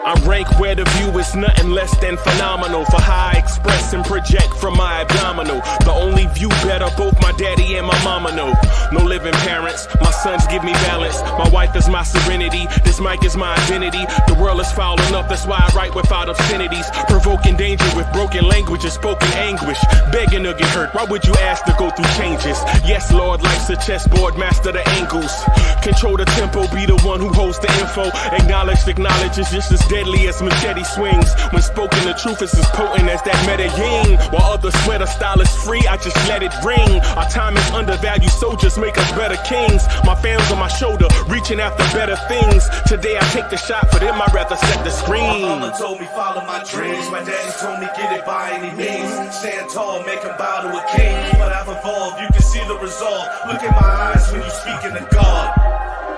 I rank where the view is nothing less than phenomenal for how I express and project from my abdominal. The only view better, both my daddy and my mama know. No living parents, my sons give me balance. My wife is my serenity, this mic is my identity. The world is foul enough, that's why I write without obscenities. Provoking danger with broken language and spoken anguish. Begging to get hurt, why would you ask to go through changes? Yes, Lord, life's a chessboard, master the angles. Control the tempo, be the one who holds the info. Acknowledge is just as deadly as machete swings. When spoken, the truth is as potent as that Medellin. While others swear the style is free, I just let it ring. Our time is undervalued, soldiers make us better kings. My fans on my shoulder, reaching after better things. Today I take the shot, for them I'd rather set the screen. My mama told me follow my dreams. My daddy told me get it by any means. Stand tall, make him bow to a king. But I've evolved, you can see the resolve. Look in my eyes when you speaking to God.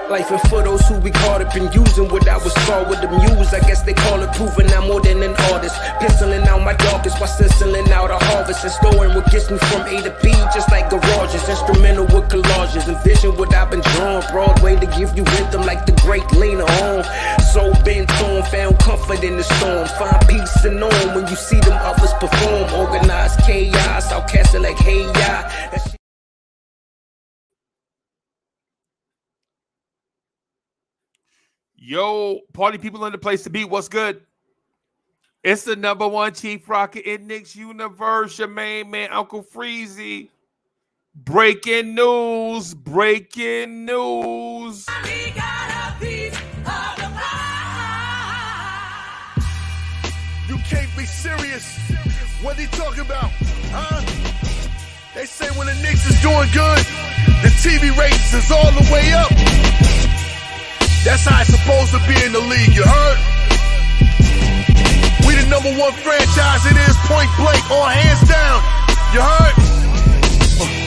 Life and for those who be caught up in using what I was taught with the muse. I guess they call it proving I'm more than an artist. Penciling out my darkest while stenciling out a harvest. And storing what gets me from A to B, just like garages. Instrumental with collages. Envision what I've been drawing. Broadway to give you rhythm like the great Lena on. So bent on, found comfort in the storm. Find peace and on when you see them others perform. Organized chaos, outcast it like hey ya. Yo, party people in the place to be. What's good? It's the #1 Chief Rocker in Knicks universe. Your main man, Uncle Freezie. Breaking news. Breaking news. We got a piece of the pie. You can't be serious. What they talking about? Huh? They say when the Knicks is doing good, the TV ratings is all the way up. That's how it's supposed to be in the league, you heard? We the #1 franchise, it is point blank, all hands down, you heard?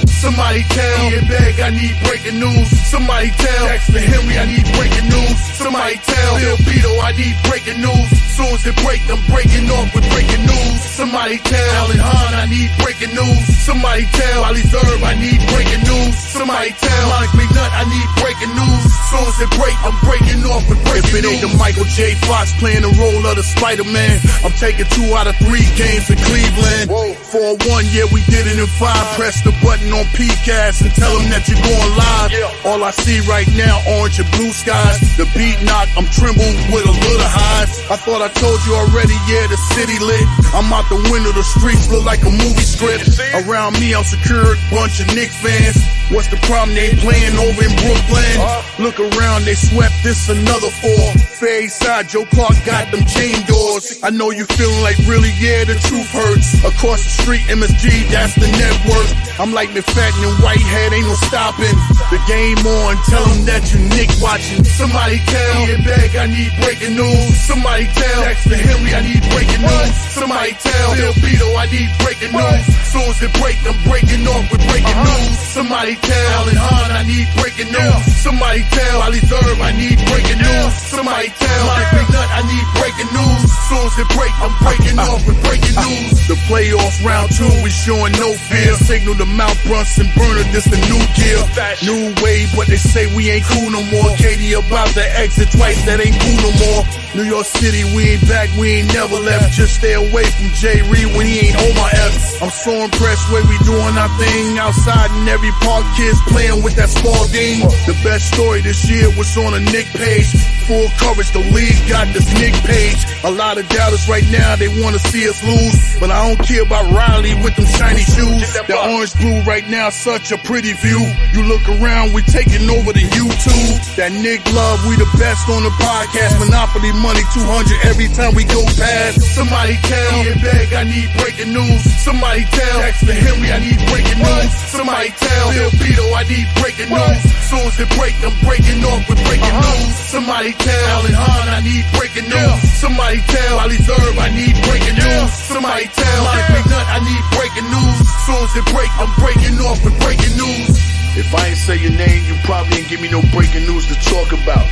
Somebody tell BAG, I need breaking news. Somebody tell Dexter Henry, I need breaking news. Somebody tell Bill Beto, I need breaking news. Soon as it break, I'm breaking off with breaking news. Somebody tell Allen Hahn, I need breaking news. Somebody tell Ali Zerb, I need breaking news. Somebody tell Mike McNutt, I need breaking news. Soon as it break, I'm breaking off with breaking news. If it ain't the Michael J. Fox playing the role of the Spider-Man, I'm taking 2 out of 3 games in Cleveland. 4-1, yeah, we did it in 5. Press the button on PCast and tell them that you're going live. All I see right now, orange and blue skies. The beat knock, I'm trembled with a little highs. I thought I told you already, yeah, the city lit. I'm out the window, the streets look like a movie script. Around me, I'm secured, bunch of Knicks fans. What's the problem? They playing over in Brooklyn. Look around, they swept this another 4. Fair side, Joe Clark got them chain doors. I know you feeling like really, yeah, the truth hurts. Across the street, MSG, that's the network. I'm like McFadden and Whitehead, ain't no stopping. The game on, tell them that you Nick watching. Somebody tell BAG, I need breaking news. Somebody tell Dexter Henry, I need breaking news. Somebody tell Bill Beto, I need breaking news. Soon as it break, I'm breaking off with breaking news. Somebody tell Allen Hahn, I need breaking news. Somebody tell Ali Zerb, I need breaking news. Somebody tell Mike McNutt, I need breaking news. Soon as it break, I'm breaking off with breaking news. The playoffs round 2, we showing no fear. Signal to Mount Brunson, Burner, this the new gear. New wave, but they say we ain't cool no more. Katie about to exit twice, that ain't cool no more. New York City, we ain't back, we ain't never left. Just stay away from J. Reed when he ain't on my F's. I'm so impressed way we doing our thing outside in every park, kids playing with that small game. The best story this year was on a Nick page. Full coverage, the league got this Nick page. A lot of doubters right now, they wanna see us lose. But I don't care about Riley with them shiny shoes. The orange blue right now, such a pretty view. You look around, we taking over the YouTube. That Nick love, we the best on the podcast. Monopoly money, 200 every time we go past. Somebody tell BAG, I need breaking news. Somebody tell Dexter Henry, I need breaking news. Somebody tell Bill Beto, I need breaking news. Soon as it break, I'm breaking off with breaking news. Somebody tell Allen Hahn, I need breaking news. Somebody tell Ali Zerb, I need breaking news. Somebody tell Mike McNutt, I need breaking news. Soon as it break, I'm breaking off with breaking news. If I ain't say your name, you probably ain't give me no breaking news to talk about.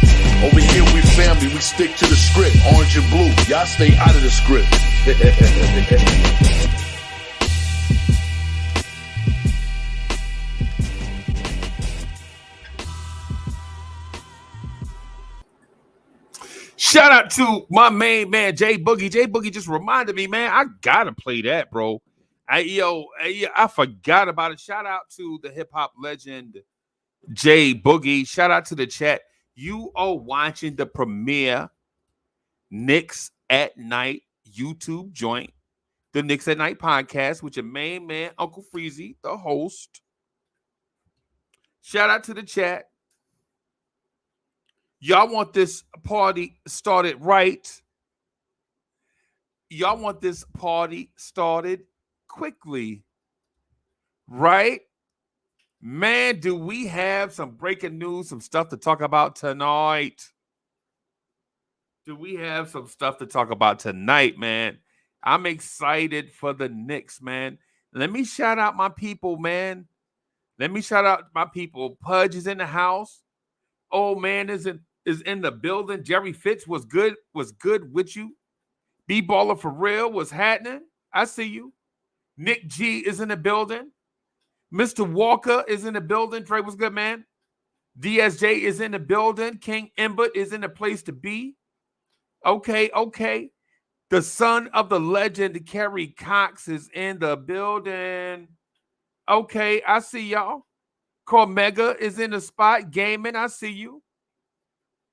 Over here we family, we stick to the script. Orange and blue, y'all stay out of the script. to my main man, Jay Boogie. Jay Boogie just reminded me, man, I gotta play that, bro. I forgot about it. Shout out to the hip hop legend, Jay Boogie. Shout out to the chat. You are watching the premiere Knicks at Night YouTube joint, the Knicks at Night podcast with your main man, Uncle Freezie, the host. Shout out to the chat. Y'all want this party started right. Y'all want this party started quickly, right? Man, do we have some breaking news, some stuff to talk about tonight? Do we have some stuff to talk about tonight, man? I'm excited for the Knicks, man. Let me shout out my people, man. Let me shout out my people. Pudge is in the house. Old man is in the building. Jerry Fitz was good with you. B-Baller for real was happening. I see you. Nick G is in the building. Mr. Walker is in the building. Trey was good, man. DSJ is in the building. King Embert is in the place to be. Okay. The son of the legend, Kerry Cox, is in the building. Okay, I see y'all. Cormega is in the spot. Gaming, I see you.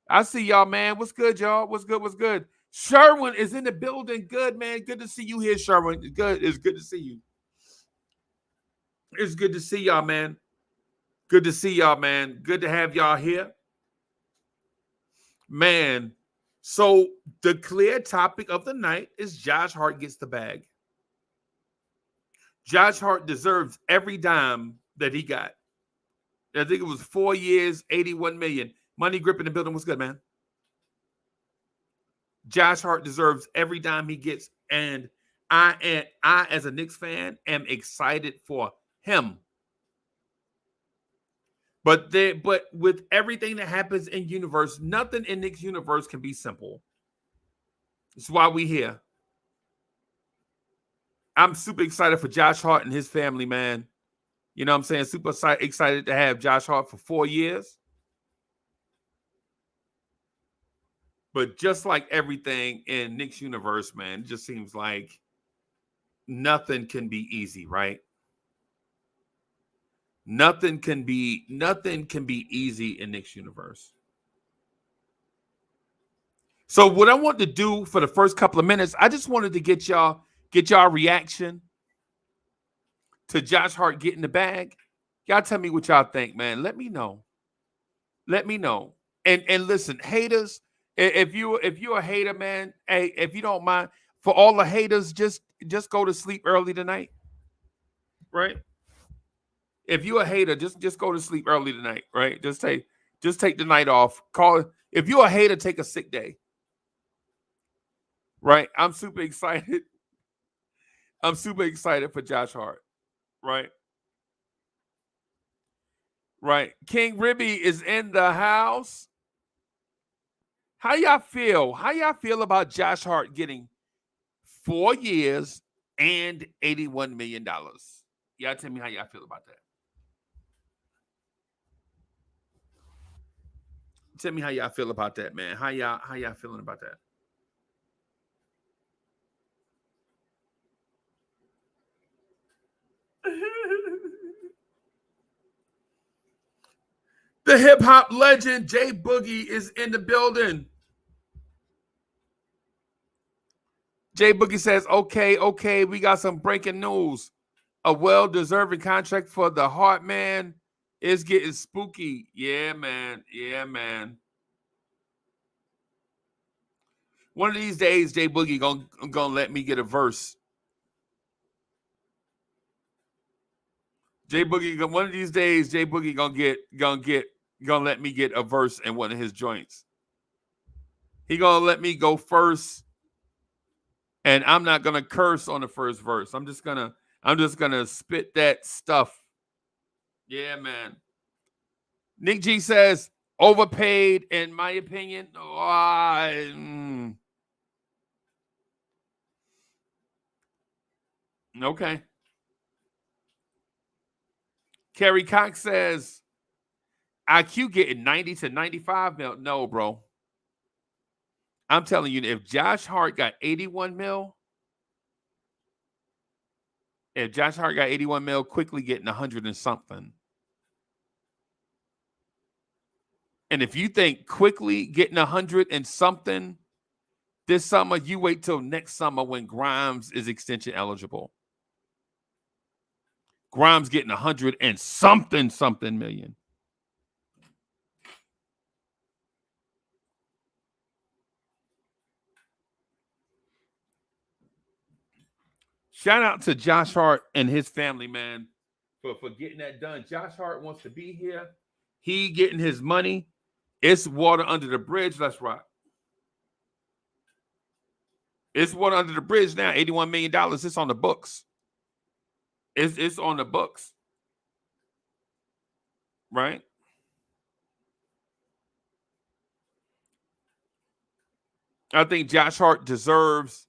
I see y'all, man. What's good, y'all? What's good? Sherwin is in the building. Good, man. Good to see you here, Sherwin. It's good to see you. It's good to see y'all, man. Good to see y'all, man. Good to have y'all here. Man, so the clear topic of the night is Josh Hart gets the bag. Josh Hart deserves every dime that he got. I think it was 4 years, $81 million. Money grip in the building was good, man. Josh Hart deserves every dime he gets, and I, as a Knicks fan, am excited for him. But with everything that happens in universe, nothing in Knicks universe can be simple. That's why we here. I'm super excited for Josh Hart and his family, man. You know what I'm saying? Super excited to have Josh Hart for 4 years. But just like everything in Knicks universe, man, it just seems like nothing can be easy, right? Nothing can be easy in Knicks universe. So what I want to do for the first couple of minutes, I just wanted to get y'all reaction to Josh Hart getting the bag. Y'all tell me what y'all think, man. Let me know. And listen, haters, if you're a hater, man, hey, if you don't mind, for all the haters, just go to sleep early tonight. Right? If you're a hater, just go to sleep early tonight, right? Just take the night off. If you're a hater, take a sick day. Right? I'm super excited. I'm super excited for Josh Hart. Right? Right. King Ribby is in the house. How y'all feel? How y'all feel about Josh Hart getting 4 years and $81 million? Y'all tell me how y'all feel about that. Tell me how y'all feel about that, man. How y'all feeling about that? The hip hop legend Jay Boogie is in the building. Jay Boogie says, okay, we got some breaking news. A well-deserving contract for the Hart man is getting spooky. Yeah, man. One of these days, Jay Boogie gonna let me get a verse. One of these days, Jay Boogie gonna let me get a verse in one of his joints. He gonna let me go first, and I'm not gonna curse on the first verse. I'm just gonna spit that stuff. Yeah, man. Nick G says overpaid, in my opinion. Okay. Kerry Cox says IQ getting 90 to 95 mil. No, bro. I'm telling you, if Josh Hart got 81 mil, quickly getting 100 and something. And if you think quickly getting 100 and something this summer, you wait till next summer when Grimes is extension eligible. Grimes getting 100 and something million. Shout out to Josh Hart and his family, man, for getting that done. Josh Hart wants to be here. He getting his money. It's water under the bridge. Let's rock. It's water under the bridge now. $81 million. It's on the books. It's on the books. Right? I think Josh Hart deserves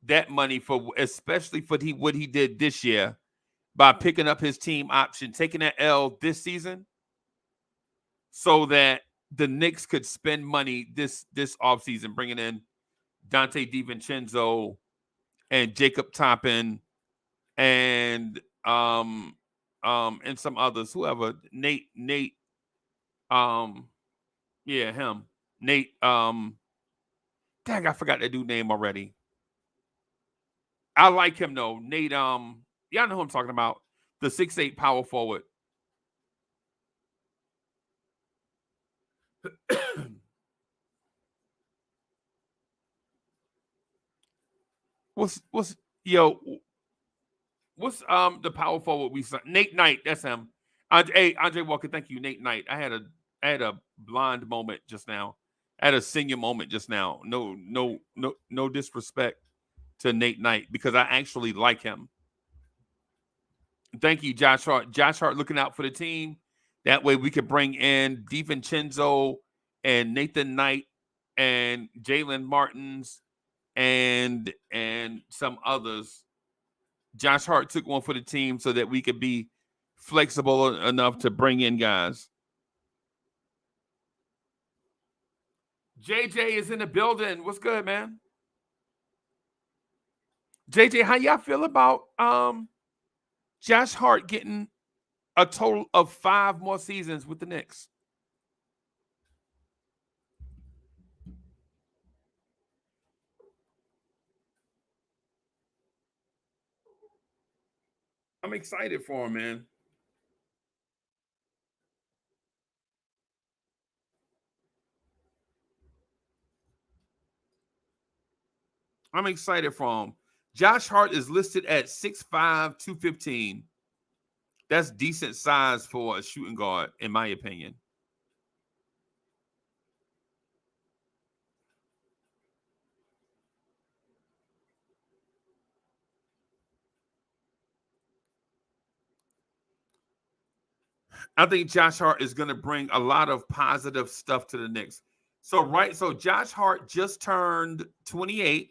that money especially for what he did this year by picking up his team option, taking that L this season so that the Knicks could spend money this offseason, bringing in Dante DiVincenzo and Jacob Toppin and some others, whoever, Nate, him. Nate, dang, I forgot that dude's name already. I like him though. Nate, y'all know who I'm talking about. The 6'8" power forward. What's the power forward we saw? Nate Knight, that's him. Andre Walker, thank you, Nate Knight. I had a blonde moment just now. I had a senior moment just now. No disrespect to Nate Knight because I actually like him. Thank you, Josh Hart. Josh Hart looking out for the team. That way we could bring in DiVincenzo and Nathan Knight and Jalen Martins and some others. Josh Hart took one for the team so that we could be flexible enough to bring in guys. JJ is in the building. What's good, man? JJ, how y'all feel about Josh Hart getting a total of 5 more seasons with the Knicks? I'm excited for him, man. I'm excited for him. Josh Hart is listed at 6'5", 215. That's decent size for a shooting guard, in my opinion. I think Josh Hart is going to bring a lot of positive stuff to the Knicks. So Josh Hart just turned 28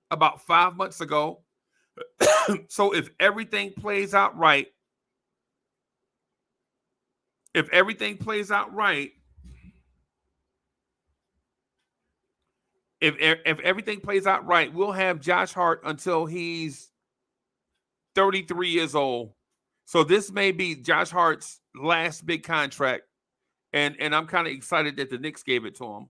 about 5 months ago. So if everything plays out right, we'll have Josh Hart until he's 33 years old. So this may be Josh Hart's last big contract, and I'm kind of excited that the Knicks gave it to him.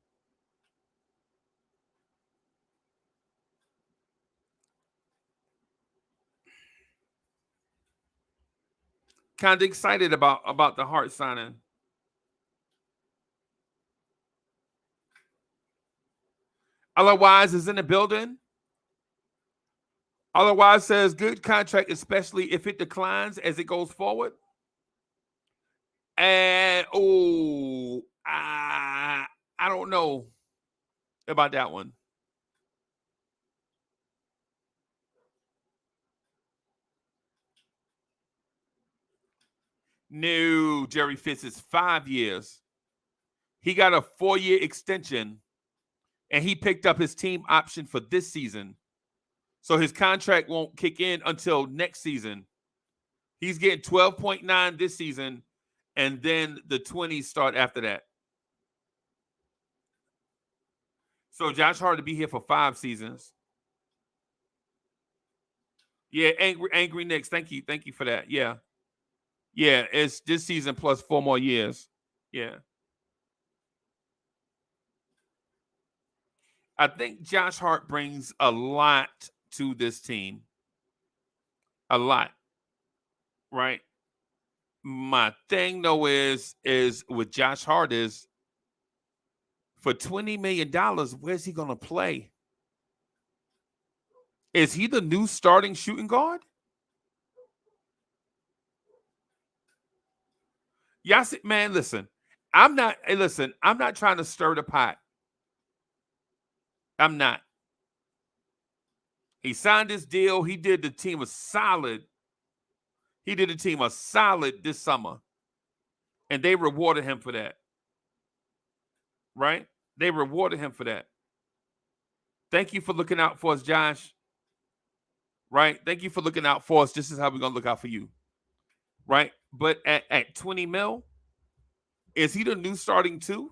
Kind of excited about the Hart signing. Otherwise is in the building. Otherwise says good contract, especially if it declines as it goes forward. And I don't know about that one. No, Jerry Fitz is 5 years. He got a 4-year extension, and he picked up his team option for this season. So his contract won't kick in until next season. He's getting 12.9 this season, and then the 20s start after that. So Josh Hart to be here for 5 seasons. Yeah, angry Knicks. Thank you for that. Yeah, it's this season plus 4 more years. Yeah, I think Josh Hart brings a lot to this team. A lot, right? My thing though is with Josh Hart is for $20 million, where's he gonna play? Is he the new starting shooting guard? Yes, man, listen. I'm not trying to stir the pot. I'm not. He signed this deal. He did the team a solid. He did the team a solid this summer. And they rewarded him for that. Right? They rewarded him for that. Thank you for looking out for us, Josh. Right? Thank you for looking out for us. This is how we're going to look out for you. Right? But at 20 mil, is he the new starting 2?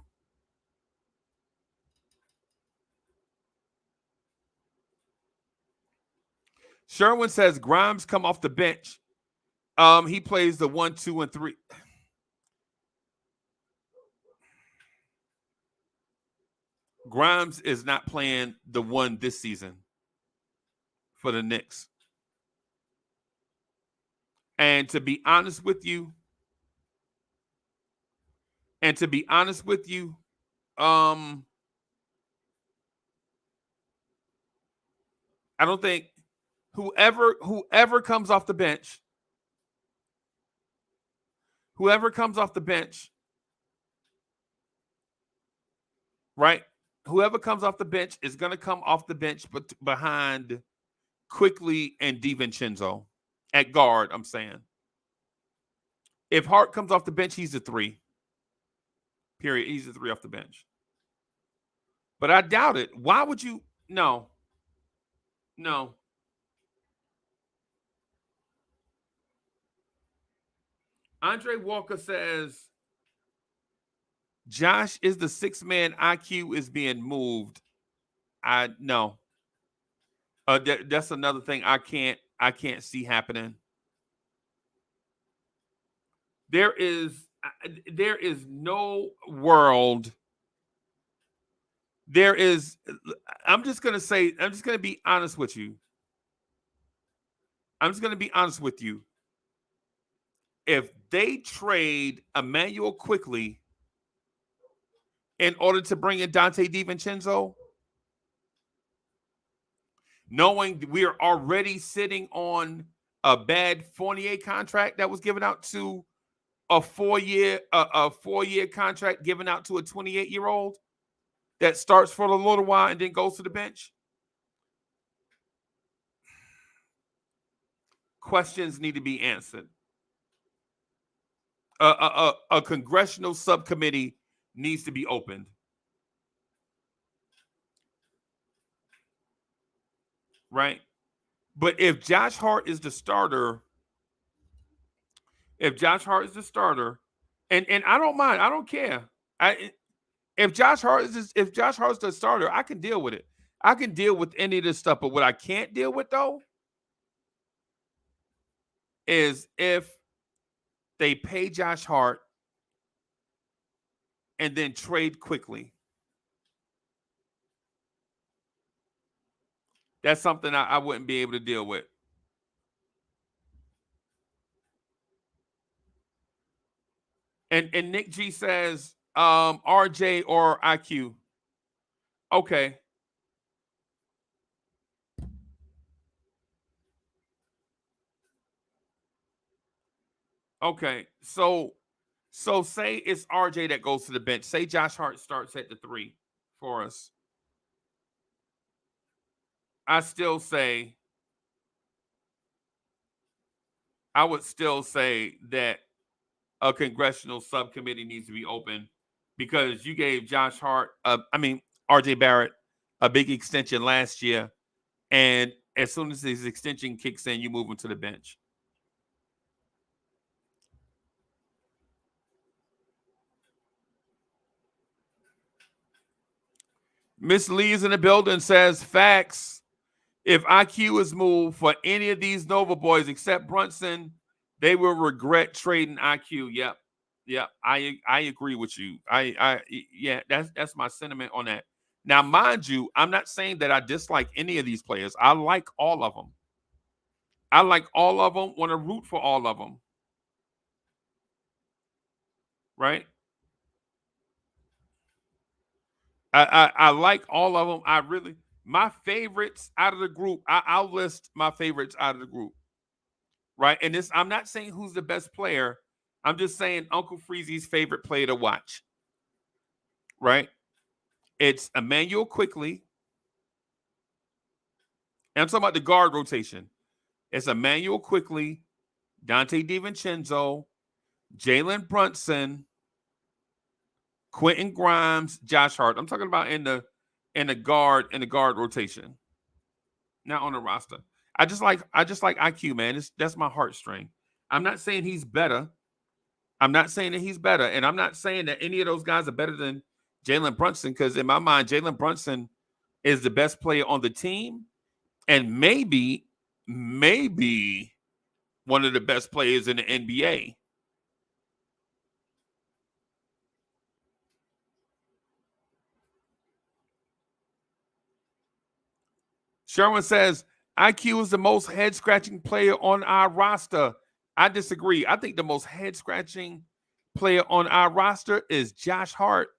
Sherwin says Grimes come off the bench. He plays the 1, 2, and 3. Grimes is not playing the 1 this season for the Knicks. And to be honest with you, I don't think whoever comes off the bench, right? Whoever comes off the bench is going to come off the bench but behind Quickly and DiVincenzo at guard, I'm saying. If Hart comes off the bench, he's a 3. Period. He's a 3 off the bench. But I doubt it. Why would you? No. Andre Walker says, Josh is the 6-man IQ is being moved. No. That's another thing I can't see happening. There is no world. I'm just going to be honest with you. If they trade Emmanuel Quickly in order to bring in Dante DiVincenzo, knowing we are already sitting on a bad Fournier contract that was given out to a 4-year contract given out to a 28-year-old that starts for a little while and then goes to the bench. Questions need to be answered. A congressional subcommittee needs to be opened. Right? But if Josh Hart is the starter, and I don't mind, I don't care. If Josh Hart's the starter, I can deal with it. I can deal with any of this stuff. But what I can't deal with though is if they pay Josh Hart and then trade Quickly. That's something I wouldn't be able to deal with. And Nick G says RJ or IQ. Okay. Okay. So say it's RJ that goes to the bench. Say Josh Hart starts at the 3 for us. I would still say that a congressional subcommittee needs to be open because you gave Josh Hart, RJ Barrett, a big extension last year. And as soon as his extension kicks in, you move him to the bench. Miss Lee is in the building, says facts. If IQ is moved for any of these Nova boys except Brunson, they will regret trading IQ. Yep. Yep. I agree with you. Yeah, that's my sentiment on that. Now, mind you, I'm not saying that I dislike any of these players. I like all of them. I like all of them, want to root for all of them. Right? I like all of them. My favorites out of the group, I'll list my favorites out of the group. Right? And I'm not saying who's the best player. I'm just saying Uncle Freezie's favorite player to watch. Right? It's Emmanuel Quickly. And I'm talking about the guard rotation. It's Emmanuel Quickly, Dante DiVincenzo, Jalen Brunson, Quentin Grimes, Josh Hart. I'm talking about in the guard rotation. Not on the roster. I just like IQ, man. That's my heartstring. I'm not saying he's better. I'm not saying that he's better. And I'm not saying that any of those guys are better than Jalen Brunson, because in my mind, Jalen Brunson is the best player on the team and maybe one of the best players in the NBA. Sherwin says, IQ is the most head-scratching player on our roster. I disagree. I think the most head-scratching player on our roster is Josh Hart.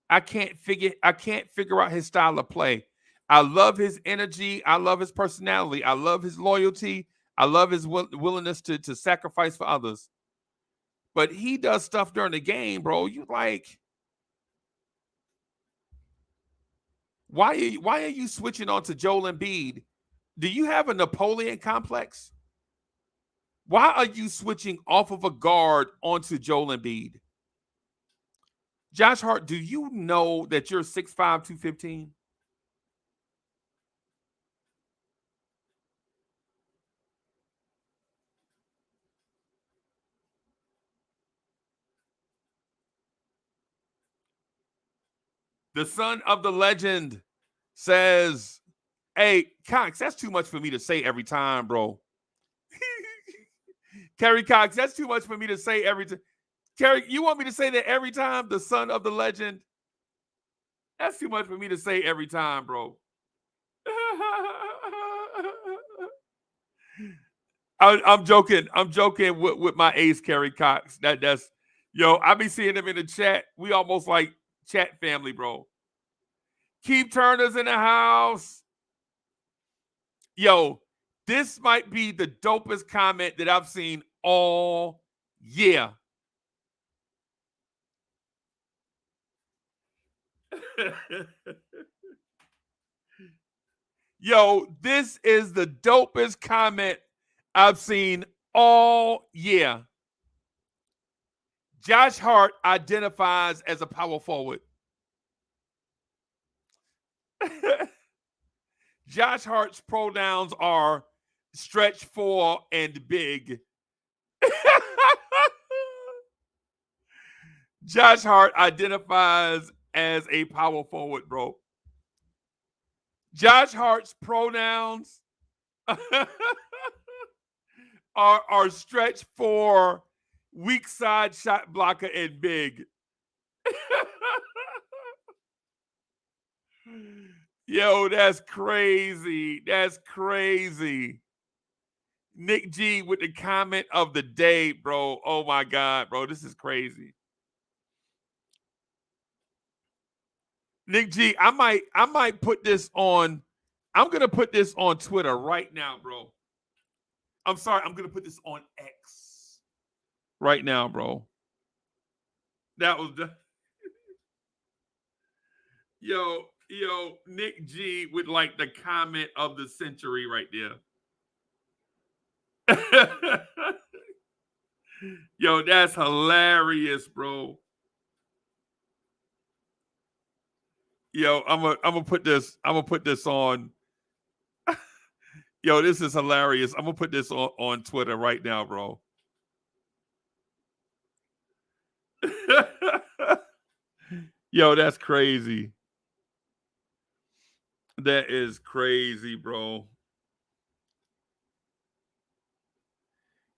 I can't figure out his style of play. I love his energy. I love his personality. I love his loyalty. I love his willingness to sacrifice for others. But he does stuff during the game, bro. You like, why are you switching on to Joel Embiid? Do you have a Napoleon complex? Why are you switching off of a guard onto Joel Embiid? Josh Hart, do you know that you're 6'5", 215? The son of the legend says, hey, Cox, that's too much for me to say every time, bro. Kerry Cox, that's too much for me to say every time. Kerry, you want me to say that every time? The son of the legend? That's too much for me to say every time, bro. I'm joking. I'm joking with my ace, Kerry Cox. That's yo, I be seeing him in the chat. We almost like chat family, bro. Keep Turner's in the house. Yo, this might be the dopest comment that I've seen all year. Yo, this is the dopest comment I've seen all year. Josh Hart identifies as a power forward. Josh Hart's pronouns are stretch four and big. Josh Hart identifies as a power forward, bro. Josh Hart's pronouns are stretch four, weak side shot blocker, and big. Yo, that's crazy. That's crazy. Nick G with the comment of the day, bro. Oh my God, bro. This is crazy. Nick G, I might put this on. I'm gonna put this on Twitter right now, bro. I'm sorry, I'm gonna put this on X right now, bro. That was the yo, Nick G with like the comment of the century right there. Yo, that's hilarious, bro. Yo, I'm gonna put this on. Yo, this is hilarious. I'm gonna put this on Twitter right now, bro. Yo, that's crazy. That is crazy, bro.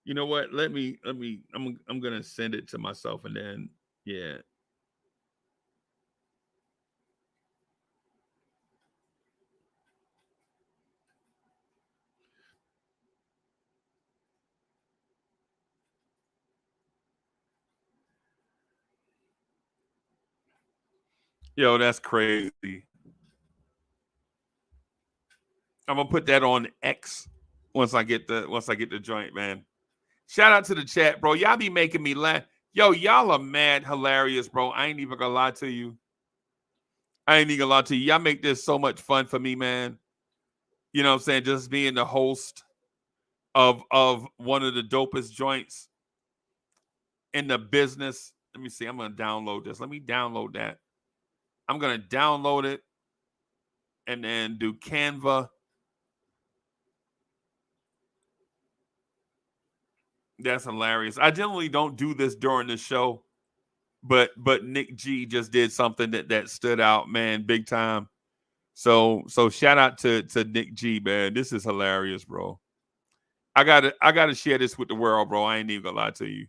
You know what? I'm gonna send it to myself and then yeah. Yo, that's crazy. I'm gonna put that on X once I get the joint, man. Shout out to the chat, bro. Y'all be making me laugh. Yo, y'all are mad hilarious, bro. I ain't even gonna lie to you. I ain't even gonna lie to you. Y'all make this so much fun for me, man. You know what I'm saying? Just being the host of one of the dopest joints in the business. Let me see. I'm gonna download this. Let me download that. I'm gonna download it and then do Canva. That's hilarious. I generally don't do this during the show, but Nick G just did something that stood out, man, big time. So shout out to Nick G, man. This is hilarious, bro. I gotta share this with the world, bro. I ain't even gonna lie to you.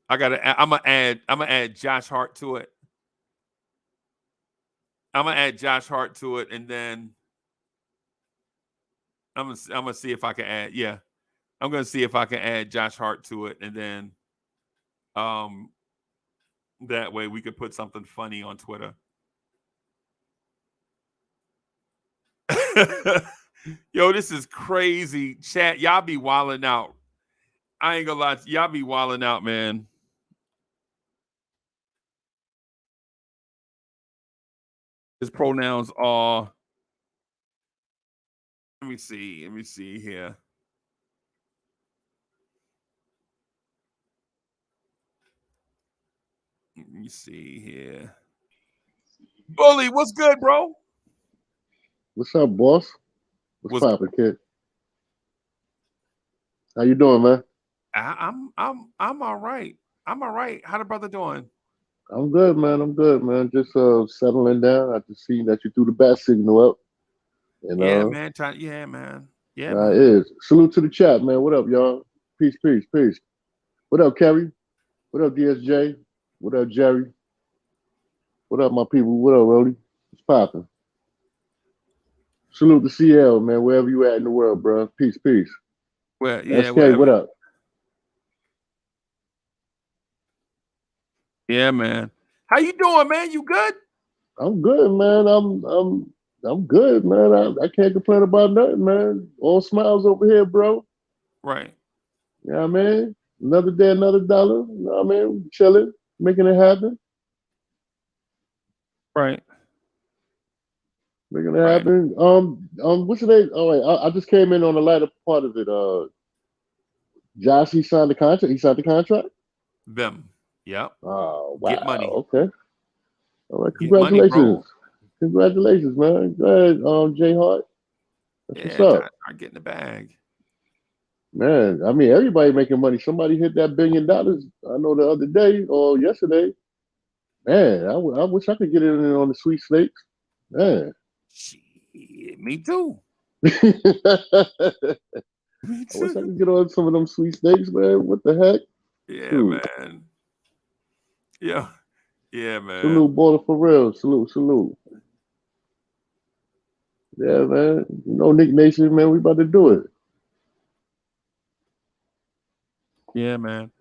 I'm gonna add Josh Hart to it. I'm gonna add Josh Hart to it, and then I'm gonna see if I can add. Yeah, I'm gonna see if I can add Josh Hart to it, and then um that way we could put something funny on Twitter. Yo, this is crazy. Chat, y'all be wilding out. I ain't gonna lie, y'all be wilding out, man. His pronouns are. Let me see. Let me see here. Let me see here. Bully, what's good, bro? What's up, boss? What's What's poppin', kid? How you doing, man? I'm all right. I'm all right. How the brother doing? I'm good, man. I'm good, man. Just settling down. I just seen that you threw the bat signal up. And Yeah, man. Yeah, man. Yeah, it man. is. Salute to the chat, man. What up, y'all? Peace, peace, peace. What up, Kerry? What up, DSJ? What up, Jerry? What up, my people? What up, Rody? What's poppin'? Salute to CL, man, wherever you at in the world, bro. Peace, peace. Well, yeah, SK, whatever. what up? Yeah, man. How you doing, man? You good? I'm good, man. I'm good, man. I can't complain about nothing, man. All smiles over here, bro. Right. You know what I mean? Another day, another dollar. You know what I mean? Chilling, making it happen. Right. Making it Right. happen. What's today? Oh wait, I just came in on the latter part of it. Josh, he signed the contract. He signed the contract. Them. Yep. Oh Get money. wow. Okay. All right. Get money, Congratulations. bro. Congratulations, man. Go ahead, Jay Hart. That's what's Yeah, up, try getting the bag. man. I mean, everybody making money. Somebody hit that $1 billion. I know the other day or yesterday. Man, I wish I could get in on the sweepstakes. Man. Shit, me too. I Me wish I too. could get on some of them sweepstakes, man. What the heck? Yeah, Shoot. man. Yeah. Yeah, man. Salute, border for real. Salute, salute. Yeah, man. You know, Nick Nation, man, we about to do it. Yeah, man.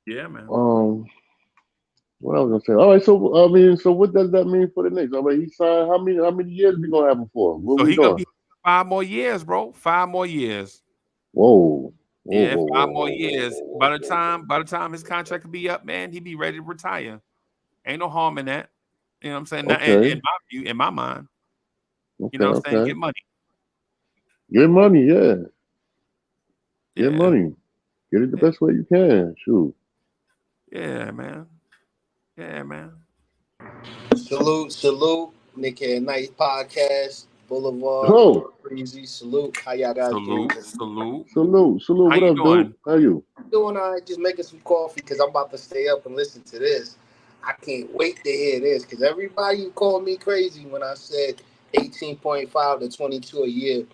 Yeah, man. What I was gonna say. All right, so I mean, so what does that mean for the Knicks? I mean, he signed how many years we gonna have him for? What So we he gonna doing? be 5 more years, bro. 5 more years. Whoa. Whoa, Yeah, whoa, whoa, five whoa, more whoa, whoa, years. whoa, whoa, By the time his contract could be up, man, he'd be ready to retire. Ain't no harm in that. You know what I'm saying? whoa. Now, in Okay. my view, in my mind, you Okay, know what I'm saying? okay. Get money. Get money, yeah. Get Yeah. money. Get it the Yeah, best way you can. Shoot. yeah, man. Yeah, man. Salute, salute. Nick at Night Podcast, Boulevard, Oh, Freezie. Salute. How y'all guys doing? Salute. Salute. How What you up, doing? dude? How you? I'm doing all right. Just making some coffee because I'm about to stay up and listen to this. I can't wait to hear this because everybody called me crazy when I said 18.5 to 22 a year.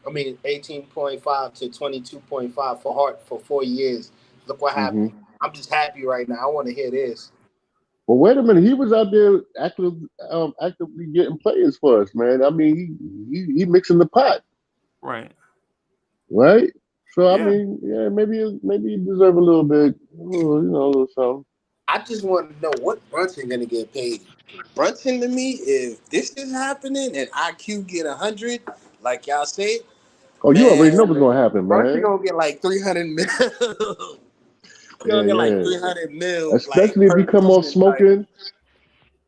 I mean, 18.5 to 22.5 for Hart for 4 years. Look what happened. I'm just happy right now. I want to hear this. Well, wait a minute. He was out there actively getting players for us, man. I mean, he mixing the pot, Right. right? So I Yeah. mean, yeah, maybe he deserve a little bit, a little something. I just want to know what Brunson gonna get paid. Brunson to me, if this is happening and IQ get 100, like y'all say, Oh, you already know what's man, gonna happen, Brunson man. gonna get like 300 mil. He gonna get like 300 mil, like Especially if he per come off season type. smoking.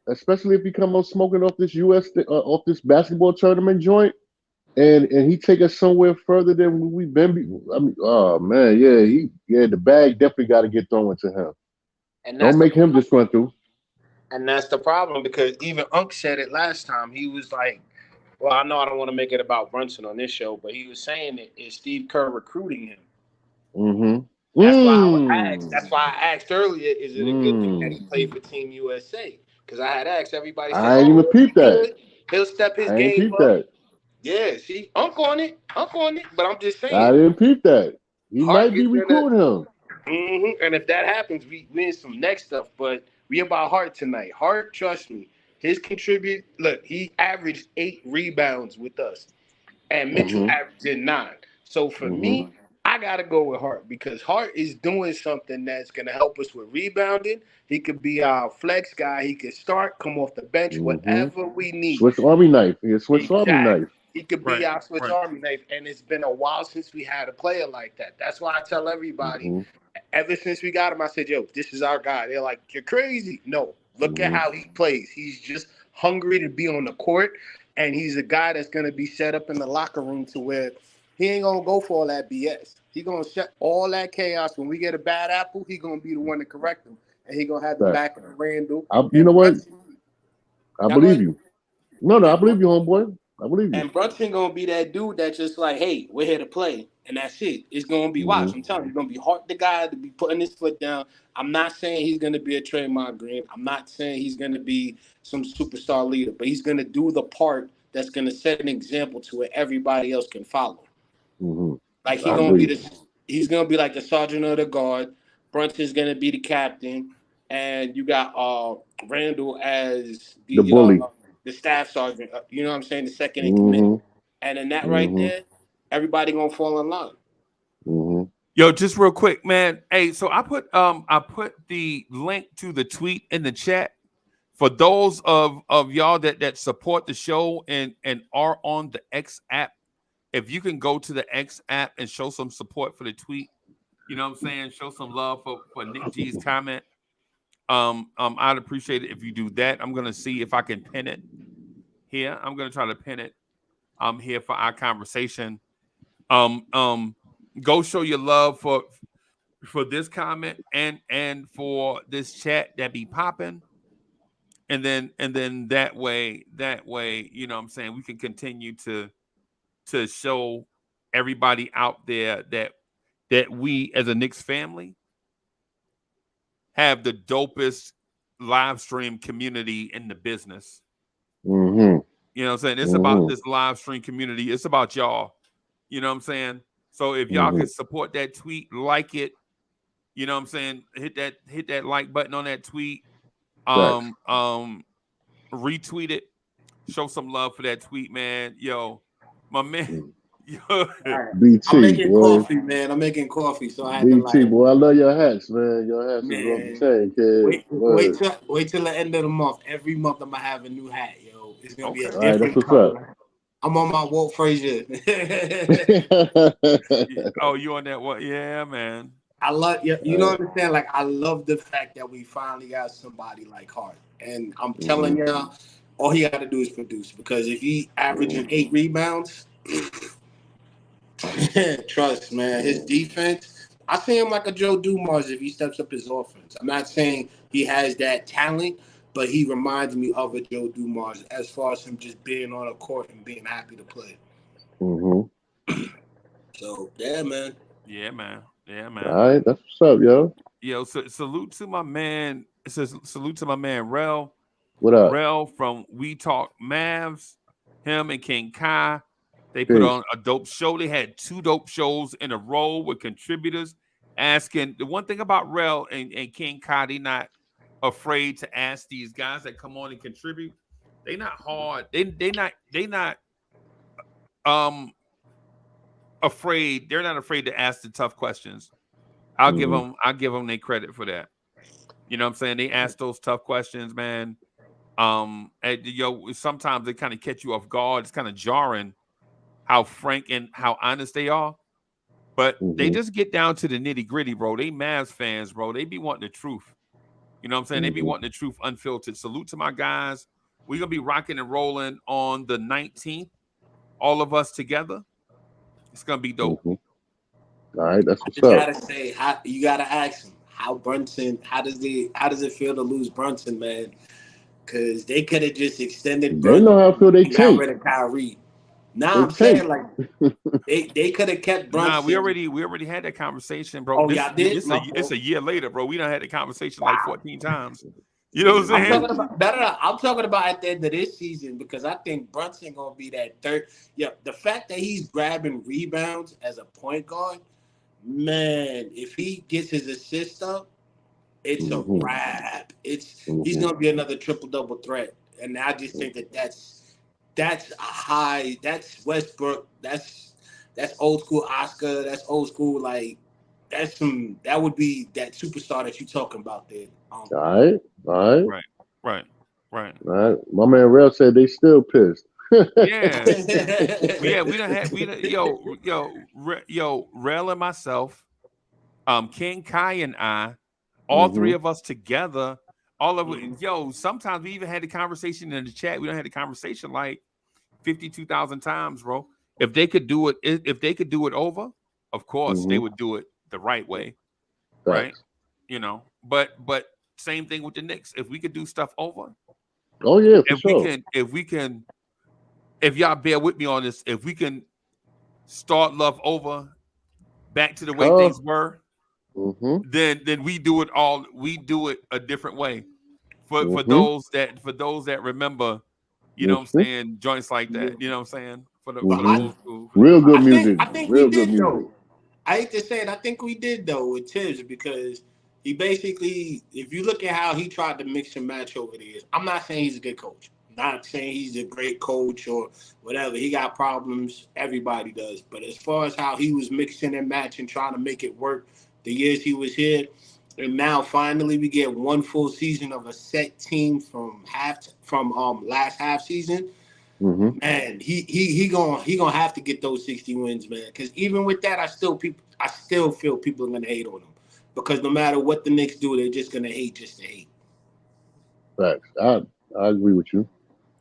Especially if he come off smoking off this off this basketball tournament joint, and he take us somewhere further than we've been. I mean, oh man, yeah, the bag definitely got to get thrown into him. And Don't that's the make him problem. just run through. And that's the problem because even Unc said it last time. He was like, well, I know I don't want to make it about Brunson on this show, but he was saying it is Steve Kerr recruiting him. Mm-hmm. That's why I would ask. That's why I asked earlier, is it a good thing that he Mm. played for Team USA? Because I had asked, everybody said, I ain't oh, even he'll be peeped that. good. He'll step his I ain't game peeped up. that. Yeah, see, Unc on it. But I'm just I saying, didn't peep that. He Hart might be is gonna. recruiting him. And if that happens, we in some next stuff. But we about Hart tonight. Hart, trust me, his contribute. Look, he averaged 8 rebounds with us, and Mitchell Mm-hmm. averaged 9. So for Mm-hmm. me, I gotta go with Hart because Hart is doing something that's gonna help us with rebounding. He could be our flex guy. He could start, come off the bench, Mm-hmm. whatever we need. Swiss Army knife. He a Swiss Army Exactly. knife. He could be Right. our Swiss Army knife, and it's been a while since we had a player like that. That's why I tell everybody, Mm-hmm. ever since we got him, I said, yo, this is our guy. They're like, you're crazy. No, look at Mm-hmm. how he plays. He's just hungry to be on the court, and he's a guy that's going to be set up in the locker room to where he ain't going to go for all that BS. He going to set all that chaos. When we get a bad apple, he going to be the one to correct him, and he going to have the Fact. back of Randall. You know And what? Brunson, I y'all go believe ahead. you. No, I And believe you, Brunson, homeboy. I believe you. and Brunson gonna be that dude that's just like, hey, we're here to play, and that's it. It's gonna be Mm-hmm. watch. I'm telling you, it's gonna be Hart the guy to be putting his foot down. I'm not saying he's gonna be a Draymond Green. I'm not saying he's gonna be some superstar leader, but he's gonna do the part that's gonna set an example to where everybody else can follow. Mm-hmm. Like I agree. he's gonna be like the sergeant of the guard. Brunson's gonna be the captain, and you got Randall as The bully. the staff sergeant. You know what I'm saying? The second in command. Mm-hmm. And in that right Mm-hmm. there, everybody gonna fall in line. Mm-hmm. Yo, just real quick, man. Hey, so I put the link to the tweet in the chat for those of y'all that support the show and are on the X app. If you can go to the X app and show some support for the tweet, you know what I'm saying? Show some love for Nick G's comment. I'd appreciate it if you do that. I'm gonna see if I can pin it here. I'm gonna try to pin it here for our conversation. Go show your love for this comment and for this chat that be popping. And then that way, you know what I'm saying, we can continue to show everybody out there that we as a Knicks family have the dopest live stream community in the business. Mm-hmm. You know what I'm saying? It's about this live stream community. It's about y'all. You know what I'm saying? So if y'all can support that tweet, like it, you know what I'm saying? Hit that like button on that tweet. Retweet it. Show some love for that tweet, man. Yo, my man. Yo. BT, I'm making boy. coffee, man. I'm making coffee, so I had to BT, like, boy. I love your hats, man. Your hats is off the man. chain, kid. Wait till the end of the month. Every month I'm gonna have a new hat, yo. It's gonna be a Okay. All right, that's different what's color. up. I'm on my Walt Frazier. Oh, you on that one? Yeah, man. I love you know what I'm saying? Like, I love the fact that we finally got somebody like Hart. And I'm telling y'all, all he got to do is produce. Because if he averaging 8 rebounds, trust, man, his defense, I see him like a Joe Dumars if he steps up his offense. I'm not saying he has that talent, but he reminds me of a Joe Dumars as far as him just being on a court and being happy to play. Mm-hmm. So yeah, man. Yeah, man. Yeah, All man. right, that's what's up, yo. Yo, salute to my man. It says salute to my man Rel. What up? Rel from We Talk Mavs. Him and King Kai. They put Peace. on a dope show. They had 2 dope shows in a row with contributors asking. The one thing about Rel and King Kai, they not afraid to ask these guys that come on and contribute. They not hard. They not afraid. They're not afraid to ask the tough questions. I'll give them their credit for that. You know what I'm saying? They ask those tough questions, man. And sometimes they kind of catch you off guard. It's kind of jarring how frank and how honest they are. But they just get down to the nitty gritty, bro. They Mavs fans, bro. They be wanting the truth. You know what I'm saying? They be wanting the truth unfiltered. Salute to my guys. We're gonna be rocking and rolling on the 19th. All of us together. It's gonna be dope. All right, that's what's I up. gotta say, you gotta ask him how Brunson. How does it feel to lose Brunson, man? Because they could have just extended. They know how I feel. They got take. rid of Kyrie. Now They I'm saying take. like they could have kept Brunson. Nah, we already had that conversation, bro. Oh, y'all did? It's a year later, bro. We done had the conversation like 14 times. You know what I'm saying? I'm talking about at the end of this season because I think Brunson gonna be that third. Yeah, the fact that he's grabbing rebounds as a point guard, man. If he gets his assist up, it's a wrap. He's gonna be another triple double threat, and I just think that's a high. That's Westbrook. That's old school Oscar. That's old school like. That would be that superstar that you're talking about there. All right. Right. My man Rel said they still pissed. Yeah. We done had Rel and myself, King Kai and I, all 3 of us together, all of it. Sometimes we even had the conversation in the chat. We don't had the conversation like 52,000 times, bro. If they could do it over, of course they would do it the right way. Right. You know, but same thing with the Knicks. If we could do stuff over, oh yeah, for sure. If y'all bear with me on this, if we can start love over back to the way things were, then we do it a different way. For those that remember, you know what I'm saying, joints like that. You know what I'm saying? For the old school. Real good music. I think Real we good did music. though. I hate to say it, I think we did though with Tibbs because he basically, if you look at how he tried to mix and match over the years, I'm not saying he's a good coach. I'm not saying he's a great coach or whatever. He got problems. Everybody does. But as far as how he was mixing and matching, trying to make it work the years he was here, and now finally we get one full season of a set team from last half season. Man, he gonna have to get those 60 wins, man. Because even with that, I still feel people are gonna hate on him. Because no matter what the Knicks do, they're just gonna hate just to hate. Facts. I agree with you.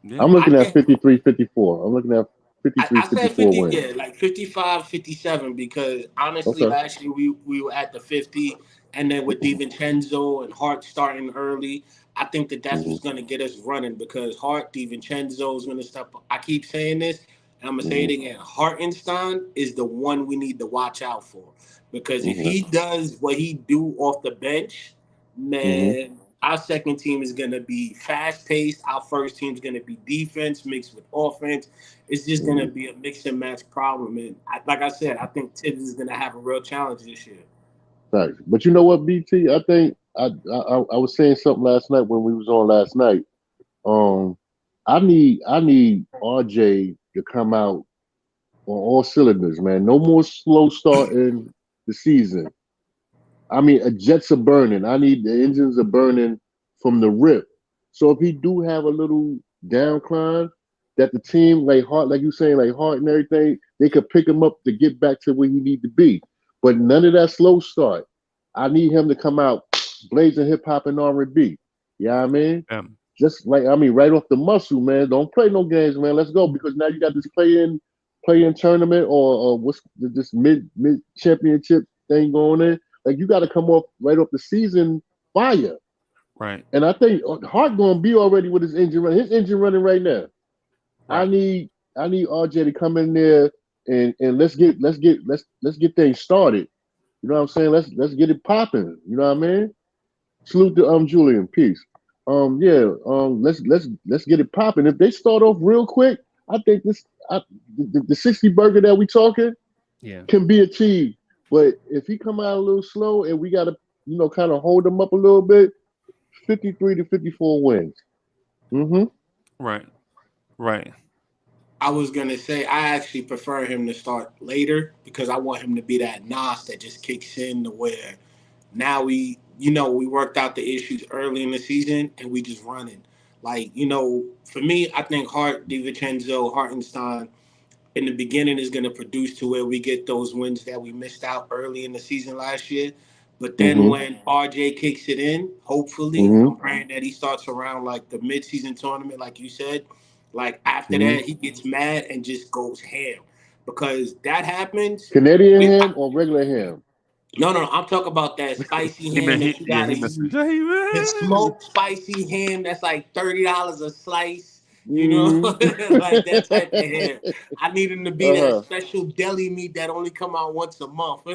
Yeah. I'm looking at 53-54. I'm looking at 53-54 wins. Yeah, like 55-57. Because honestly, last year we were at the 50, and then with DiVincenzo and Hart starting early, I think that's what's going to get us running because Hart, DiVincenzo is going to step up. I keep saying this, and I'm going to say it again. Hartenstein is the one we need to watch out for because if he does what he do off the bench, man, our second team is going to be fast-paced. Our first team is going to be defense mixed with offense. It's just going to be a mix and match problem. And like I said, I think Tibbs is going to have a real challenge this year. Thanks. But you know what, BT? I think I was saying something last night when we was on last night. I need RJ to come out on all cylinders, man. No more slow starting the season. I mean, jets are burning. I need the engines are burning from the rip. So if he do have a little downcline, that the team like Hart, like you saying, like Hart and everything, they could pick him up to get back to where he need to be. But none of that slow start. I need him to come out blazing hip hop and R&B. You know what I mean? Just like right off the muscle, man. Don't play no games, man. Let's go because now you got this play-in tournament or what's this mid championship thing going in. Like you got to come right off the season fire. Right. And I think Hart gonna be already with his engine running. His engine running right now. Right. I need RJ to come in there and let's get things started. You know what I'm saying? Let's get it popping. You know what I mean? Salute to Julian. Peace. Let's get it popping. If they start off real quick, I think the 60 burger that we talking can be achieved. But if he come out a little slow and we gotta, kind of hold him up a little bit, 53 to 54 wins. Right. I was gonna say I actually prefer him to start later because I want him to be that Nas that just kicks in to where now we worked out the issues early in the season and we just running. Like, for me, I think Hart, DiVincenzo, Hartenstein in the beginning is going to produce to where we get those wins that we missed out early in the season last year. But then when RJ kicks it in, hopefully, I'm praying that he starts around like the midseason tournament, like you said. Like after that, he gets mad and just goes ham. Because that happens. Canadian ham or regular ham? No. I'm talking about that spicy ham that you gotta use. The smoked spicy ham that's like $30 a slice. You know, like that type of ham. I need him to be that special deli meat that only come out once a month. Yeah.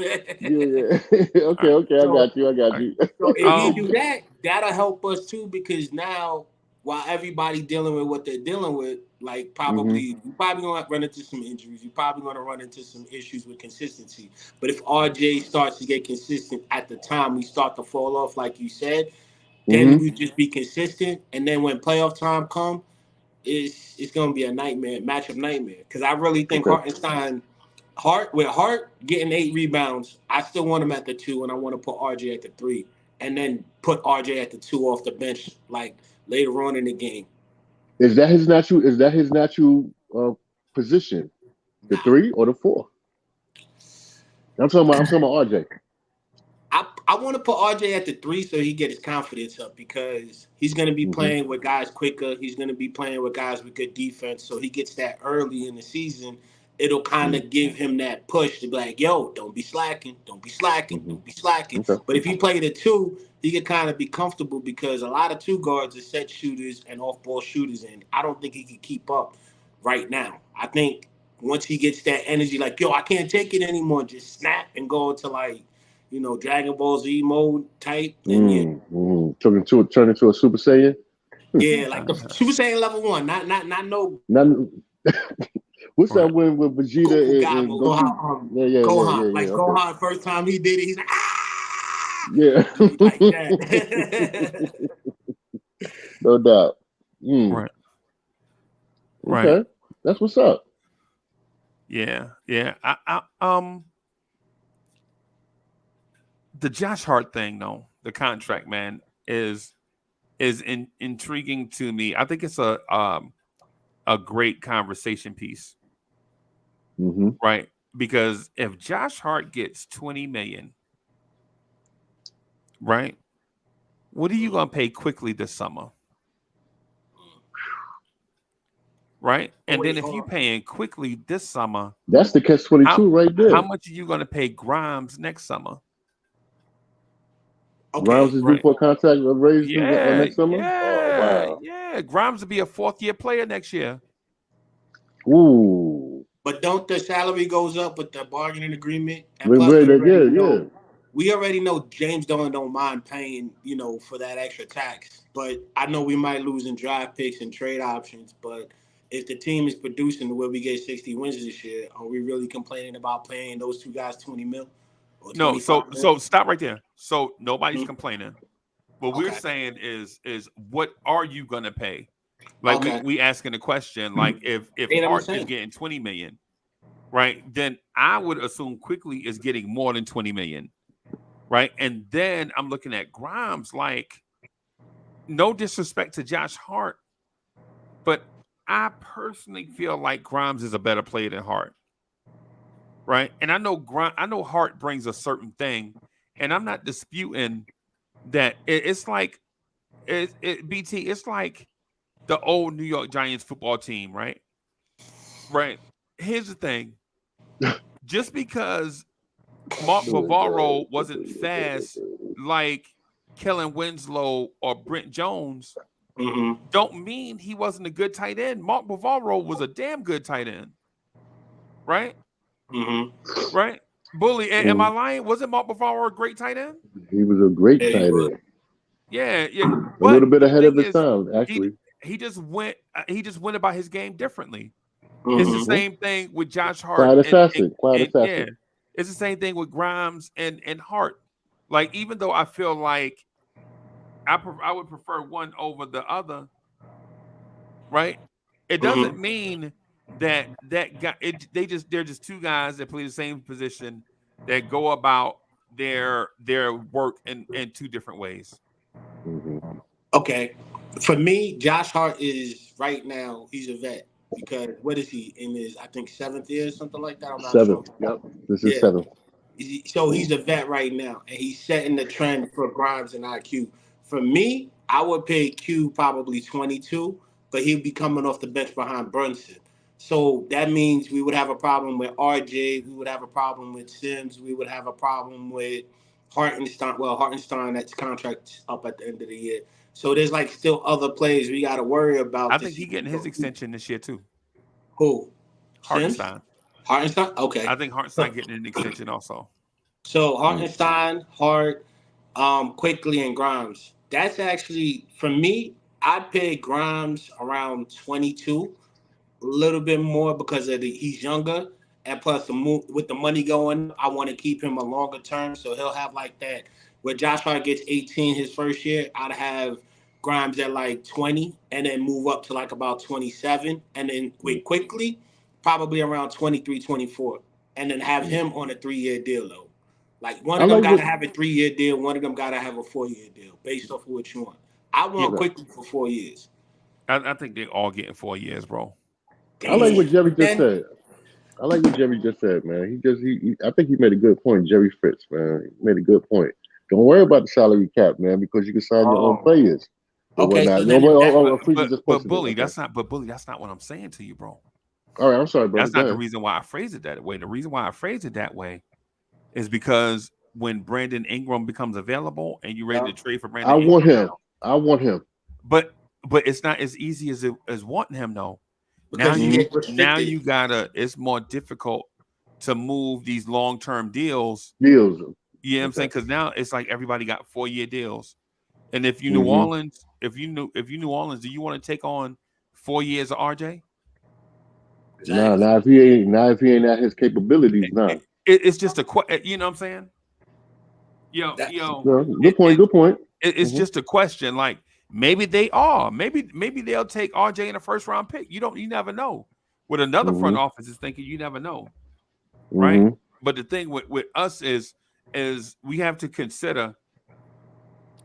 Okay. I got you. So if he do that, that'll help us too because now while everybody dealing with what they're dealing with, like you're probably gonna run into some injuries. You're probably gonna run into some issues with consistency. But if RJ starts to get consistent at the time we start to fall off, like you said, then we just be consistent. And then when playoff time come, it's gonna be a matchup nightmare. Because I really think Hart getting 8 rebounds, I still want him at the 2, and I want to put RJ at the 3, and then put RJ at the 2 off the bench, like later on in the game. Is that his natural position? The 3 or the 4? I'm talking about RJ. I want to put RJ at the 3 so he get his confidence up because he's going to be playing with guys quicker. He's going to be playing with guys with good defense. So he gets that early in the season. It'll kind of give him that push to be like, yo, don't be slacking. Don't be slacking. Don't be slacking. Okay. But if he played at 2, he could kind of be comfortable because a lot of 2 guards are set shooters and off-ball shooters, and I don't think he can keep up right now. I think once he gets that energy, like, yo, I can't take it anymore, just snap and go into, like, Dragon Ball Z mode type. And turn into a Super Saiyan. Yeah, like the Super Saiyan level 1, not no. What's that one with Vegeta and Gohan? Gohan. Gohan, first time he did it, he's like, ah! Yeah. Like that. No doubt. Right. Okay. That's what's up. Yeah. The Josh Hart thing, though, the contract, man, is intriguing to me. I think it's a great conversation piece, right? Because if Josh Hart gets $20 million, right, what are you gonna pay quickly this summer, right? And then if you paying quickly this summer, that's the catch-22 right there. How much are you gonna pay Grimes next summer? Okay, Grimes is due for a contract raise next summer? Yeah. Grimes will be a 4th-year player next year. Ooh. But don't the salary goes up with the bargaining agreement? And we already know James Dolan don't mind paying, for that extra tax. But I know we might lose in draft picks and trade options. But if the team is producing the way we get 60 wins this year, are we really complaining about paying those 2 guys $20 million? No, so stop right there. So nobody's complaining. What we're saying is what are you gonna pay? Like we asking the question, like if Hart is getting $20 million, right? Then I would assume quickly is getting more than $20 million, right? And then I'm looking at Grimes, like no disrespect to Josh Hart, but I personally feel like Grimes is a better player than Hart. Right. And I know Hart brings a certain thing, and I'm not disputing that. It's like BT. It's like the old New York Giants football team, right? Right. Here's the thing: just because Mark Bavaro wasn't fast like Kellen Winslow or Brent Jones, don't mean he wasn't a good tight end. Mark Bavaro was a damn good tight end, right? Mm-hmm. right? Bully, am I lying? Wasn't Mark Bavaro a great tight end? He was a great Yeah, tight he was. end. Yeah. A But little bit the ahead of thing his is, time, he actually. he just went about his game differently. It's the Mm-hmm. same thing with Josh Hart Quiet and assassin. Quiet yeah, assassin. it's the same thing with Grimes and Hart. Like even though I feel like I would prefer one over the other, right? It doesn't Mm-hmm. mean that guy. They're just two guys that play the same position that go about their work in two different ways. Hmm. Okay. For me, Josh Hart is right now, he's a vet because what is he in his, I think, 7th year or something like that? I'm not sure. Seventh. Yep. This is Yeah. seventh. So he's a vet right now, and he's setting the trend for Grimes and IQ. For me, I would pay Q probably 22, but he'd be coming off the bench behind Brunson. So that means we would have a problem with RJ. We would have a problem with Sims. We would have a problem with Hartenstein. Well, Hartenstein, that's contract up at the end of the year. So there's like still other players we got to worry about I to think see he's getting his extension this year too. who Sims. Hartenstein. Hartenstein. Okay. I think Hartenstein getting an extension also. So Hartenstein, Hart, Quickly, and Grimes. That's actually for me. I'd pay Grimes around 22, a little bit more because he's younger, and plus with the money going, I want to keep him a longer term, so he'll have like that. Where Josh Hart gets 18 his first year, I'd have Grimes at like 20, and then move up to like about 27, and then with Quickly, probably around 23, 24, and then have him on a 3-year deal though. Like one I of them like got to what. have a 3-year deal. One of them got to have a 4-year deal based off of what you want. I want Okay. Quickly for 4 years. I think they all getting 4 years, bro. I like what Jerry But just then, said. I like what Jerry just said, man. I think he made a good point. Jerry Fitz, man, he made a good point. Don't worry about the salary cap, man, because you can sign your own players or okay, whatnot. so then if that, Freezer just posted Bully, it. Okay. that's not what I'm saying to you, bro. All right, I'm sorry, brother. That's not the reason why I phrased it that way. The reason why I phrased it that way is because when Brandon Ingram becomes available and you're ready to trade for Brandon I want Ingram, him. I want him. but it's not as easy as wanting him though. because you get restricted. Now you gotta. It's more difficult to move these long-term deals. Deals. You know what I'm saying? Because now it's like everybody got 4-year deals. And if you New Orleans, if you New Orleans, do you want to take on 4 years of RJ? Nah, if he ain't at his capabilities, nah. It's just you know what I'm saying? Good point. It's just a question. Like maybe they are. Maybe they'll take RJ in a first round pick. You never know. What another front office is thinking, you never know. Right? But the thing with us is we have to consider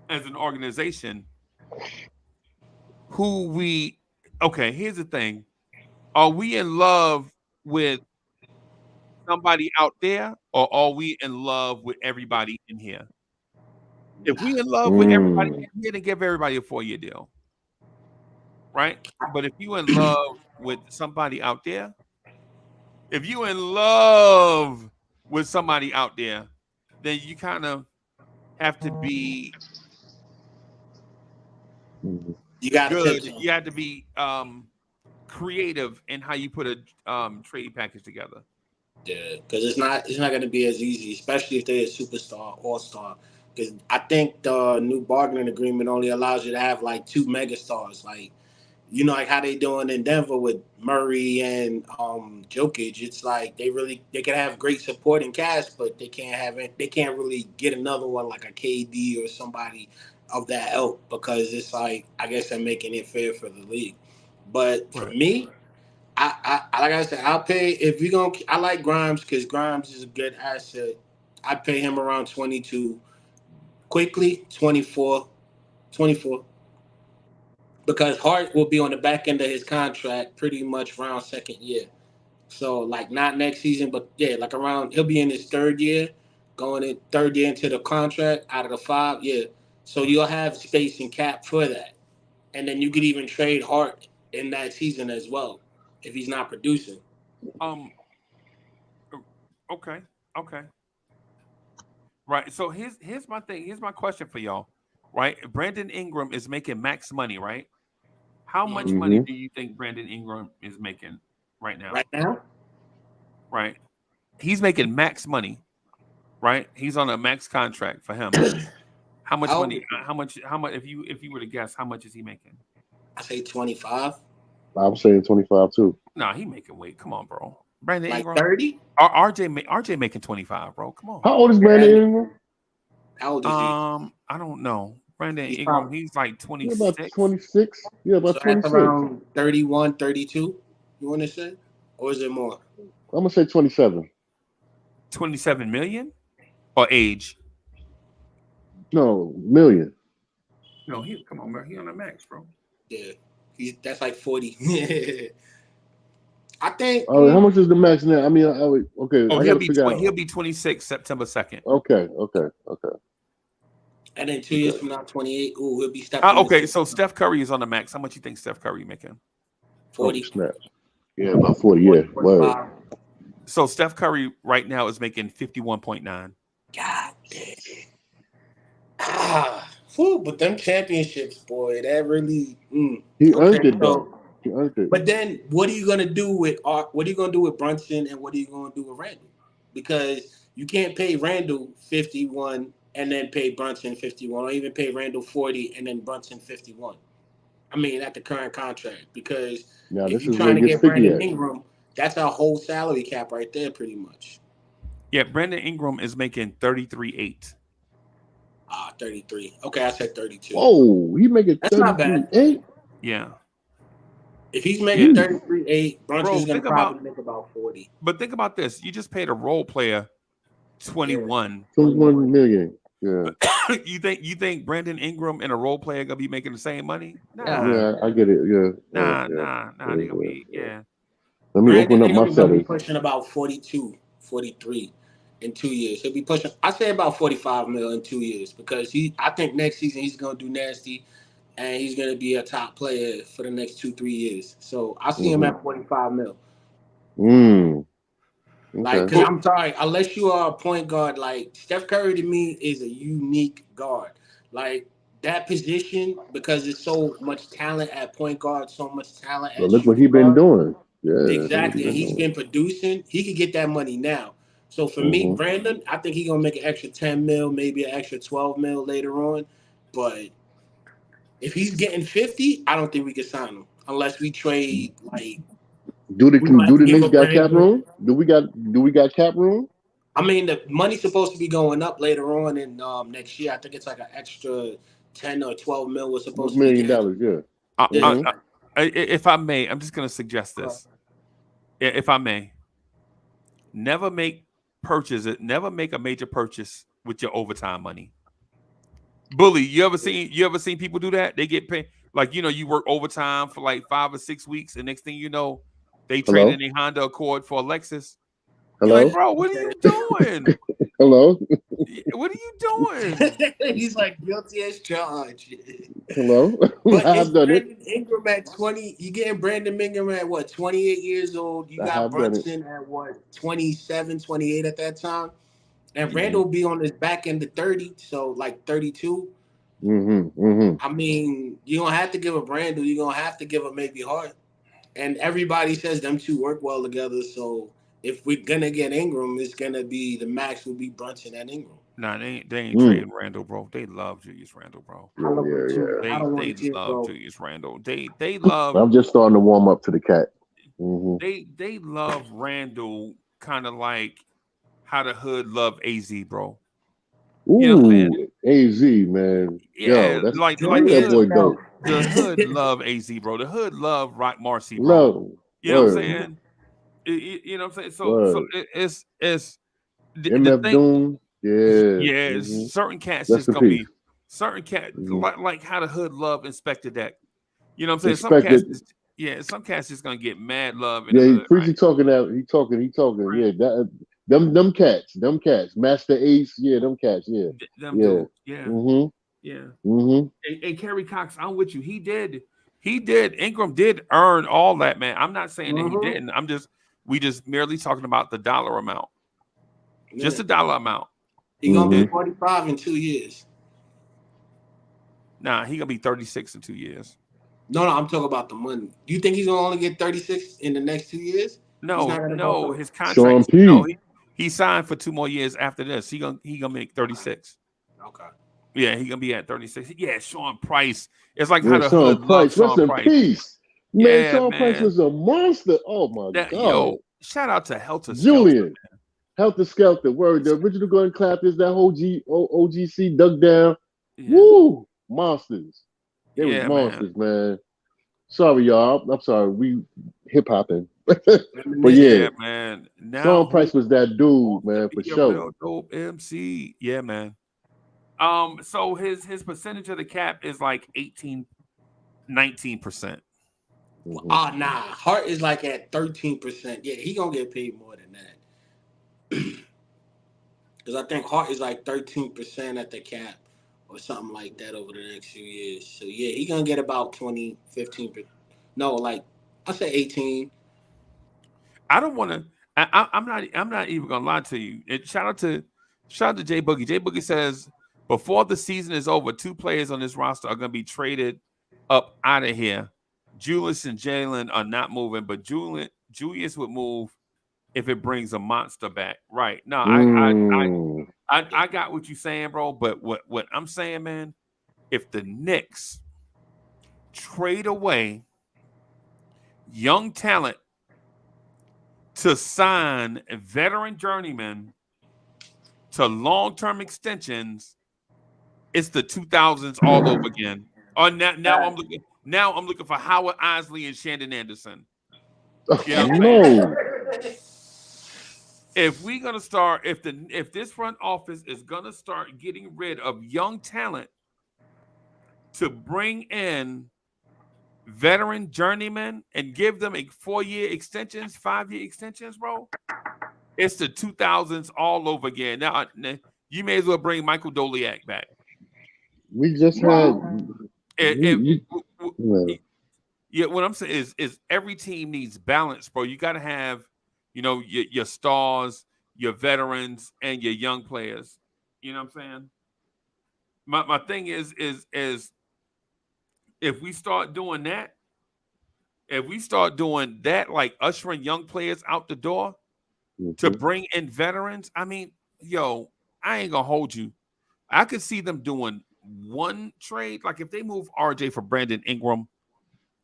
as an organization here's the thing. Are we in love with somebody out there, or are we in love with everybody in here? If we in love with everybody in here, then give everybody a 4-year deal. Right? But if you in love with somebody out there, then you kind of have to be you got good. You have to be creative in how you put a trade package together. Yeah, because it's not going to be as easy, especially if they're a superstar, all-star. Because I think the new bargaining agreement only allows you to have like 2 megastars, like like how they doing in Denver with Murray and Jokic. It's like they can have great supporting cast, but they can't really get another one like a KD or somebody of that ilk, because it's like, I guess they're making it fair for the league. But for me, I like I said, I'll pay if you're gonna. I like Grimes because Grimes is a good asset. I'd pay him around 22. Quickly 24, because Hart will be on the back end of his contract pretty much around 2nd year. So like not next season, but yeah, like around, he'll be in his 3rd year, going in 3rd year into the contract out of the 5. Yeah. So you'll have space and cap for that. And then you could even trade Hart in that season as well if he's not producing. Okay. Right. So here's my thing. Here's my question for y'all. Right. Brandon Ingram is making max money, right? How much money do you think Brandon Ingram is making right now? Right now? Right. he's making max money, right? He's on a max contract for him. How much money? How much? If you were to guess, how much is he making? I say 25. I'm saying 25 too. Nah, he making weight. Come on, bro. Brandon Like Ingram. 30? RJ making 25, bro. Come on. How old is Brandon Ingram? How old is he? I don't know. Brandon Ingram, he's like 26. About 26. Yeah, about So 26. that's around 31, 32, you want to say? Or is it more? I'm gonna say 27. 27 million or age? No, million. No, come on, bro. He on the max, bro. Yeah. That's like 40. I think. How much is the max now? I mean, okay. Oh, I gotta figure out. He'll be 26 September 2nd. Okay. And then 2 years from now, 28. Ooh, he'll be stepping. Okay, so Steph Curry is on the max. How much you think Steph Curry making? 40. Oh, snap. Yeah, about 40. Yeah. Word. So Steph Curry right now is making 51.9. God damn. But them championships, boy, that really. He earned it though. He earned it. But then, what are you gonna do with Brunson, and what are you gonna do with Randall? Because you can't pay Randall 51 and then pay Brunson 51, or even pay Randall 40 and then Brunson 51. I mean, at the current contract, because if you're trying to get Brandon Ingram, that's our whole salary cap right there, pretty much. Yeah, Brandon Ingram is making 33.8. 33. Okay, I said 32. Oh, he making 33.8. That's not bad. Yeah. If he's making 33.8, Brunson's gonna probably make about 40. But think about this: you just paid a role player 21 million. Yeah. you think Brandon Ingram and a role player gonna be making the same money? Nah. Yeah, I get it. Yeah. Nah. They gonna be Let me open up my settings. Be pushing about 42, 43 in 2 years. He'll be pushing. I say about 45 mil in 2 years, because I think next season he's gonna do nasty, and he's gonna be a top player for the next 2-3 years. So I see him at 45 mil. Like, because I'm sorry, unless you are a point guard, like Steph Curry to me is a unique guard. Like that position, because there's so much talent at point guard, so much talent. Well, look what he's been doing. Yeah, exactly. And he's been producing. He could get that money now. So for me, Brandon, I think he's gonna make an extra 10 mil, maybe an extra 12 mil later on. But if he's getting 50, I don't think we can sign him unless we trade like. Do the Knicks got cap room? Do we got cap room? I mean, the money's supposed to be going up later on in next year. I think it's like an extra 10 or 12 mil was supposed $1 million. Yeah. If I may, I'm just gonna suggest this. If I may, never make a major purchase with your overtime money. Bully, you ever seen people do that? They get paid, like, you work overtime for like 5 or 6 weeks, and next thing you know, they trade in a Honda Accord for a Lexus. Hello, like, bro, what are you doing? Hello, what are you doing? He's like guilty as charged. Hello, I've done it. Ingram at 20. You getting Brandon Ingram at what? 28 years old. You got Brunson at what? 27, 28 at that time. And Randall will be on his back end to 30, so like 32. I mean, you're gonna have to give a Randall. You're gonna have to give a maybe Hart. And everybody says them two work well together. So if we're gonna get Ingram, it's gonna be the max will be Brunson and Ingram. Nah, they ain't trading Randall, bro. They love Julius Randall, bro. They love Julius Randall. They love. I'm just starting to warm up to the cat. They love Randall, kind of like how the hood love AZ, bro. Ooh, AZ, man. Yeah, that's like that boy dope. The hood love AZ, bro. The hood love Rock Marcy, bro. Love. You know what I'm saying? You know what I'm saying? So it's MF Doom. Yeah. Certain cats just gonna be certain cat like how the hood love Inspector Deck. You know what I'm saying? Some cats just gonna get mad love. Freezie talking out. He talking. Right. Yeah, them cats. Master Ace. Yeah, them cats. Yeah, dudes. Yeah. And Kerry Cox, I'm with you. He did. Ingram did earn all that, man. I'm not saying that he didn't. We just merely talking about the dollar amount. Yeah. Just the dollar amount. He gonna be 45 in 2 years. Nah, he gonna be 36 in 2 years. No, I'm talking about the money. You think he's gonna only get 36 in the next 2 years? No. His contract. He signed for 2 more years after this. He gonna make 36. Okay. Yeah, he gonna be at 36. Yeah, Sean Price. It's like how Yeah, the Sean hood loves Price, rest Sean in Price. peace. Man, Yeah, Sean Price man. was a monster. Oh my That God. shout out to Helter Skelter. Julian, Helter Skelter. Word. The original gun clappers, that whole OGC dug down. Yeah, Woo! Monsters. They was yeah, man. monsters, man. Sorry, y'all. I'm sorry. We hip hopping. But Yeah, yeah, man. Now Sean who Price was that dude, wants to man, for be a sure. real dope MC? Yeah, man. So his percentage of the cap is like 19%. Mhm. Nah. Hart is like at 13%. Yeah, he gonna get paid more than that. Because I think Hart is like 13% at the cap or something like that over the next few years. So yeah, he gonna get about 20, 15%. No, like I say 18. I don't want to. I'm not even gonna lie to you. Shout out to Jay Boogie. Jay Boogie says before the season is over, 2 players on this roster are gonna be traded up out of here. Julius and Jalen are not moving, but Julius would move if it brings a monster back. Right? No, Mm. I got what you're saying, bro. But what I'm saying, man, if the Knicks trade away young talent to sign veteran journeymen to long-term extensions, it's the 2000s all over again. Now I'm looking for Howard Isley and Shandon Anderson. You know what I'm saying? No. If we're gonna start, if this front office is gonna start getting rid of young talent to bring in veteran journeymen and give them 4-year extensions, 5-year extensions, bro, it's the 2000s all over again. Now you may as well bring Michael Doliak back. We just had. Yeah, what I'm saying is every team needs balance, bro. You got to have, your stars, your veterans, and your young players. You know what I'm saying? My thing is if we start doing that, like ushering young players out the door to bring in veterans, I mean, I ain't gonna hold you. I could see them doing one trade, like if they move RJ for Brandon Ingram,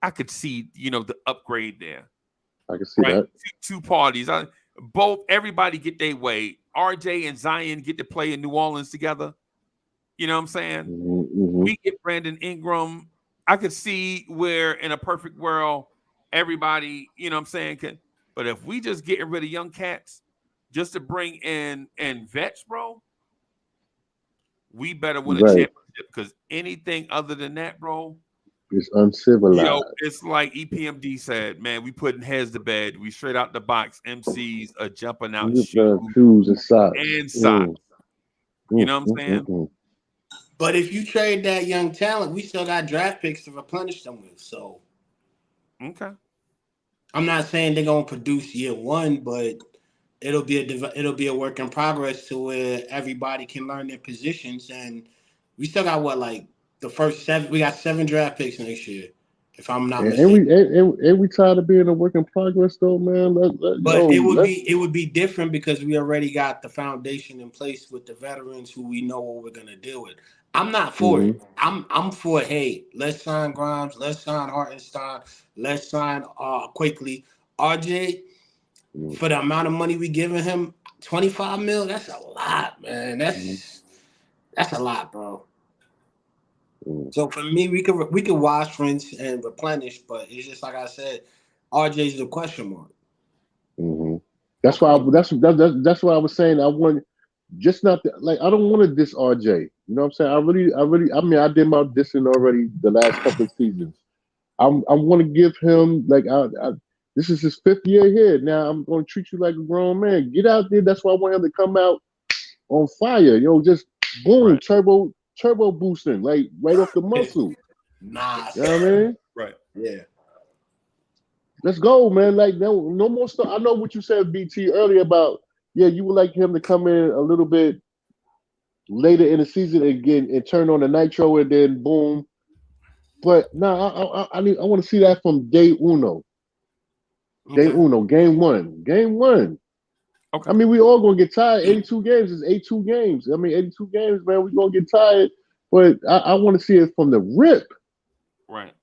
I could see, the upgrade there. I can see that. Two parties. Everybody get their way. RJ and Zion get to play in New Orleans together. You know what I'm saying? Mm-hmm. We get Brandon Ingram. I could see where in a perfect world, everybody, you know what I'm saying? But if we just getting rid of young cats just to bring in vets, bro, we better win a championship, because anything other than that, bro, it's uncivilized. It's like EPMD said, man, we putting heads to bed. We straight out the box. MCs are jumping out shoes and socks. You know what I'm saying? But if you trade that young talent, we still got draft picks to replenish them with. So, okay. I'm not saying they're gonna produce year one, but it'll be a work in progress to where everybody can learn their positions. And we still got the first 7. We got 7 draft picks next year, if I'm not mistaken. And we tired of being a work in progress, though, man. It would be different because we already got the foundation in place with the veterans who we know what we're gonna deal with. I'm not for it. I'm for, hey, let's sign Grimes, let's sign Hartenstein, let's sign quickly RJ. For the amount of money we giving him, $25 million, that's a lot, man. That's a lot, bro. So for me, we could wash, rinse, and replenish, but it's just like I said, RJ's the question mark. That's why that's why I was saying I want just not I don't want to diss RJ. You know what I'm saying? I mean I did my dissing already the last couple of seasons. I want to give him this is his 5th year here. Now I'm going to treat you like a grown man. Get out there. That's why I want him to come out on fire. Just boom, turbo boosting, right off the muscle. Nah. You know what I mean? Right. Yeah. Let's go, man. No more stuff. I know what you said, BT, earlier about, you would like him to come in a little bit later in the season again and turn on the nitro and then boom. But I want to see that from day uno. Day uno, game one. Okay. I mean, we all gonna get tired. 82 games is 82 games. I mean, 82 games, man. We gonna get tired, but I want to see it from the rip. Right.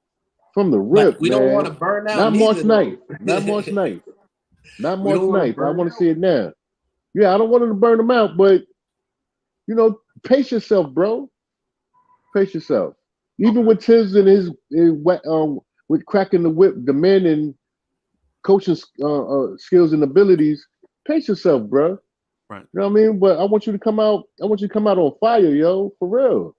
From the But rip, we don't want man. to burn out Not March neither, though. 9th. Not March 9th. Not We March don't want to 9th. I burn want to out. see it now. Yeah, I don't want to burn them out, but pace yourself, bro. Pace yourself. Even with Tiz and his with cracking the whip, demanding coaching skills and abilities, pace yourself, bro. Right. You know what I mean? But I want you to come out. I want you to come out on fire, yo, for real.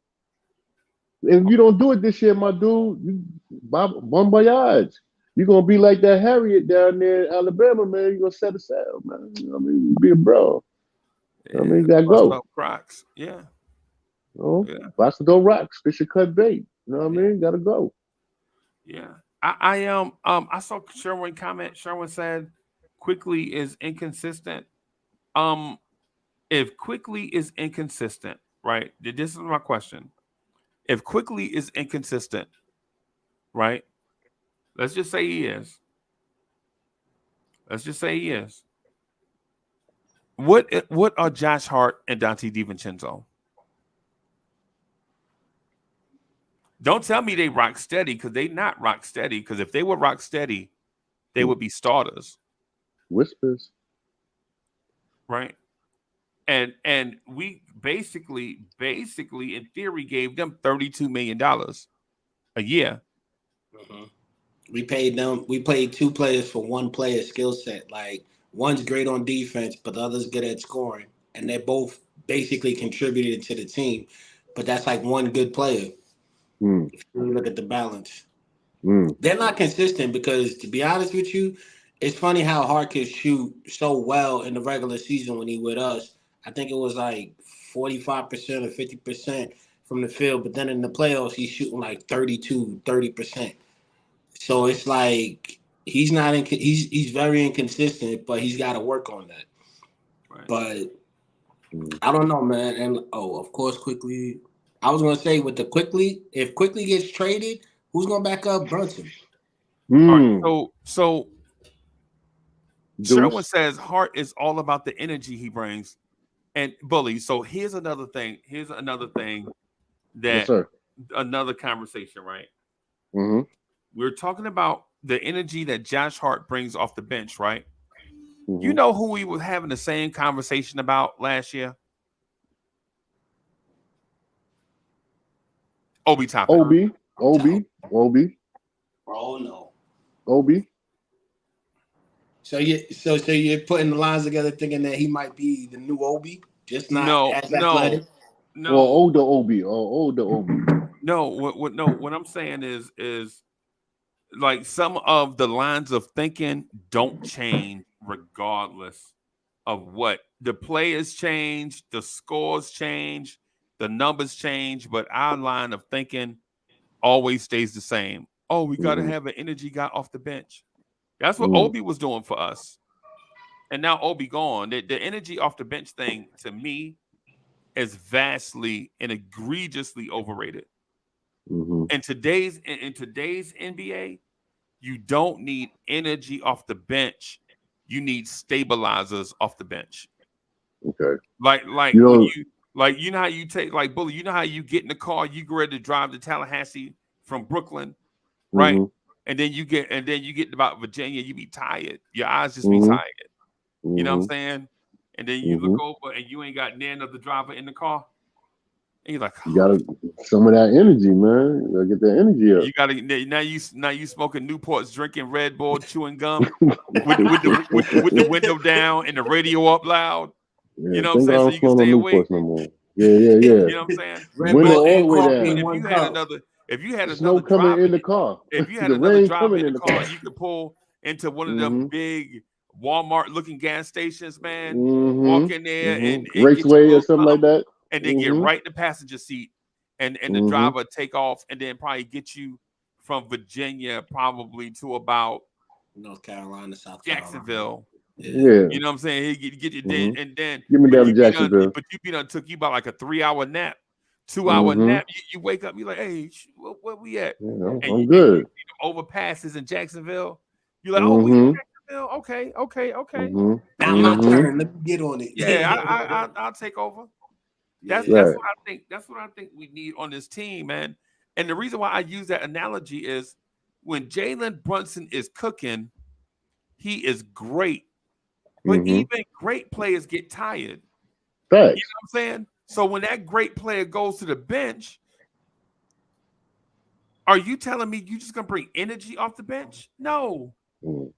If you don't do it this year, my dude, bon voyage. You're gonna be like that Harriet down there in Alabama, man. You're gonna set a sail, man. You know what I mean? Be a bro. Yeah, I mean, you gotta bust go. up Crocs. Yeah. Yeah. Boston don't rock. Fish a cut bait. You know what I mean? Gotta go. Yeah. I saw Sherwin comment. Sherwin said Quickly is inconsistent. If Quickly is inconsistent, right? This is my question. If Quickly is inconsistent, right? Let's just say he is. Let's just say he is. What are Josh Hart and Dante DiVincenzo? Don't tell me they rock steady, because they not rock steady. Because if they were rock steady, they would be starters. Whispers. Right. And we basically in theory gave them $32 million a year. Mm-hmm. We paid them. We paid two players for one player's skill set. Like, one's great on defense, but the other's good at scoring, and they both basically contributed to the team. But that's like one good player. If you look at the balance, they're not consistent because, to be honest with you, it's funny how Hart could shoot so well in the regular season when he with us. I think it was like 45% or 50% from the field, but then in the playoffs, he's shooting like 30%. So it's like he's not he's very inconsistent, but he's got to work on that. Right. But I don't know, man. And of course, Quickly. I was gonna say with the Quickly, if Quickly gets traded, who's gonna back up Brunson? All right, so Sherwin says Hart is all about the energy he brings. And Bully, so here's another thing. That another conversation, right? Mm-hmm. We're talking about the energy that Josh Hart brings off the bench, right? Mm-hmm. You know who we were having the same conversation about last year? Obi Toppin. Obi. Oh no. Obi. So you're putting the lines together thinking that he might be the new Obi, just not as athletic? No. Or older Obi. No, what I'm saying is like some of the lines of thinking don't change regardless of what the players change, the scores change, the numbers change, but our line of thinking always stays the same. Oh, we got to have an energy guy off the bench. That's what Obi was doing for us. And now Obi gone. The energy off the bench thing, to me, is vastly and egregiously overrated. In today's NBA, you don't need energy off the bench. You need stabilizers off the bench. Okay. Like you know how you take, like, Bully, you know how you get in the car, you get ready to drive to Tallahassee from Brooklyn, right? And then you get about Virginia, you be tired. Your eyes just be tired. You know what I'm saying? And then you look over and you ain't got near another driver in the car. And you're like, you gotta some of that energy, man. You gotta get that energy up. You gotta now you smoking Newports, drinking Red Bull, chewing gum with the window down and the radio up loud. Yeah, you know what I'm saying? So you can stay awake. No more. Yeah. You know what I'm saying? Window all the way down. If you had snow another coming driver in the car, if you had the another rain driver coming in the car, you could pull into one of them big Walmart looking gas stations, man. Walk in there and Raceway or something like that. And then get right in the passenger seat and the driver take off and then probably get you from Virginia probably to about North Carolina, South Jacksonville. Yeah. You know what I'm saying? He get you then and then give me down to Jacksonville. But you took you about like a 3-hour nap, 2-hour nap. You wake up, you're like, hey, where we at? Yeah, and I'm good. Overpasses in Jacksonville. You're like, oh, we in Okay. Mm-hmm. Now my Mm-hmm. turn. Let me get on it. Yeah, I'll take over. That's Right. what I think. That's what I think we need on this team, man. And the reason why I use that analogy is when Jalen Brunson is cooking, he is great. But Mm-hmm. even great players get tired. Facts. You know what I'm saying? So when that great player goes to the bench, are you telling me you just gonna bring energy off the bench? No. Mm.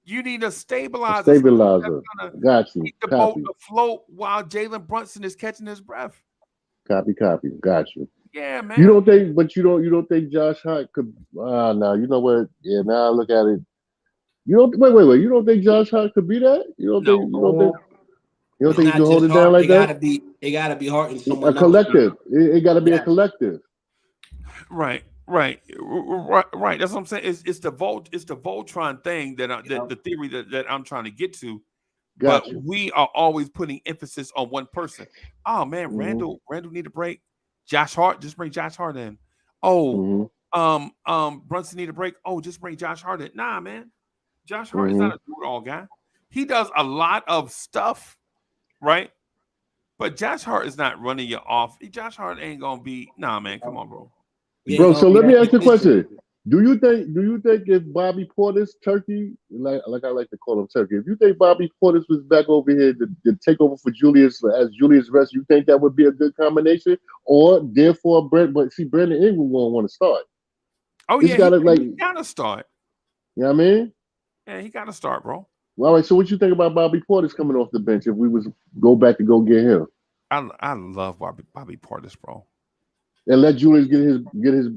You need a A stabilizer, somebody stabilizer. that's gonna Got you. keep the boat Copy. afloat while Jalen Brunson is catching his breath. Copy. Got you. Yeah, You man. don't think, but you don't think Josh Hart could? Now you know what? Yeah, now I look at it. You don't wait. You don't think Josh Hart could be that? You don't think? No. You don't It's think he not can hold just it down Hart. like that? It gotta be Hart and A someone else. collective. It got to be a Yeah. collective. Right. That's what I'm saying. It's the Voltron thing that the theory that I'm trying to get to. Got But you. we are always putting emphasis on one person. Oh man, Mm-hmm. Randall need a break. Josh Hart, just bring Josh Hart in. Oh, Mm-hmm. Brunson need a break. Oh, just bring Josh Hart in. Nah, man. Josh Hart is Mm-hmm. not a do-it-all guy. He does a lot of stuff, right? But Josh Hart is not running you off. Josh Hart ain't gonna be. Nah, man. Come on, bro. Yeah, Bro, you so gonna be let me that ask you a consistent. question. Do you think if Bobby Portis Turkey, like I like to call him Turkey, if you think Bobby Portis was back over here to take over for Julius as Julius Rest, you think that would be a good combination? Or therefore but see Brandon Ingram won't want to start. Oh It's yeah, gotta he gotta start. you know what I mean? Yeah, he gotta start, bro. Well, all right, so what you think about Bobby Portis coming off the bench if we was go back to go get him? I love Bobby Portis, bro. And let Julius get his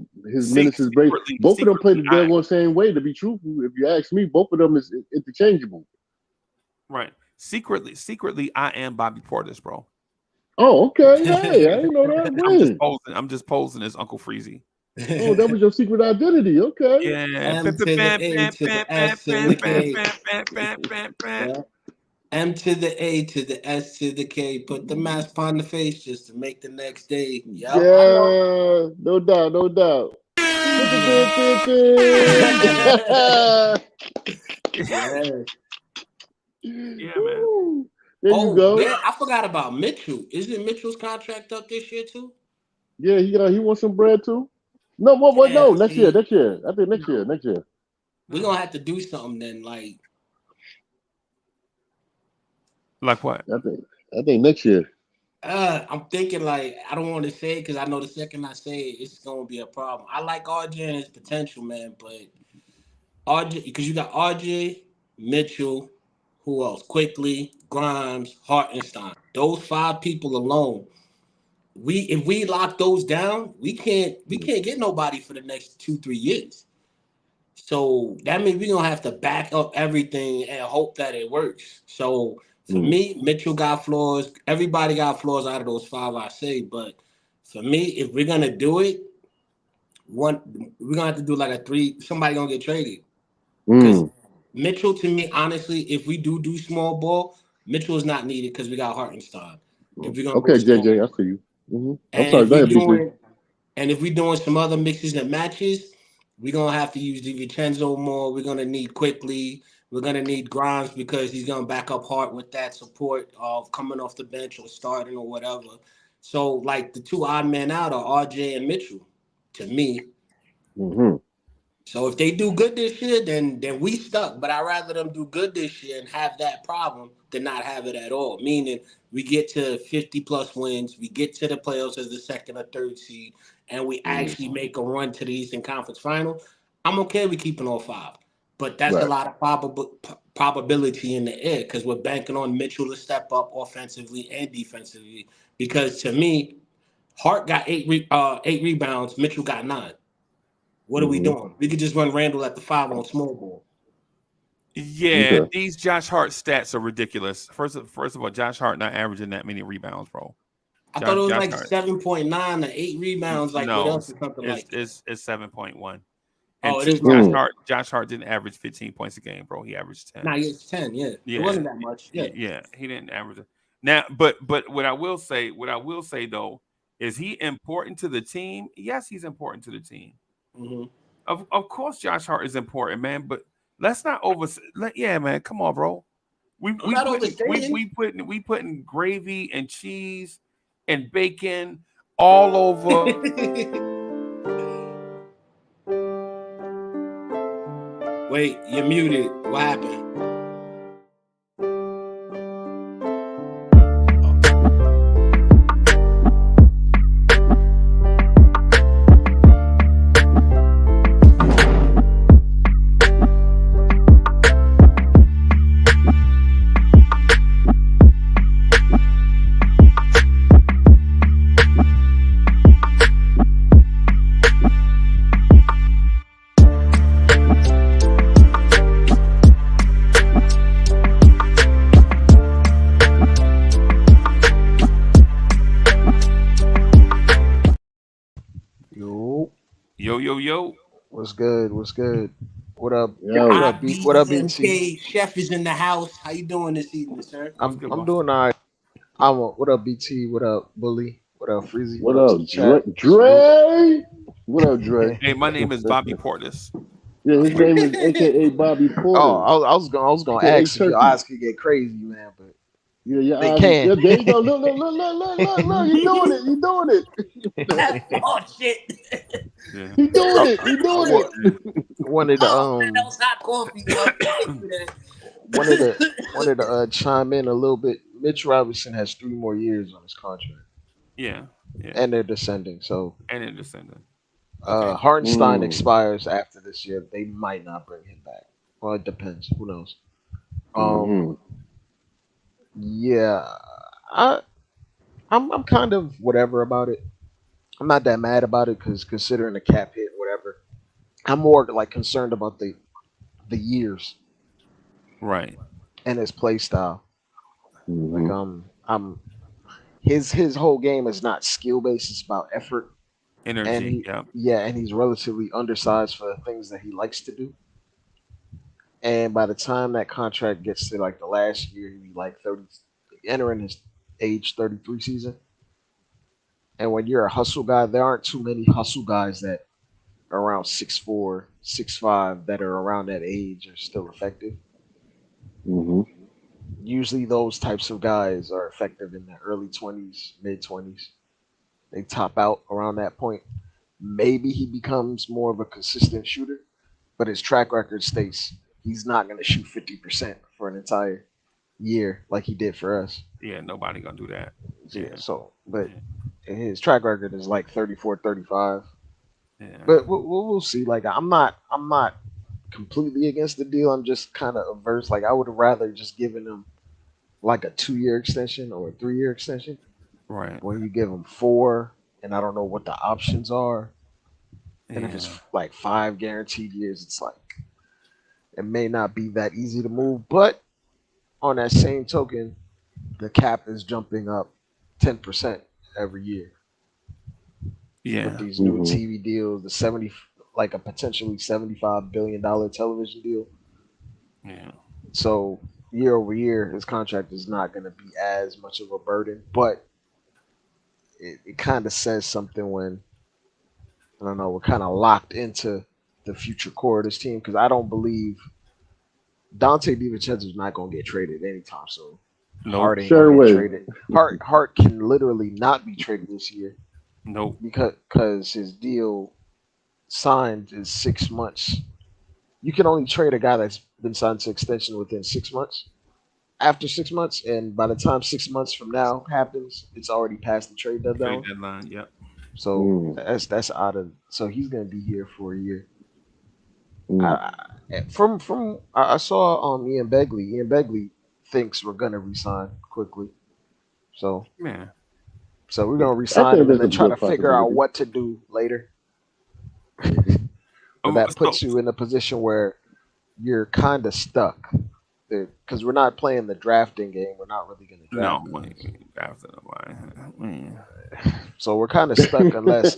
minutes, his break. Both of them play the daggone same way. To be truthful, if you ask me, both of them is interchangeable. Right. Secretly, I am Bobby Portis, bro. Oh, okay. Hey, I didn't know that. When? I'm just posing as Uncle Freezie. Oh, that was your secret identity. Okay. Yeah. M to the A to the S to the K. Yeah. M to the A to the S to the K. Put the mask upon the face just to make the next day. Yep, I know. Yeah, no doubt. Yeah. Yeah, man. There you go. Yeah, I forgot about Mitchell. Isn't Mitchell's contract up this year too? Yeah, he wants some bread too. No, what? Yeah, No, next year. I think next year. We're gonna have to do something then. Like what? I think next year. I'm thinking like I don't want to say it because I know the second I say it, it's gonna be a problem. I like RJ and his potential, man, but RJ because you got RJ, Mitchell, who else? Quickly, Grimes, Hartenstein. Those 5 people alone. If we lock those down, we can't get nobody for the next 2-3 years. So that means we're gonna have to back up everything and hope that it works. So for me, Mitchell got flaws. Everybody got flaws out of those 5 I say. But for me, if we're gonna do it, we're gonna have to do like a 3. Somebody gonna get traded because Mitchell, to me, honestly, if we do small ball, Mitchell is not needed because we got Hartenstein. If we're gonna go Okay, small, JJ, I see you. I'm and sorry. if Go we ahead, BC. doing some other mixes and matches, we're gonna have to use DiVincenzo more. We're gonna need Quickly. We're gonna need Grimes because he's gonna back up Hart with that support of coming off the bench or starting or whatever. So like the 2 odd men out are RJ and Mitchell to me. So if they do good this year, then we stuck. But I'd rather them do good this year and have that problem than not have it at all. Meaning we get to 50 plus wins, we get to the playoffs as the 2nd or 3rd seed, and we actually make a run to the Eastern Conference Final. I'm okay with keeping all 5. But that's a lot of probability in the air because we're banking on Mitchell to step up offensively and defensively. Because to me, Hart got 8 rebounds, Mitchell got 9. What are we doing? We could just run Randall at the 5 on small ball. Yeah, these Josh Hart stats are ridiculous. First of all, Josh Hart not averaging that many rebounds, bro. I thought it was like 7.9 or 8 rebounds, like with us or something like that. It's 7.1. Oh, And it is Josh Hart didn't average 15 points a game, bro. He averaged 10. Nah, it's 10, yeah. It wasn't that much. Yeah, he didn't average it. Now, but what I will say though, is he important to the team? Yes, he's important to the team. Mm-hmm. Of course, Josh Hart is important, man. But Let's not yeah, man. Come on, bro. We putting gravy and cheese and bacon all over. Wait, you're muted. What happened? Yo. What's good? What's good? What up? Yo. What up, B? What up, BT? Chef is in the house. How you doing this evening, sir? I'm good, I'm boss? doing all right. What up, BT? What up, Bully? What up, Freezie? What to up, the chat? Dre? What up, Dre? Hey, my name is Bobby Portis. Yeah, his name is AKA Bobby Porter. Oh, I was gonna AKA ask if your Turkey. eyes could get crazy, man, but Yeah, they can. Yeah, there you go. Look. You doing it. Oh shit! Yeah. He doing it. Wanted to that was hot coffee. wanted to chime in a little bit. Mitch Robinson has 3 more years on his contract, Yeah. and they're descending. So And in descendant. Okay. Hartenstein expires after this year. They might not bring him back. Well, it depends. Who knows? Yeah, I'm kind of whatever about it. I'm not that mad about it because considering the cap hit, whatever. I'm more like concerned about the years Right. and his play style. Like I'm his whole game is not skill based; it's about effort. Energy. And he's relatively undersized for the things that he likes to do. And by the time that contract gets to like the last year, he'll be like 30, entering his age 33 season. And when you're a hustle guy, there aren't too many hustle guys that are around 6'4", 6'5", that are around that age are still effective. Usually those types of guys are effective in the early 20s, mid 20s. They top out around that point. Maybe he becomes more of a consistent shooter, but his track record states he's not going to shoot 50% for an entire year like he did for us. Yeah, nobody gonna do that. Yeah. So, but his track record is like 34, 35. Yeah. But we'll see. Like I'm not completely against the deal. I'm just kind of averse. Like I would have rather just given him like a 2-year extension or a 3-year extension. Right. When you give him 4, and I don't know what the options are. And if it's like 5 guaranteed years, it's like it may not be that easy to move. But on that same token, the cap is jumping up 10% every year. Yeah. With these new TV deals, like a potentially $75 billion television deal. Yeah. So year over year, his contract is not going to be as much of a burden, but it kind of says something when, I don't know, we're kind of locked into the future core of this team because I don't believe Dante DiVincenzo is not going to get traded anytime soon. Nope. Hart ain't going to get traded. Hart can literally not be traded this year. Nope. Because his deal signed is 6 months. You can only trade a guy that's been signed to extension within 6 months. After 6 months, and by the time 6 months from now happens, it's already past the trade deadline. Yep. So that's out of. So he's gonna be here for a year. I saw Ian Begley. Ian Begley thinks we're gonna resign quickly. So man. So we're gonna resign him and then try to figure out what to do later. But that puts you in a position where you're kind of stuck. Because we're not playing the drafting game. We're not really going to draft. No, so we're kind of stuck unless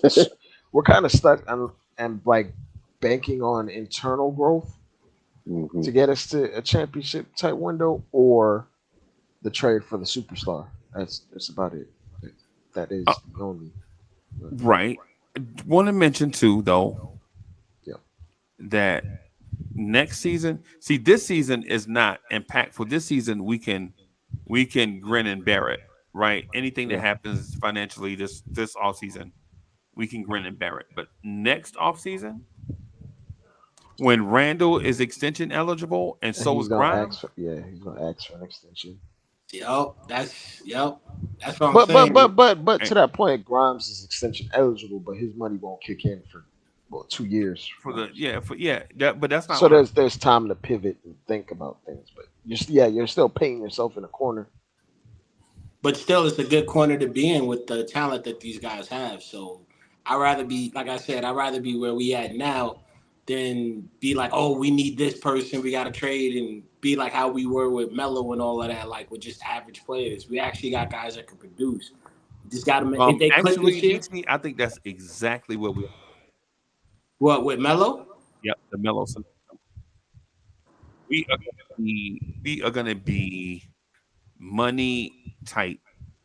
we're kind of stuck and like banking on internal growth to get us to a championship type window or the trade for the superstar. That's about it. That is the only. Right. Want to mention too, though, that Next season, see, this season is not impactful. This season we can grin and bear it, right? Anything that happens financially this off season, we can grin and bear it. But next off season, when Randall is extension eligible and And so he's is gonna ask Grimes, for he's gonna ask for an extension. That's what I'm saying. But to and that point, Grimes is extension eligible, but his money won't kick in for 2 years for from now. the that, but that's not So what I'm. there's time to pivot and think about things. But you're still painting yourself in a corner. But still, it's a good corner to be in with the talent that these guys have. So I'd rather be, like I said, I'd rather be where we at now than be like, oh, we need this person, we got to trade, and be like how we were with Melo and all of that, like with just average players. We actually got guys that can produce. Just got to if they click this Actually, year. DC, I think that's exactly what we. What with Melo? Yep, the Melo. We are gonna be money tight,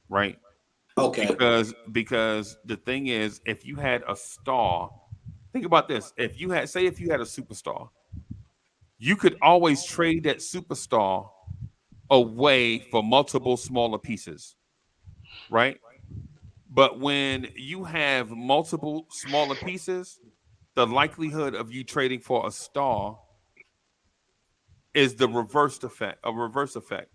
right? Okay. Because the thing is, if you had a star, think about this. If you had a superstar, you could always trade that superstar away for multiple smaller pieces, right? But when you have multiple smaller pieces, the likelihood of you trading for a star is the reverse effect, a reverse effect.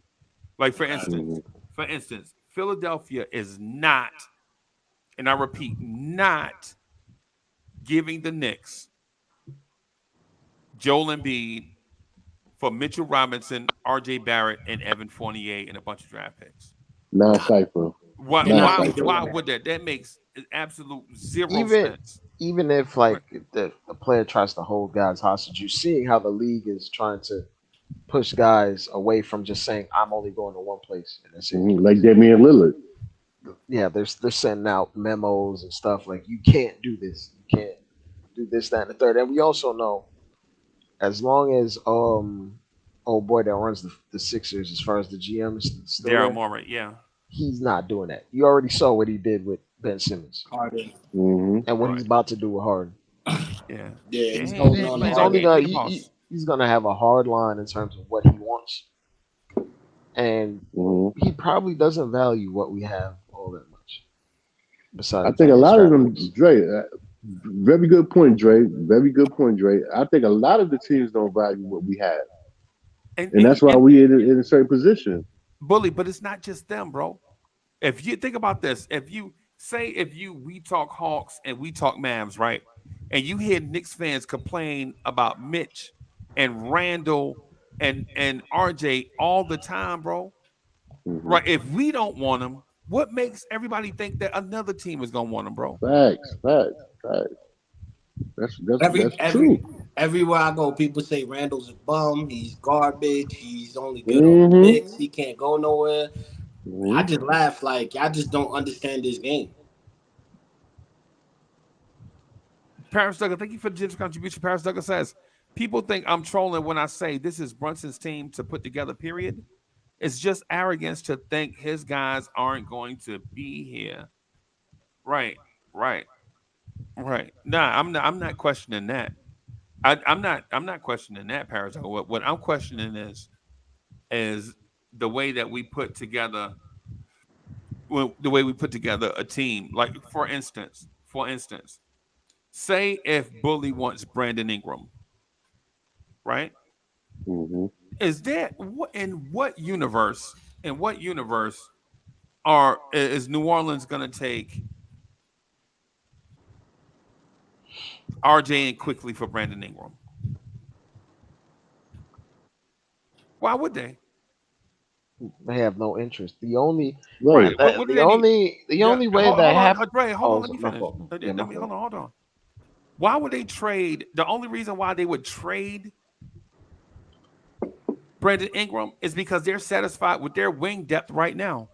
Like for instance, Philadelphia is not, and I repeat, not giving the Knicks Joel Embiid for Mitchell Robinson, RJ Barrett, and Evan Fournier and a bunch of draft picks. Non-cypher. Why would that? That makes absolute zero sense. Even if like the player tries to hold guys hostage, you're seeing how the league is trying to push guys away from just saying I'm only going to one place and that's it. Like Damian Lillard. Yeah, they're sending out memos and stuff like you can't do this, you can't do this, that, and the third. And we also know, as long as old boy that runs the Sixers, as far as the GM is still Daryl there, Morey, yeah, he's not doing that. You already saw what he did with Ben Simmons, Harden. and what he's about to do with Harden. Yeah, he's holding on to He's Harden. only gonna he's gonna have a hard line in terms of what he wants, and he probably doesn't value what we have all that much. Besides, I think a lot of them, Dre. Very good point, Dre. Very good point, Dre. I think a lot of the teams don't value what we have, and that's why we in a certain position. Bully, but it's not just them, bro. If you think about this, if we talk Hawks and we talk Mavs, right? And you hear Knicks fans complain about Mitch and Randall and RJ all the time, bro. Right? If we don't want them, what makes everybody think that another team is gonna want them, bro? Facts. That's true. Everywhere I go, people say Randall's a bum. He's garbage. He's only good on the Knicks. He can't go nowhere. I just laugh like I just don't understand this game. Paris Duggar, thank you for the generous contribution. Paris Duggar says, people think I'm trolling when I say this is Brunson's team to put together, period. It's just arrogance to think his guys aren't going to be here. Right. Nah, I'm not questioning that. I'm not questioning that, Paris Duggar. What I'm questioning is the way that we put together a team. Like for instance, say if Bully wants Brandon Ingram, right? Is that in what universe is New Orleans gonna take RJ and quickly for Brandon Ingram? Why would they? They have no interest. The only right. The only way that happens. Hold on, let me finish. Hold on. Why would they trade? The only reason why they would trade Brandon Ingram is because they're satisfied with their wing depth right now.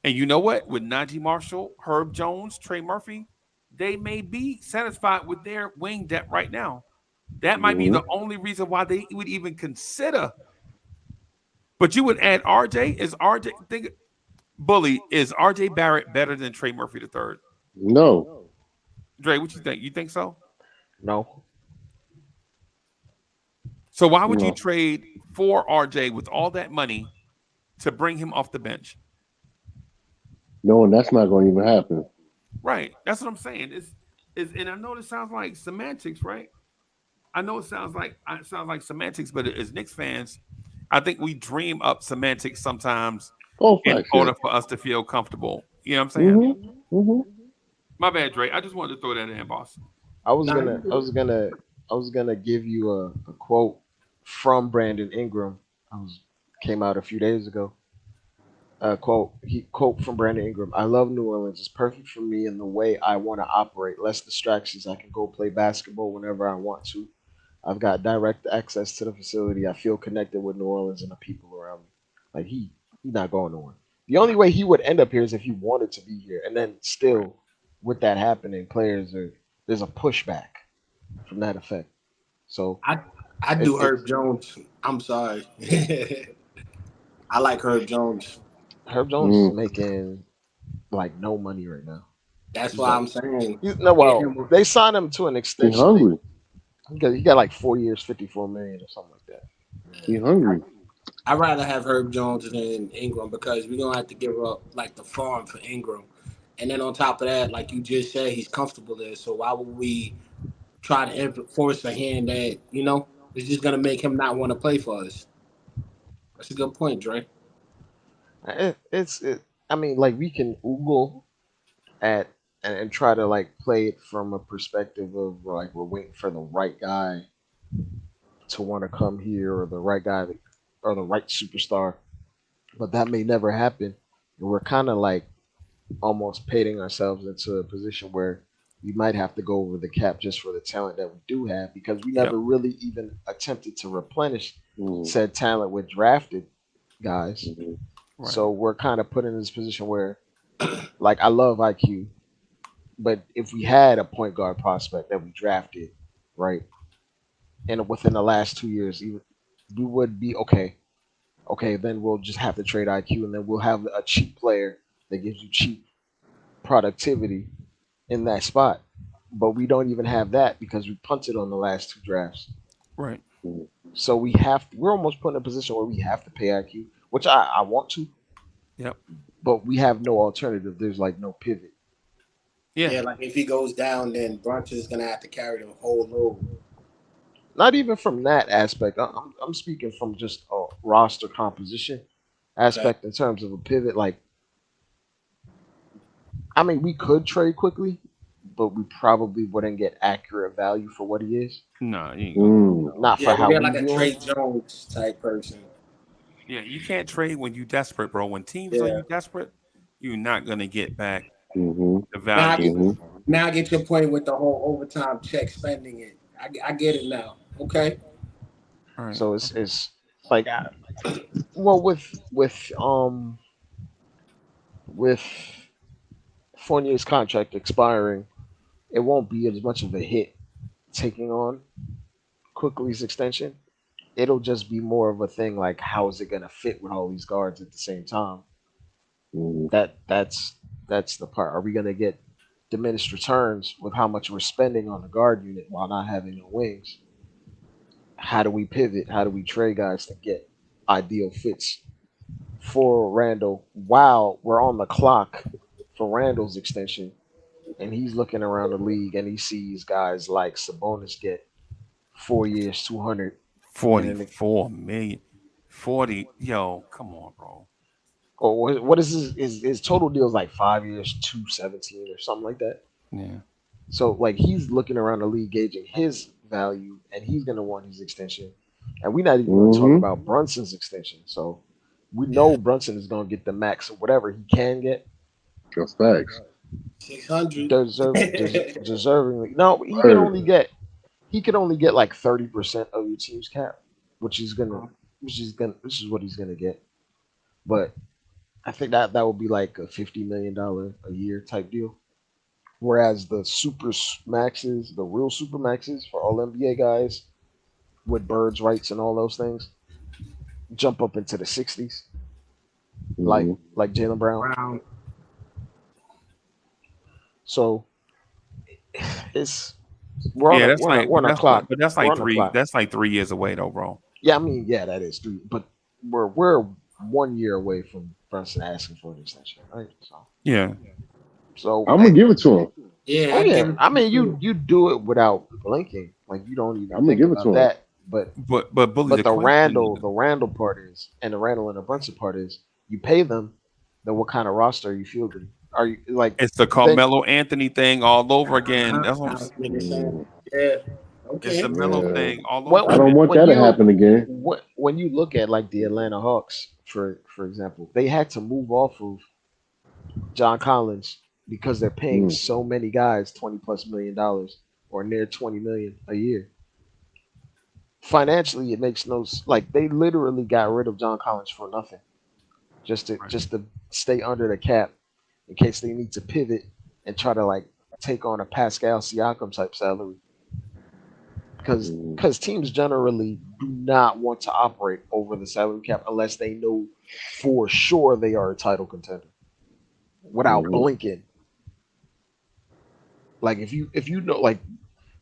And you know what? With Najee Marshall, Herb Jones, Trey Murphy, they may be satisfied with their wing depth right now. That might be the only reason why they would even consider. But you would add RJ. Is RJ Barrett better than Trey Murphy III? No. Dre, what you think? You think so? No. So why would you No, trade for RJ with all that money to bring him off the bench? no, and that's not going to even happen. Right. That's what I'm saying. Is and I know this sounds like semantics, right? I know it sounds like semantics, but as Knicks fans, I think we dream up semantics sometimes Oh, in facts, yeah. order for us to feel comfortable. You know what I'm saying? Mm-hmm. Mm-hmm. My bad, Dre. I just wanted to throw that in, boss. I was Nah, gonna, you I good. was gonna, I was gonna give you a quote from Brandon Ingram. I was came out a few days ago. Quote from Brandon Ingram. I love New Orleans. It's perfect for me in the way I want to operate. Less distractions. I can go play basketball whenever I want to. I've got direct access to the facility. I feel connected with New Orleans and the people around me. Like he's not going nowhere. The only Right. way he would end up here is if he wanted to be here, and then Right. still, with that happening, there's a pushback from that effect. So I I it, do Herb it's Jones. I'm sorry. I like Herb Jones. Herb Jones is Mm. making like no money right now. That's He's why like I'm saying he's no get well, him. they signed him to an He extension. hungry. He got like 4 years, 54 million or something like that. He hungry. I'd rather have Herb Jones than Ingram because we're gonna have to give up like the farm for Ingram. And then on top of that, like you just said, he's comfortable there. So why would we try to force a hand that, is just gonna make him not want to play for us? That's a good point, Dre. I mean, like we can oogle at and try to like play it from a perspective of like we're waiting for the right guy to want to come here or the right guy or the right superstar, but that may never happen. And we're kind of like almost painting ourselves into a position where we might have to go over the cap just for the talent that we do have because we Yep. never really even attempted to replenish Mm. said talent with drafted guys. Mm-hmm. Right. So we're kind of put in this position where, like, I love IQ, but if we had a point guard prospect that we drafted, right, and within the last 2 years, even we would be okay. Okay, then we'll just have to trade IQ, and then we'll have a cheap player that gives you cheap productivity in that spot. But we don't even have that because we punted on the last two drafts. Right. Mm. So we're almost put in a position where we have to pay IQ, which I want to, Yep. but we have no alternative. There's like no pivot. Yeah. Yeah, like if he goes down, then Brunson's gonna have to carry the whole load. Not even from that aspect. I'm speaking from just a roster composition Okay. aspect in terms of a pivot. Like, I mean, we could trade quickly, but we probably wouldn't get accurate value for what he is. No, you ain't gonna. Mm. Not for Yeah, we how get we like a view him. Trey Jones type person. Yeah, you can't trade when you desperate, bro. When teams are Yeah. you desperate, you're not gonna get back Mm-hmm. the Now I value. get Mm-hmm. now I get your point with the whole overtime check spending it. I get it now. Okay. All right. So it's like, well, with Fournier's contract expiring, it won't be as much of a hit taking on Quickly's extension. It'll just be more of a thing like how is it going to fit with all these guards at the same time? Mm-hmm. That's the part. Are we going to get diminished returns with how much we're spending on the guard unit while not having no wings? How do we pivot? How do we trade guys to get ideal fits for Randall while we're on the clock for Randall's extension and he's looking around the league and he sees guys like Sabonis get 4 years, 200, and then 44 million. 40. Yo, come on, bro. or what is his total deal is like 5 years, 217 or something like that. Yeah. So like he's looking around the league gauging his value and he's gonna want his extension. And we're not even gonna talk Mm-hmm. about Brunson's extension. So we Yeah. know Brunson is gonna get the max of whatever he can get. That's facts. 600. Deservingly. No, Word. he could only get like 30% of your team's cap, which is gonna which is what he's gonna get. But I think that would be like a $50 million a year type deal. Whereas the super maxes, the real super maxes for all NBA guys with birds rights and all those things, jump up into the 60s, Mm-hmm. like Jalen Brown. Brown. So it's We're on Yeah, a, that's we're on a, like, we're on a clock. but that's We're like on the three. clock. That's like 3 years away, though, bro. Yeah, I mean, yeah, that is 3. But we're 1 year away from Brunson asking for an extension, right? Yeah. So I'm gonna give it to him. Yeah, oh I give yeah, it I to mean, you. you do it without blinking. Like you don't even I'm gonna think give it to about him. that. But Bully, but the question The Randall part is, and the Randall and the Brunson part is, you pay them. Then what kind of roster are you fielding? Are you like it's the then? Carmelo Anthony thing all over again. That's what I I'm was saying. thinking saying, Mm, yeah, It's the okay. Melo yeah. thing all When over I when don't again. want when that to you happen again. when you look at like the Atlanta Hawks, for example, they had to move off of John Collins because they're paying Mm, so many guys $20+ million or near 20 million a year. Financially, it makes no like they literally got rid of John Collins for nothing, Right. just to stay under the cap in case they need to pivot and try to like take on a Pascal Siakam type salary mm, because teams generally do not want to operate over the salary cap unless they know for sure they are a title contender without mm, blinking. Like if you know like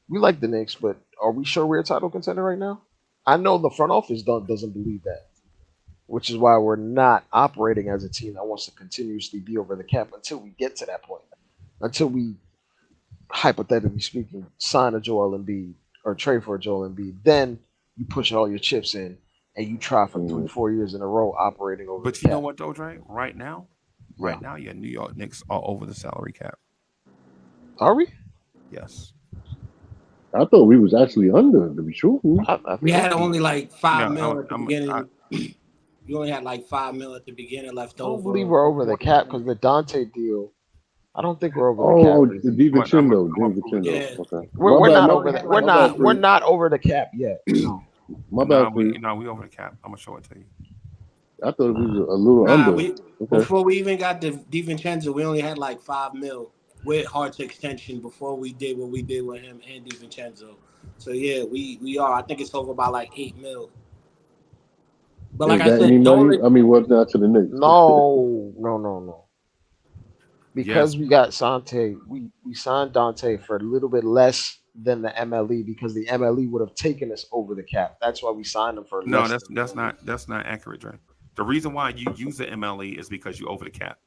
we like the Knicks, but are we sure we're a title contender right now? I know the front office doesn't believe that, which is why we're not operating as a team that wants to continuously be over the cap until we get to that point. Until we, hypothetically speaking, sign a Joel Embiid or trade for a Joel Embiid, then you push all your chips in and you try for three, mm. 4 years in a row operating over the But you know cap. what, though, Dre? Yeah. Right now, your New York Knicks are over the salary cap. Are we? Yes. I thought we was actually under, to be truthful. I We think had only like 5 mil at the I, beginning. We only had like 5 mil at the beginning left I don't over. believe we're over the cap because the Dante deal. I don't think we're over the cap, Oh, the Breezy. DiVincenzo, I'm gonna prove it to DiVincenzo. you. Yeah. Okay, We're, we're We not my, over only the had we're like my bad, not we're Free. not over the cap yet. No. My bad, No, Free. we over the cap. I'm gonna show it to you. I thought we was a little Nah, under. we Okay. before we even got the DiVincenzo, we only had like 5 mil with Hart's extension before we did what we did with him and DiVincenzo. So yeah, we are. I think it's over by like 8 mil. But like Is I that any said, the money? only I mean, what's not to the Knicks? No. Yes. Because we got Sante, we signed Dante for a little bit less than the MLE because the MLE would have taken us over the cap. That's why we signed him for No, less than the MLE. that's not accurate, Dre. The reason why you use the MLE is because you over the cap.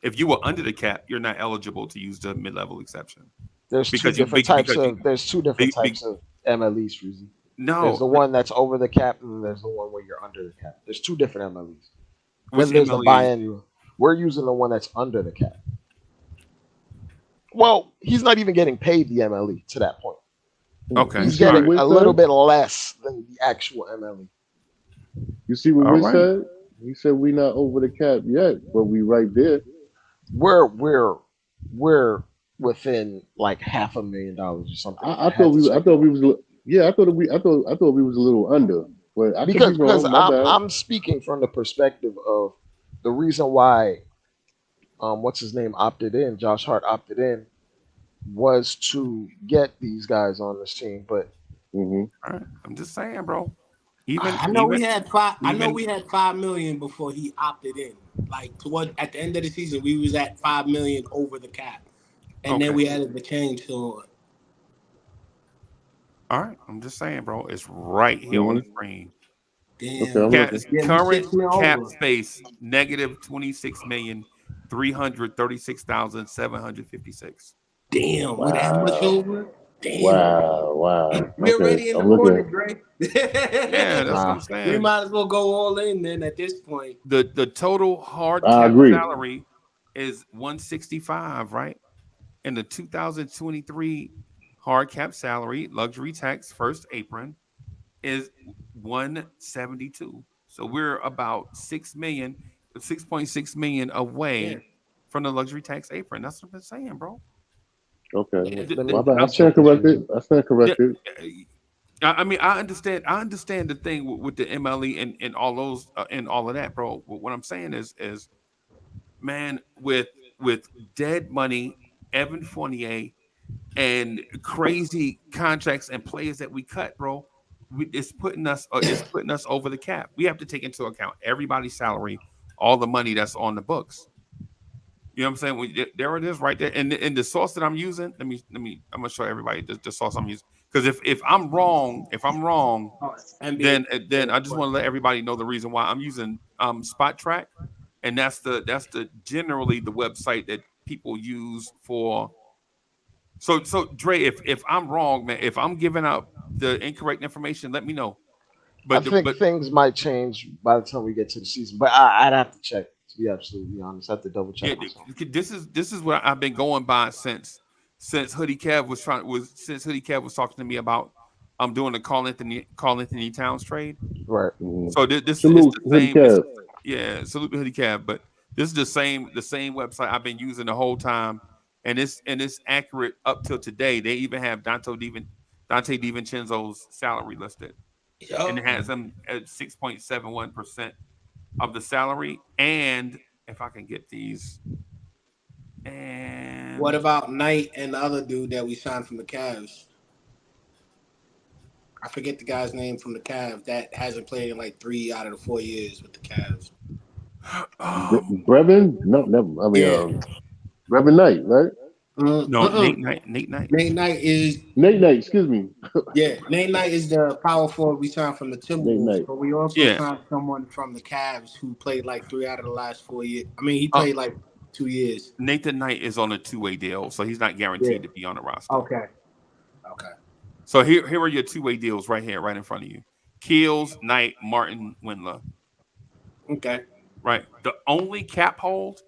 If you were under the cap, you're not eligible to use the mid-level exception because you There's two different be, types of MLEs, Freezy. There's no, the one that's over the cap, and then there's the one where you're under the cap. There's two different MLEs. which Then there's the MLE? biannual. We're using the one that's under the cap. Well, he's not even getting paid the MLE to that point. Okay, You He's see what getting all Wiz a said? little bit less than the actual MLE. You see what right, all Wiz right. said? He said we not over the cap yet, but we right there. We're within like $500,000 or something. I I had thought to check it. we was yeah, I thought we was a little under, but I could be Because wrong. My bad. I'm speaking from the perspective of the reason why what's his name opted in, Josh Hart opted in, was to get these guys on this team. But Hmm. All right. I'm just saying, bro. I know we had five. I know we had 5 million before he opted in. Like toward at the end of the season, we was at 5 million over the cap, and then Okay. we added the change to it. All right. I'm just saying, bro. It's right here on Hmm. the screen. Okay, Damn. I'm looking. Yeah, we Current 6 mil cap over. space negative 26,336,756. Damn, we that much Wow, over. Damn. wow. We Okay, already in the I'm looking. corner, Dre. Yeah, that's what nah, I'm We saying. might as well go all in then at this point. The total hard I cap agree. salary is 165, right? And the 2023 hard cap salary, luxury tax first apron, is 172. So we're about 6 million, 6.6 million Yeah. away from the luxury tax apron. That's what I'm saying, bro. Okay, Yeah. my bad. I let me stand check this. Freezy. corrected. I stand Yeah, corrected. I mean, I understand. I understand the thing with the MLE and all those and all of that, bro. But what I'm saying is, man, with dead money, Evan Fournier, and crazy contracts and players that we cut, bro, it's putting us over the cap. We have to take into account everybody's salary, all the money that's on the books. You know what I'm saying? There it is right there. And the source that I'm using, I'm gonna show everybody the source I'm using. Because if I'm wrong, Oh, NBA. then I just want to let everybody know the reason why I'm using Spot Track, and that's the generally the website that people use for. So Dre, if I'm wrong, man, if I'm giving out the incorrect information, let me know. I But think things might change by the time we get to the season, but I'd have to check to be absolutely honest. I have to double yeah, check myself. this is what I've been going by since Hoodie Kev was talking to me about doing the Carl Anthony Towns trade. Right. Mhm. So this is Salute, the Hoodie same. Kev. Yeah, salute to Hoodie Cab. But this is the same website I've been using the whole time, and it's accurate up till today. They even have Dante DiVincenzo's salary listed, and it Yo, has him at 6.71% of the salary. And if I can get these, what and about Knight and the other dude that we signed from the Cavs? I forget the guy's name from the Cavs that hasn't played in like 3 out of the 4 years with the Cavs. Brevin? No, never. I mean, Yeah. Brevin Knight, right? no, Nate Knight. Nate Knight is Nate Knight, excuse me. Nate Knight is the power forward we signed from the Nate Timberwolves, Knight. but we also Yeah, signed someone from the Cavs who played like 3 out of the last 4 years. I mean, he uh, played like 2 years. Nathan Knight is on a two-way deal, so he's not Yeah. guaranteed to be on the roster. Okay. Okay. So here are your two-way deals right here, right in front of you. Keels, Knight, Martin, Windler. Okay. Right. The only cap hold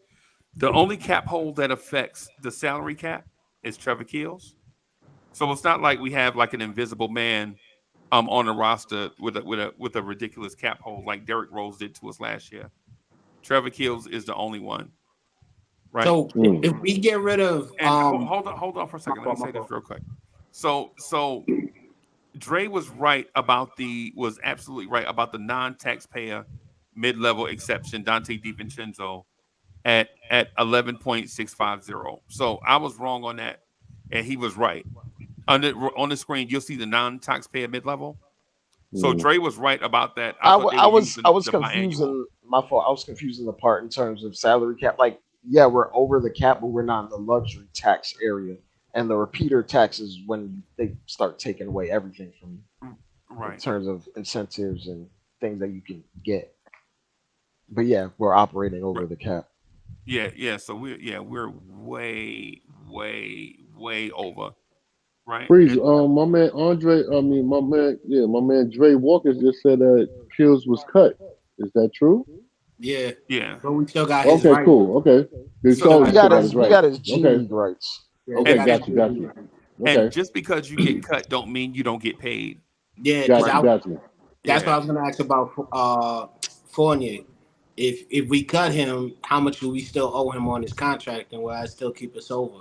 that affects the salary cap is Trevor Keels. So it's not like we have like an invisible man on the roster with a ridiculous cap hold like Derrick Rose did to us last year. Trevor Keels is the only one, right? So Mm. if we get rid of And hold on for a second. Let me my say this fault. real quick. So Dre was absolutely right about the non-taxpayer mid-level exception Dante DiVincenzo at 11.650. So I was wrong on that, and he was right. On the screen, you'll see the non-taxpayer mid-level. So Mm. Dre was right about that. I thought they were I using was the biannual. confusing my fault. I was confusing the part in terms of salary cap. Like, yeah, we're over the cap, but we're not in the luxury tax area. And the repeater tax is when they start taking away everything from you in Right. terms of incentives and things that you can get. But yeah, we're operating over Right. the cap. Yeah. So we're way, way, way over. Right. Freeze, my man Andre, my man Dre Walker just said that Kills was cut. Is that true? Yeah. Yeah. But we still got his Okay, right. cool. Okay. So So We he Got still got got his his his we rights. got his G Okay. League rights. Yeah, we Okay, got his got you. and Okay. just because you get cut don't mean you don't get paid. Yeah, because Got you, Right. got you. that's what Yeah. I was gonna ask about Fournier. If we cut him, how much do we still owe him on his contract, and will I still keep us over?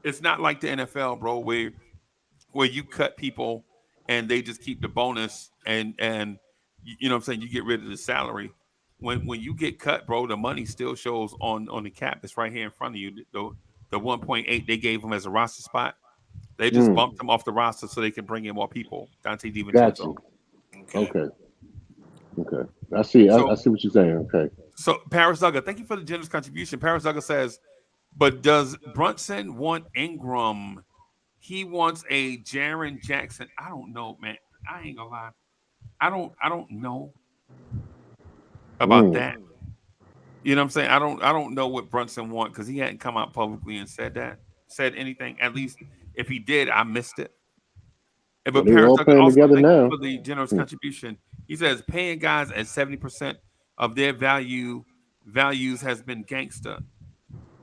It's not like the NFL, bro, where you cut people and they just keep the bonus and you know what I'm saying, you get rid of the salary. When you get cut, bro, the money still shows on the cap. It's right here in front of you. The 1.8 they gave him as a roster spot. They just Mm, bumped him off the roster so they can bring in more people. Dante got DiVincenzo. you. Okay. Okay. Okay. I see. I So see what you're saying. Okay. so Paris Duggar, thank you for the generous contribution. Paris Duggar says, but does Brunson want Ingram? He wants a Jaren Jackson. I don't know, man. I ain't gonna lie. I don't know about Mm. that. You know what I'm saying? I don't know what Brunson want because he hadn't come out publicly and said anything. At least if he did, I missed it. Well, But they Paris all Duggar playing also together thank you now. for the generous Hmm. contribution. He says paying guys at 70% of their values has been gangster.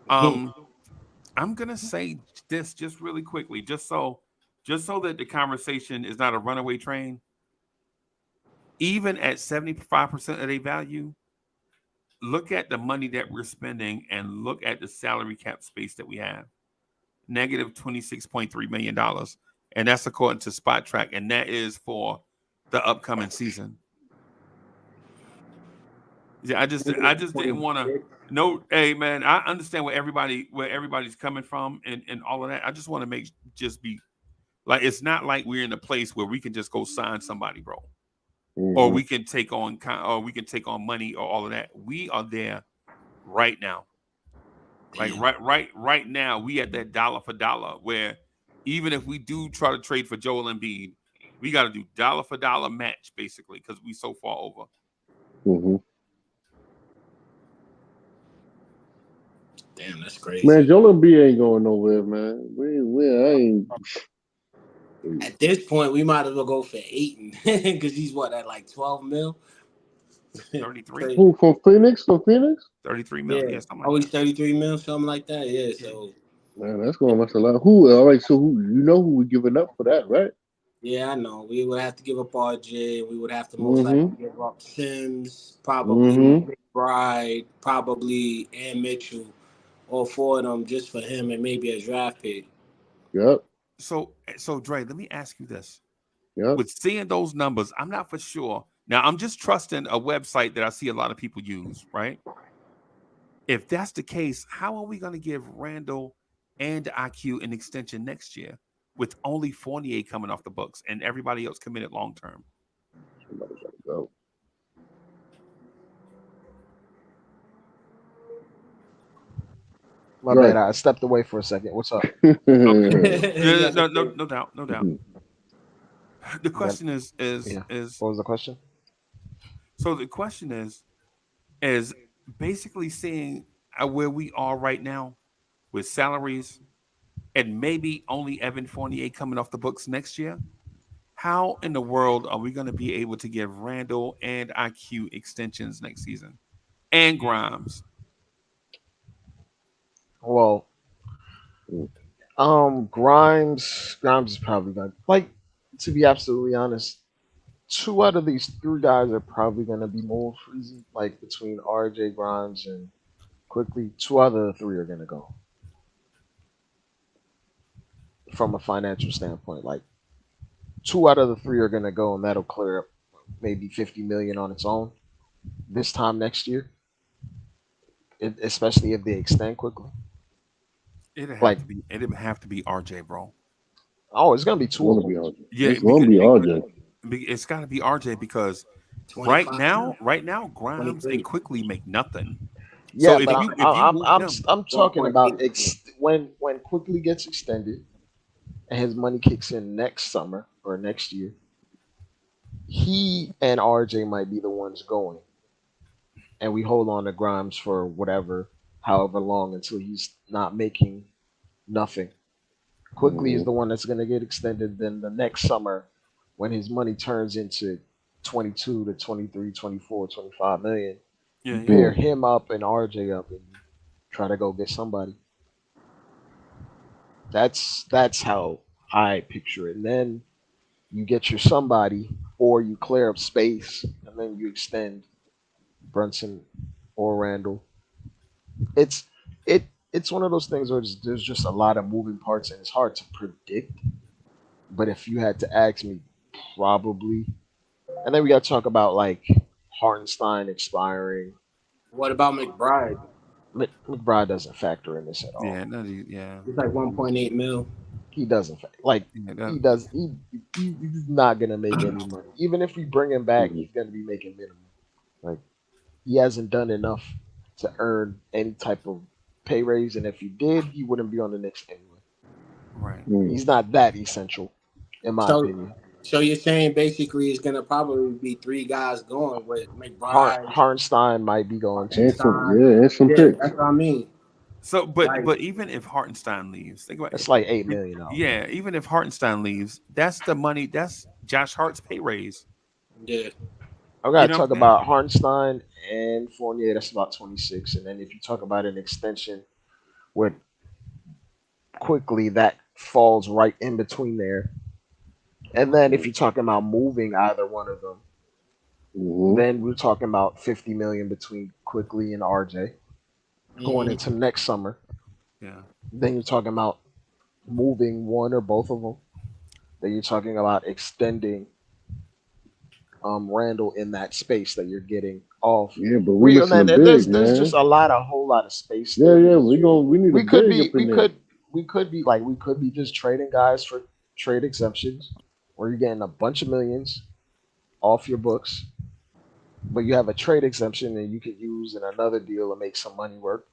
Um, I'm gonna say this just really quickly, just so that the conversation is not a runaway train. Even at 75% of their value, look at the money that we're spending and look at the salary cap space that we have. Negative $26.3 million. And that's according to Spot Track. And that is for the upcoming season. Yeah, I just didn't want to no, hey man, I understand where everybody's coming from and all of that. I just want to just be like it's not like we're in a place where we can just go sign somebody, bro. or we can take on money or all of that. We are there right now. Like right now, we at that dollar for dollar where even if we do try to trade for Joel Embiid, we got to do dollar for dollar match basically because we so far over. Damn, that's crazy. Man, Joel Embiid ain't going nowhere, man. I ain't. At this point, we might as well go for Ayton because he's what at like 12 mil. 33. Who from Phoenix? 33 million. Yeah, something like always that. 33 mil, something like that. Yeah, so Man, that's going much a lot. Who? All right, so who? You know who we giving up for that, right? yeah, I know. We would have to give up RJ. We would have to most likely give up Sims, probably McBride, probably and Mitchell, all four of them just for him and maybe a draft pick. Yep. So Dre, let me ask you this. Yep. With seeing those numbers, I'm not for sure. Now, I'm just trusting a website that I see a lot of people use, right? If that's the case, how are we going to give Randall and IQ an extension next year with only Fournier coming off the books and everybody else committed long term? Somebody gotta go. My bad. I stepped away for a second. What's up? Okay. No doubt. The question is what was the question? So the question is basically seeing where we are right now with salaries and maybe only Evan Fournier coming off the books next year. How in the world are we going to be able to give Randall and IQ extensions next season and Grimes? Well, Grimes is probably going to be absolutely honest. 2 out of these 3 guys are probably going to be more freezing, like between RJ, Grimes, and Quickly. 2 out of the 3 are going to go. From a financial standpoint, like 2 out of the 3 are going to go, and that'll clear up maybe $50 million on its own this time next year, especially if they extend quickly. It'd have to be RJ, bro. Oh, it's gonna be 2 of them. Yeah, it's gonna be RJ. It's got to be RJ because right now, Grimes and Quickly make nothing. Yeah, so but I'm talking about when Quickly gets extended and his money kicks in next summer or next year, he and RJ might be the ones going, and we hold on to Grimes for however long until he's not making nothing. Quickly is the one that's going to get extended. Then the next summer, when his money turns into 22 to 23, 24, 25 million, you pair him up and RJ up and try to go get somebody. That's how I picture it. And then you get your somebody, or you clear up space, and then you extend Brunson or Randall. It's one of those things where there's just a lot of moving parts and it's hard to predict. But if you had to ask me, probably. And then we got to talk about like Hartenstein expiring. What about McBride? McBride doesn't factor in this at all. He's like 1.8 mil. He doesn't he's not gonna make any money. Even if we bring him back, he's gonna be making minimum. Like he hasn't done enough to earn any type of pay raise, and if he did, he wouldn't be on the Knicks anyway. Right. He's not that essential, in my opinion. So you're saying basically it's gonna probably be 3 guys going with McBride. Hartenstein might be going too. And some picks. That's what I mean. So, but even if Hartenstein leaves, think about it's like $8 million. Yeah, even if Hartenstein leaves, that's the money. That's Josh Hart's pay raise. Yeah. I gotta talk about Hartenstein and Fournier. That's about 26, and then if you talk about an extension with Quickly, that falls right in between there. And then if you're talking about moving either one of them, then we're talking about $50 million between Quickly and RJ going into next summer. Yeah. Then you're talking about moving one or both of them. Then you're talking about extending Randall in that space that you're getting off. Yeah, but there's just a whole lot of space. Yeah, we could be just trading guys for trade exemptions, where you're getting a bunch of millions, off your books, but you have a trade exemption and you could use in another deal to make some money work.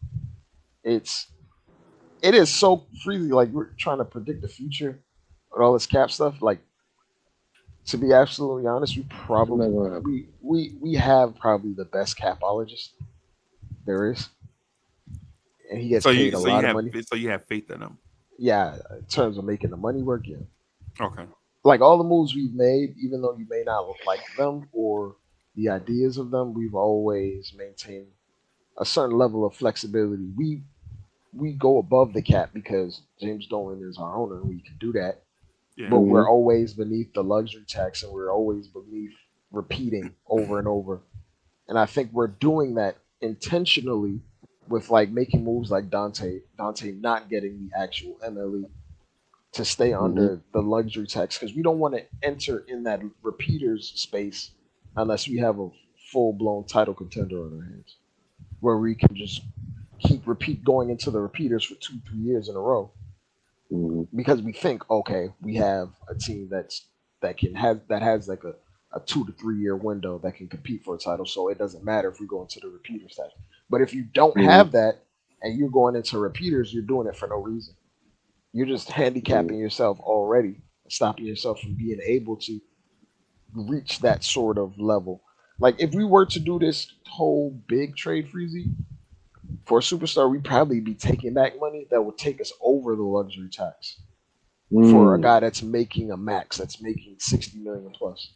It's it is so freely like we're trying to predict the future with all this cap stuff. Like to be absolutely honest, It's not gonna happen. we have probably the best capologist there is, and he gets So paid you a so you lot of have money. so you have faith in them. Yeah, in terms of making the money work, yeah. Okay. Like all the moves we've made, even though you may not like them or the ideas of them, we've always maintained a certain level of flexibility. We go above the cap because James Dolan is our owner and we can do that. Yeah. But we're Mm-hmm. always beneath the luxury tax and we're always beneath repeating over and over. And I think we're doing that intentionally with like making moves like Dante not getting the actual MLE to stay Mm-hmm. under the luxury tax because we don't want to enter in that repeaters space unless we have a full blown title contender on our hands where we can just keep repeat going into the repeaters for 2 3 years in a row Mm-hmm. because we think okay we have a team that has like a 2 to 3 year window that can compete for a title so it doesn't matter if we go into the repeater stage. But if you don't Mm-hmm. have that and you're going into repeaters, you're doing it for no reason. You're just Mm-hmm. handicapping yourself already, stopping yourself from being able to reach that sort of level. Like if we were to do this whole big trade freezy for a superstar, we'd probably be taking back money that would take us over the luxury tax for a Mm-hmm. guy that's making a max, that's making 60 million plus.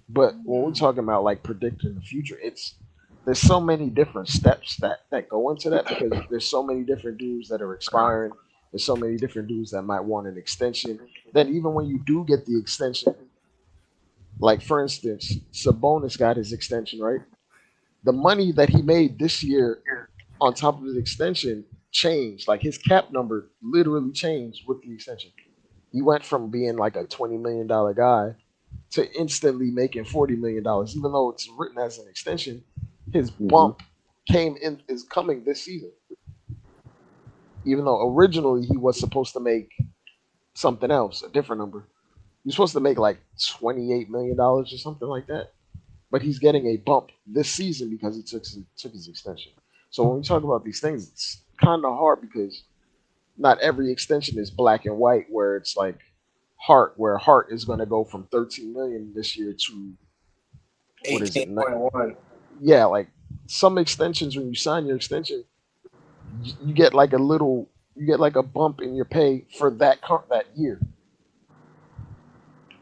But when we're talking about like predicting the future, it's there's so many different steps that go into that because there's so many different dudes that are expiring. There's so many different dudes that might want an extension. Then even when you do get the extension, like for instance, Sabonis got his extension, right? The money that he made this year on top of his extension changed. Like his cap number literally changed with the extension. He went from being like a $20 million guy to instantly making $40 million, even though it's written as an extension. His Mm-hmm. bump is coming this season, even though originally he was supposed to make something else, a different number. He was supposed to make like $28 million or something like that, but he's getting a bump this season because he took his extension. So when we talk about these things, it's kind of hard because not every extension is black and white, where it's like where Hart is going to go from 13 million this year to what is it? 18.1. Yeah, like some extensions when you sign your extension, you get like you get like a bump in your pay for that year.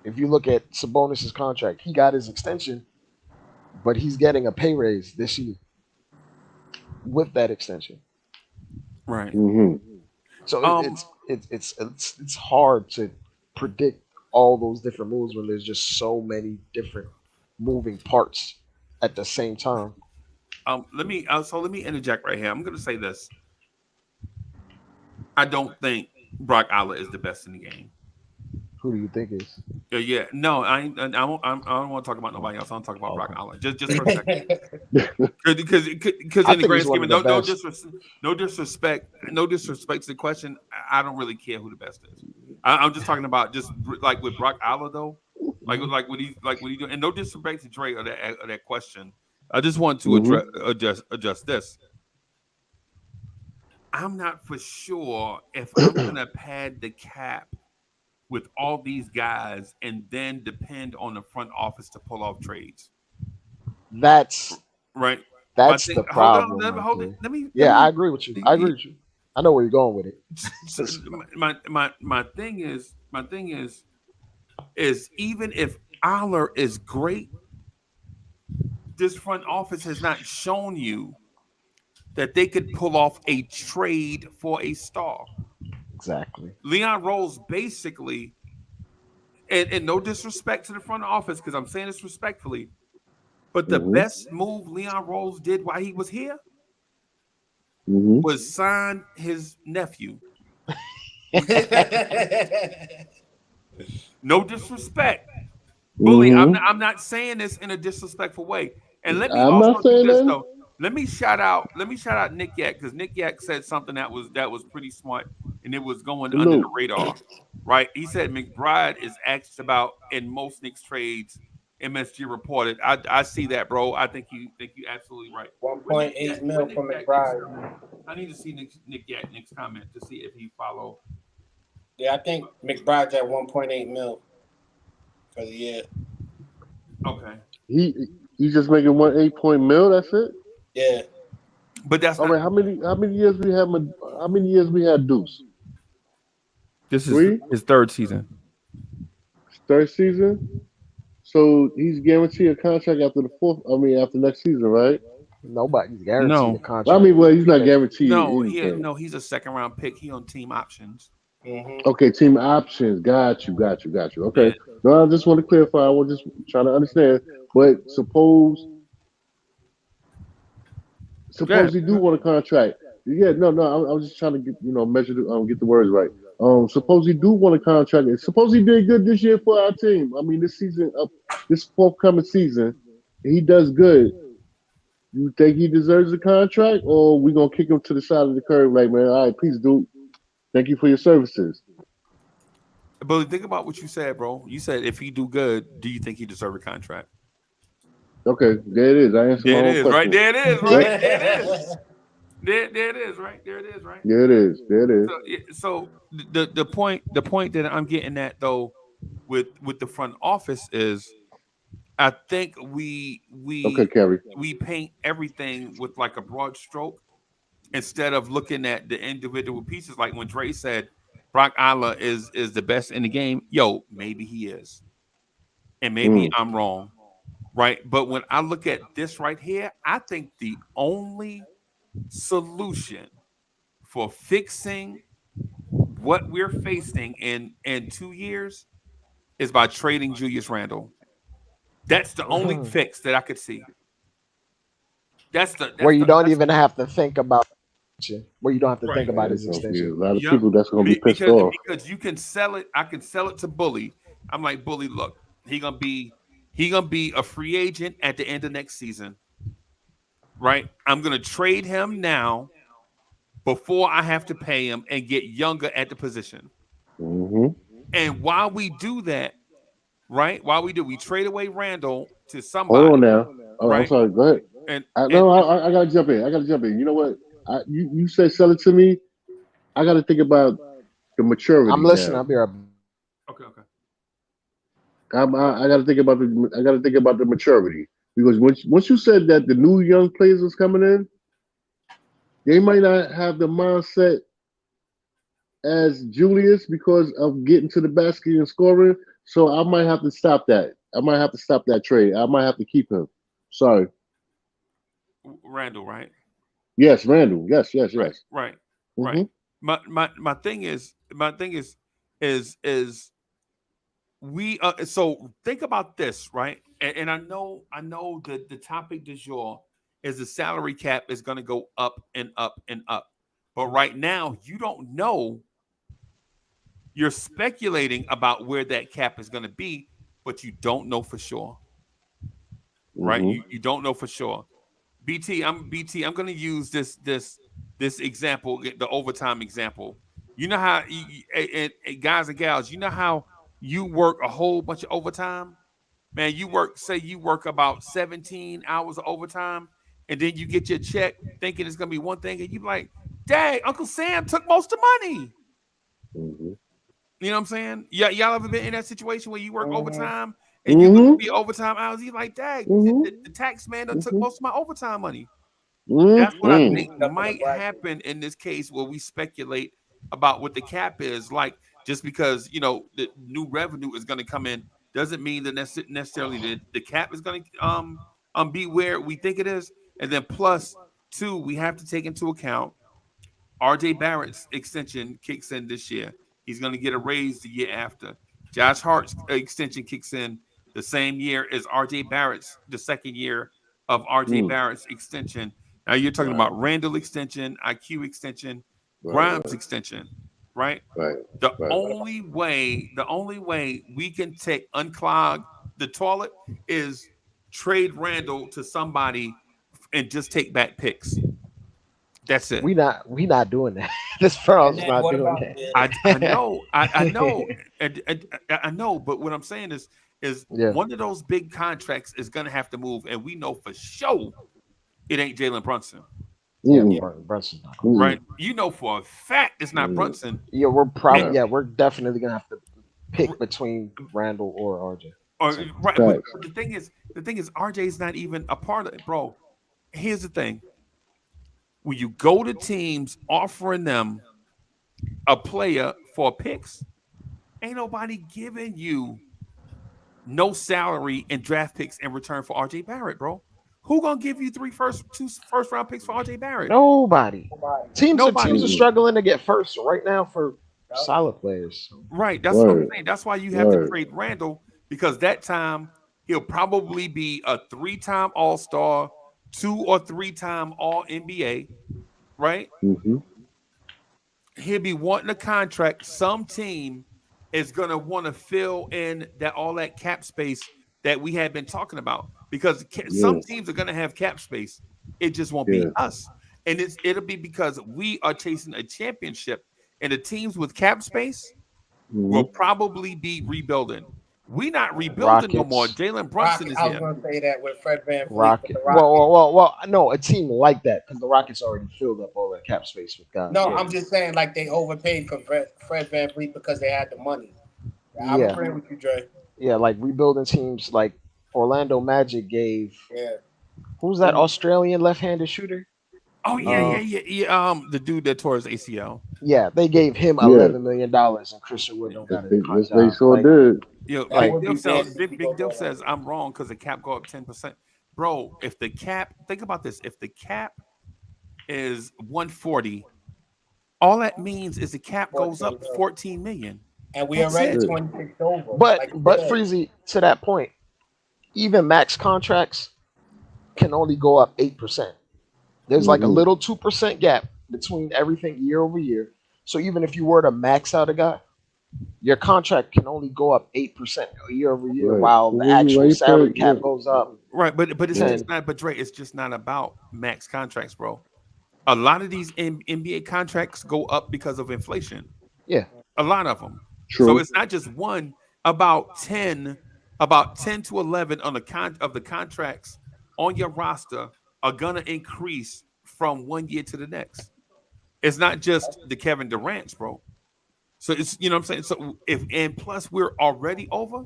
If you look at Sabonis's contract, he got his extension, but he's getting a pay raise this year with that extension. Right. Mm-hmm. So Um. it's hard to predict all those different moves when there's just so many different moving parts at the same time. Let me interject right here. I'm going to say this. I don't think Brock Aller is the best in the game. Who do you think is? Yeah, no, I don't want to talk about nobody else. I want to talk about Brock Okay. Aller just for a second, because I in the think grand he's one scheme, of the no best. no disrespect to the question. I don't really care who the best is. I'm just talking about just like with Brock Aller though, like what he do, and no disrespect to Dre or that question. I just want to Mm-hmm. adjust this. I'm not for sure if I'm gonna pad the cap with all these guys and then depend on the front office to pull off trades. That's Right. My that's thing. the Hold on. problem right Hold it. there. Let Yeah, I me. agree with you. I agree with you. I know where you're going with it. So my thing is even if Aller is great, this front office has not shown you that they could pull off a trade for a star. Exactly. Leon Rose basically, and no disrespect to the front office because I'm saying this respectfully, but the Mm-hmm. best move Leon Rose did while he was here Mm-hmm. was sign his nephew. No disrespect, Bully. Mm-hmm. I'm not saying this in a disrespectful way. And let me I'm not also do saying this that. though. Let me shout out Nick Yak because Nick Yak said something that was pretty smart and it was going under the Salute. radar. Right? He said McBride is asked about in most Knicks trades MSG reported. I see that, bro. I think you absolutely right. 1.8 mil for McBride. I need to see Nick Nick's comment to see if he follow. Yeah, I think McBride's at 1.8 mil for the year. Okay. He's just making 1.8 mil. That's it. Yeah. But that's all not, right. How many years we have? How many years we had Deuce? This is 3? his third season. Third season. So he's guaranteed a contract after the fourth. I mean, after next season, right? Nobody's guaranteed a contract. I mean, well, he's not guaranteed. No, he's a second round pick. He on team options. Mm-hmm. Okay, team options. Got you. Okay. Yeah. No, I just want to clarify. I was just trying to understand. But suppose he do want a contract. Yeah, no. I was just trying to get measure get the words right. Suppose he do want a contract. And suppose he did good this year for our team. I mean, this season, this forthcoming season, he does good. You think he deserves a contract, or we gonna kick him to the side of the curb? Like, man, all right, please do. Thank you for your services. But think about what you said, bro. You said if he do good, do you think he deserves a contract? Okay, there it is. I answered my own question. Right there it is, right? There it is. There it is, right? There it is, right? There it is. So the point that I'm getting at though with the front office is I think we paint everything with like a broad stroke instead of looking at the individual pieces. Like when Dre said Brock Osweiler is the best in the game. Yo, maybe he is. And maybe I'm wrong. Right. But when I look at this right here, I think the only solution for fixing what we're facing in 2 years is by trading Julius Randle. That's the only fix that I could see. That's where you don't even have to think about where you don't have to think about his extension. A lot of people that's gonna be pissed off. Because you can sell it. I can sell it to Bully. I'm like, Bully, look, he gonna be a free agent at the end of next season. Right? I'm gonna trade him now before I have to pay him and get younger at the position. Mm-hmm. And while we do that, right? We trade away Randall to somebody. Hold on now. Oh, right? I'm sorry. Go ahead. I gotta jump in. You know what? You said sell it to me. I gotta think about the maturity. I'm listening. Now. I'll be right. Okay. I gotta think about the maturity, because once you said that the new young players was coming in, they might not have the mindset as Julius because of getting to the basket and scoring. So I might have to stop that. I might have to stop that trade. I might have to keep him. Sorry. Randall, right? Yes, Randall. Yes. Right. Mm-hmm. My thing is we so think about this, right? And I know that the topic du jour is the salary cap is going to go up and up and up. But right now, you don't know. You're speculating about where that cap is going to be, but you don't know for sure. Right? Mm-hmm. You don't know for sure. BT, I'm going to use this example, the overtime example. You know how and guys and gals, you know how you work a whole bunch of overtime? Man, you work about 17 hours of overtime, and then you get your check thinking it's going to be one thing, and you're like, dang, Uncle Sam took most of the money. Mm-hmm. You know what I'm saying? Y'all ever been in that situation where you work overtime and you look at the overtime hours, you're like, dang, the tax man done took most of my overtime money. That's what I think might happen in this case where we speculate about what the cap is. Like, just because, the new revenue is going to come in doesn't mean that necessarily the cap is going to be where we think it is. And then plus, two, we have to take into account RJ Barrett's extension kicks in this year. He's going to get a raise the year after. Josh Hart's extension kicks in the same year as RJ Barrett's, the second year of RJ Barrett's extension. Now you're talking about Randall extension, IQ extension, Grimes extension, right? Right. The only way we can unclog the toilet is trade Randall to somebody and just take back picks. That's it. We not doing that. This firm's not doing that. I know. I know. But what I'm saying is, is Yeah. one of those big contracts is going to have to move, and we know for sure it ain't Jalen Brunson, Yeah, Mm-mm. Brunson's not going. Mm-mm. right? You know for a fact it's not Mm-mm. Brunson. Yeah, we're Nah. we're definitely gonna have to pick between Randall or RJ. Or, So, right, Facts. but the thing is, RJ's not even a part of it, bro. Here's the thing: when you go to teams offering them a player for picks, ain't nobody giving you no salary and draft picks in return for RJ Barrett, bro. Who gonna give you two first round picks for RJ Barrett? nobody. Teams Nobody. are Mm-mm. struggling to get first right now for solid players. So. Right. That's what I'm Word. saying. That's why you have to Word. trade Randall because that time he'll probably be a 3-time All Star, 2 or 3-time All NBA. Right. Mm-hmm. He'll be wanting a contract. Some team is gonna want to fill in that cap space that we have been talking about because some Yeah. teams are gonna have cap space. It just won't be Yeah. us, and it'll be because we are chasing a championship, and the teams with cap space Mm-hmm. will probably be rebuilding. We not rebuilding no more. Rockets, Jalen Brunson is I was here. gonna say that with Fred Van Vliet with Rocket. the Rockets. Well. No, a team like that because the Rockets already filled up all that cap space with guys. No, Yeah. I'm just saying like they overpaid for Fred Van Vliet because they had the money. I'm Yeah. agreeing with you, Dre. Yeah, like rebuilding teams like Orlando Magic gave Yeah. who's that Australian left-handed shooter? Oh yeah. The dude that tore his ACL. Yeah, they gave him Yeah. $11 million, and Christian Wood don't Yes, got they, a yes, they contract. sure did. You know, That Like- would be nasty if you Big go Dill down. says I'm wrong because the cap go up 10%. Bro, if the cap, think about this. If the cap is 140, all that means is the cap goes up 14 million. And we That's already it. 26 over. But like you but said. Freezy, to that point, even max contracts can only go up 8%. There's like a Mhm. little 2% gap between everything year over year. So even if you were to max out a guy, your contract can only go up 8% year over year, Right. while the Well, you actual right salary there, cap yeah. goes up. Right, but it's Ten. just not. But Dre, it's just not about max contracts, bro. A lot of these NBA contracts go up because of inflation. Yeah. A lot of them. True. So it's not just one. About 10 to 11 on the contracts on your roster are gonna increase from one year to the next. It's not just the Kevin Durant's, bro. So it's what I'm saying. So and plus we're already over,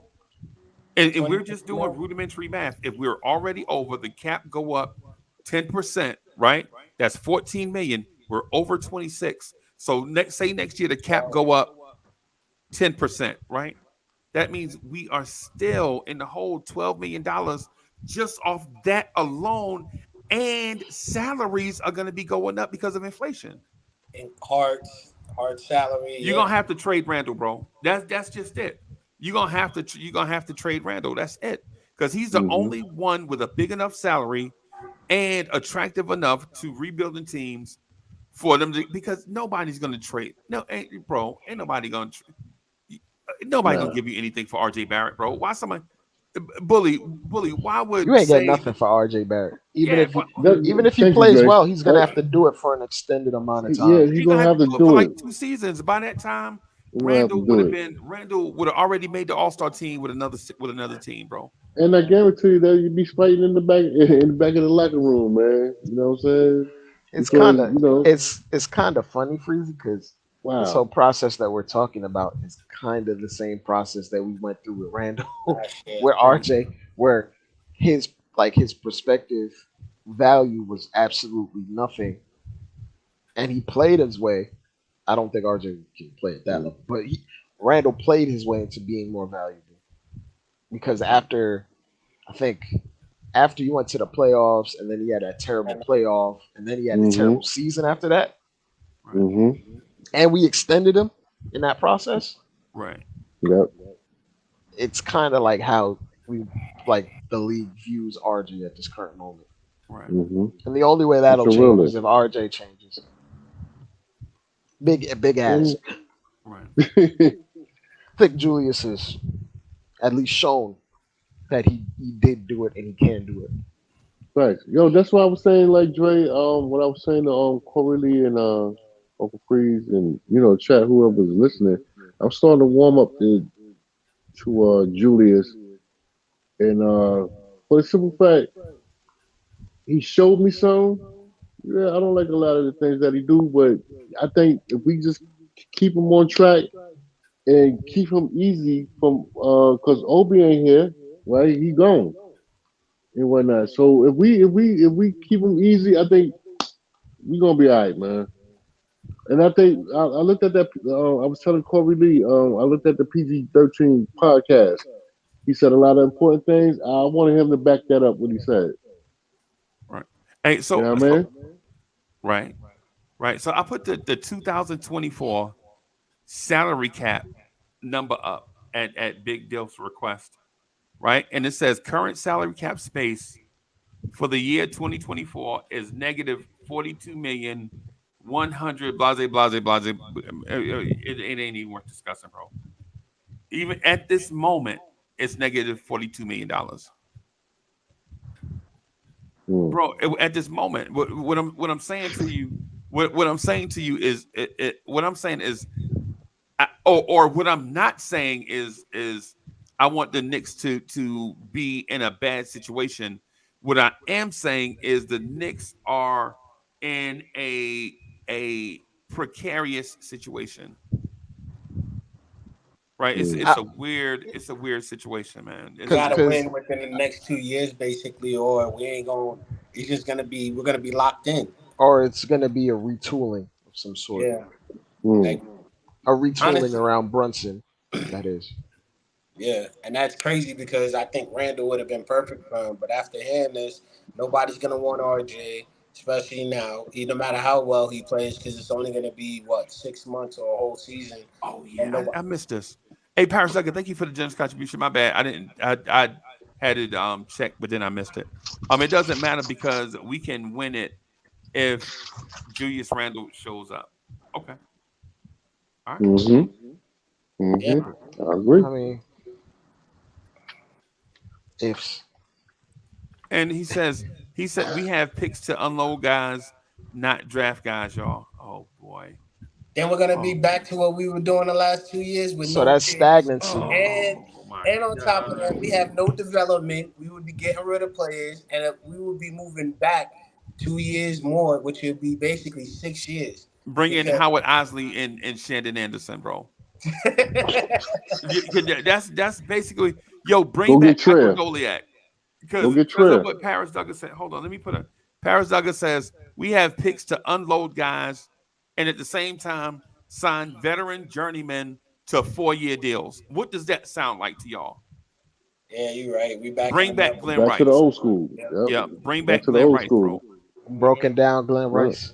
and we're just doing rudimentary math. If we're already over, the cap go up 10%, right? That's 14 million. We're over 26. So next year the cap go up 10%, right? That means we are still in the whole $12 million just off that alone. And salaries are going to be going up because of inflation. And hard salary. You're gonna have to trade Randall, bro. That's just it. You're gonna have to trade Randall. That's it. Because he's the only one with a big enough salary and attractive enough to rebuilding teams for them to, because nobody's gonna trade. No, ain't nobody gonna gonna give you anything for RJ Barrett, bro. Why somebody bully? Why would You ain't say getting nothing for RJ Barrett. Even Yeah, if he, That- even if he thank you, plays Dre. well, he's gonna That- have to do it for an extended amount of Yeah, time. he's he gonna have to it for do like it. 2 seasons? By that time, He's gonna have to do it. Randall would have already made the All-Star team with another team, bro. And I guarantee you that you'd be fighting in the back of the locker room, man. You know what I'm saying? It's Because, kind of you know, it's kind of funny, Freezy, because this wow. whole process that we're talking about is kind of the same process that we went through with Randall, where RJ, where his perspective value was absolutely nothing, and he played his way. I don't think RJ can play at that level, but Randall played his way into being more valuable because after you went to the playoffs, and then he had that terrible playoff, and then he had a terrible season after that, Mm-hmm. and we extended him in that process. Right. Yep. It's kind of like how the league views RJ at this current moment, Right. Mm-hmm. and the only way that'll It's a change realist. is if RJ changes. Big ass. Right. I think Julius has at least shown that he did do it and he can do it. Right. Yo, that's what I was saying, like Dre, what I was saying to Corey and Uncle Freeze and chat, whoever was listening. I'm starting to warm up to Julius And for the simple fact, he showed me some. Yeah, I don't like a lot of the things that he do, but I think if we just keep him on track and keep him easy from because Obi ain't here, right? He gone and whatnot. So if we keep him easy, I think we gonna be all right, man. And I think I looked at that. I was telling Corey Lee. I looked at the PG-13 podcast. He said a lot of important things. I wanted him to back that up. What he said. Right. Hey, You so know what I so mean? right, right. So I put the 2024 salary cap number up at Big Dilf's request, right? And it says current salary cap space for the year 2024 is negative 42 million 100 blase blase blase. It ain't even worth discussing, bro. Even at this moment, it's negative $42 million, Mm. bro. At this moment, what I'm saying to you, what I'm saying to you is, what I'm saying is, or what I'm not saying is I want the Knicks to be in a bad situation. What I am saying is the Knicks are in a precarious situation, right? It's Mm. it's a weird it's a weird situation, man. We It's Because gotta just because win within the next 2 years, basically, or we ain't going. It's just gonna be. We're gonna be locked in. or it's gonna be a retooling of some sort, Yeah. Mm. Like a retooling honestly, around Brunson. That is. yeah, and that's crazy because I think Randall would have been perfect for him. But after hearing this, nobody's gonna want RJ, especially now. No matter how well he plays, because it's only gonna be what 6 months or a whole season, oh and yeah, nobody. I missed this. Hey, Paris Duggan, thank you for the generous contribution. My bad, I didn't. I had it checked, but then I missed it. It doesn't matter because we can win it if Julius Randle shows up. Okay, all right. Mm-hmm. Yeah, Mm-hmm. I agree. I mean, if And he said we have picks to unload guys, not draft guys, y'all. Oh boy. then we're gonna be Oh, back to what we were doing the last 2 years with so, no that's picks, stagnancy. and oh my and on top of that, god. we have no development. We would be getting rid of players, and we would be moving back 2 years more, which would be basically 6 years. Bring in Because Howard Osley and Shandon Anderson, bro. That's basically, yo. Bring Go back get Michael Trev. Goliak Go get because of Trev. what Paris Douglas said. Hold on, let me put a. Paris Douglas says we have picks to unload guys, and at the same time sign veteran journeymen to 4-year deals. What does that sound like to y'all? yeah, you're right. We back in the Bring back mud. Glenn Back to the Rice. old school. Yeah. Yep. Yeah, bring Back back to the Glenn old Rice, bro. school. Broken down Glenn Yep. Rice.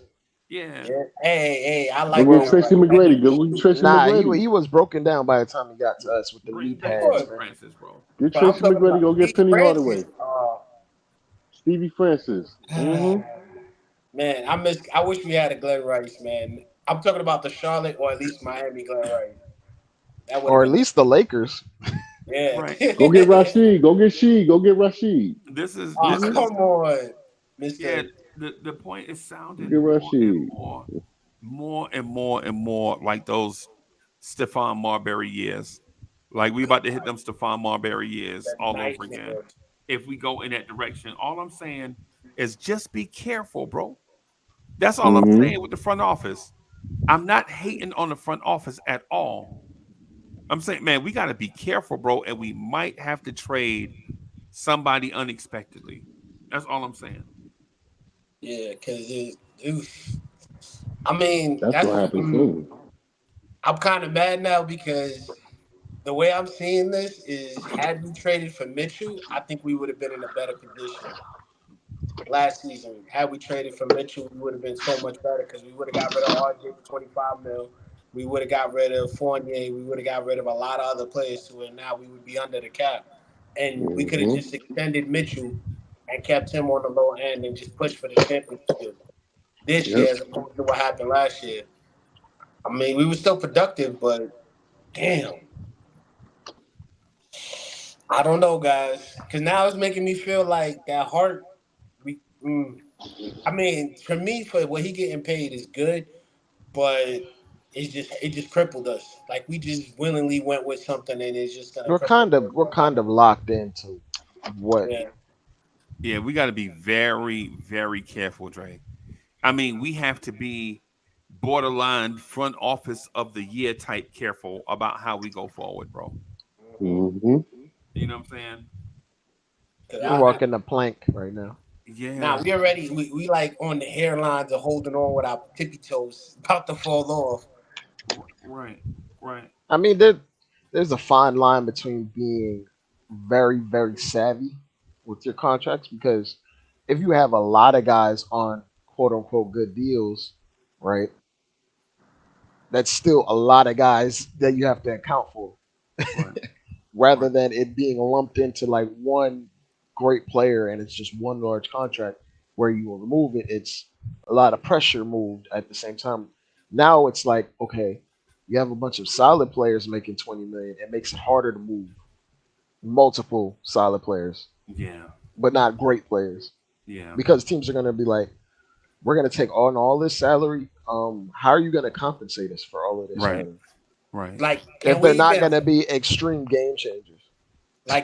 Yeah. Yeah. Hey, I Go like get Glenn Well, Tracy Rice. I McGrady. think Go he get should. Tracy nah, he McGrady. he was broken down by the time he got to us with the knee Bring Of back pads, course, Steve man. Francis, bro. Get but I'm Tracy talking McGrady. about Go get Steve Penny Hardaway. Francis. Stevie Francis. Mm-hmm. Man, I miss. I wish we had a Glenn Rice, man. I'm talking about the Charlotte or at least Miami Glenn Rice. That would have Or at been least the Lakers. yeah. Right. Go get Rashid. Go get She. Go get Rashid. This is Oh, this Mm-hmm. is come on, yeah. Mister. The point is Go sounding get Rashid. and more like those Stephon Marbury years. Like we about to hit them Stephon Marbury years The all over again. nightmare. If we go in that direction, all I'm saying is just be careful, bro. That's all I'm Mm-hmm. saying with the front office. I'm not hating on the front office at all. I'm saying, man, we got to be careful, bro, and we might have to trade somebody unexpectedly. That's all I'm saying. Yeah, because I mean, That's what that's. happened soon. I'm kind of mad now because the way I'm seeing this is, had we traded for Mitchell, I think we would have been in a better position last season. Had we traded for Mitchell, we would have been so much better because we would have got rid of RJ for 25 mil. We would have got rid of Fournier. We would have got rid of a lot of other players to it. Now we would be under the cap, and we could have Mm-hmm. just extended Mitchell and kept him on the low end and just pushed for the championship this Yep. year as opposed to what happened last year. I mean, we were still productive, but damn, I don't know, guys, because now it's making me feel like that Hart. We, I mean, for me, for what he getting paid is good, but it just crippled us. Like we just willingly went with something, and it's just gonna We're cripple kind us. of we're kind of locked into. what Yeah. Yeah, we got to be very, very careful, Dre. I mean, we have to be borderline front office of the year type careful about how we go forward, bro. Mm-hmm. You know what I'm saying? 'Cause we're walking the plank right now. now Yeah. we already we like on the hairlines of holding on with our tippy toes, about to fall off. Right. Right. I mean, there's a fine line between being very, very savvy with your contracts because if you have a lot of guys on quote unquote good deals, right, that's still a lot of guys that you have to account for Right. rather Right. than it being lumped into like one great player and it's just one large contract where you will remove it. It's a lot of pressure moved at the same time. Now it's like, okay, you have a bunch of solid players making 20 million. It makes it harder to move multiple solid players, Yeah. but not great players Yeah. because teams are going to be like, we're going to take on all this salary. How are you going to compensate us for all of this Right. salary Right. Like, if can they're we not even going to be extreme game changers?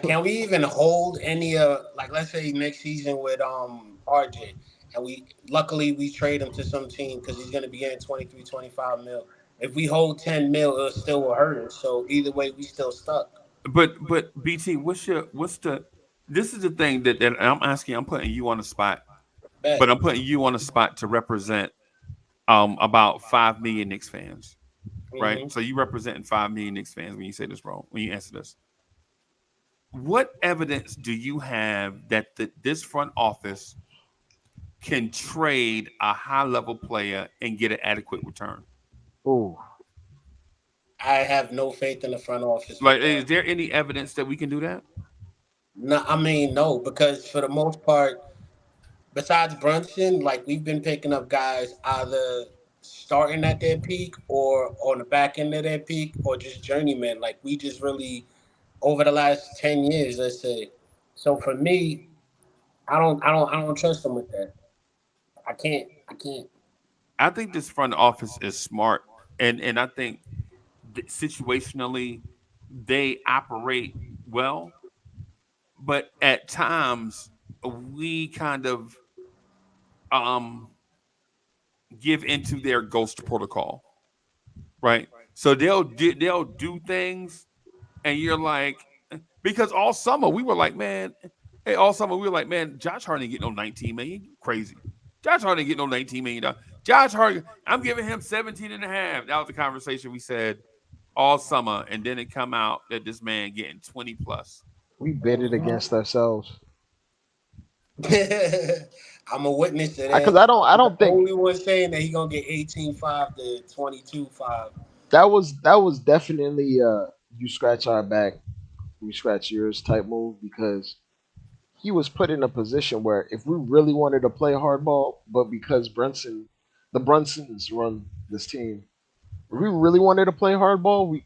can we even hold any like let's say next season with RJ, and we luckily we trade him to some team because he's gonna be getting 23, 25 mil. If we hold 10 mil, it still will hurt us. So either way, we still stuck. But BT, what's the this is the thing that I'm asking, I'm putting you on the spot, but Bet. I'm putting you on the spot to represent about 5 million Knicks fans. Right? Hmm. So you representing 5 million Knicks fans when you say this wrong, when you answer this. What evidence do you have that this front office can trade a high level player and get an adequate return? Ooh, I have no faith in the front office with Like, is that. there any evidence that we can do that? No, I mean no, because for the most part, besides Brunson, like we've been picking up guys either starting at their peak or on the back end of their peak or just journeymen. Like we just really over the last 10 years, let's say. So for me, I don't trust them with that. I can't. I think this front office is smart, and I think situationally they operate well, but at times we kind of um give into their ghost protocol, right? So they'll do things, and you're like, because all summer we were like, man, hey, all summer we were like, man, Josh Hart didn't get no 19 million. You crazy. Josh Hart didn't get no 19 million. Josh Hart, I'm giving him 17 and a half. That was the conversation we said all summer, and then it come out that this man getting 20 plus. we bid it against ourselves I'm a witness to because that. I I'm the don't think only one saying that he gonna get 18.5 to 22.5. that was definitely you scratch our back, we scratch yours type move because he was put in a position where if we really wanted to play hardball, but because the Brunsons run this team, if we really wanted to play hardball, we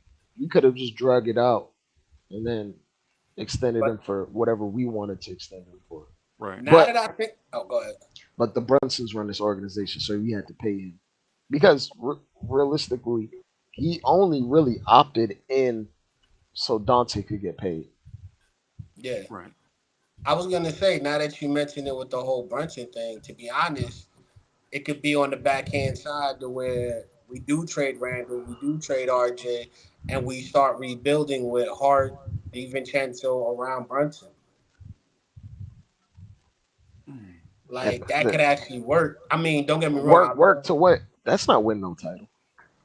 could have just drug it out and then extended him But for whatever we wanted to extend him for. Right. now But that I think, oh, go ahead. the Brunsons run this organization, so we had to pay him because realistically, he only really opted in so Dante could get paid. Yeah, Right. I was gonna say now that you mentioned it with the whole Brunson thing. To be honest, it could be on the backhand side to where we do trade Randall, we do trade RJ, and we start rebuilding with Hart, DiVincenzo around Brunson. Mm. And Like that could actually work. I mean, don't get me wrong. work to what? That's not win no title.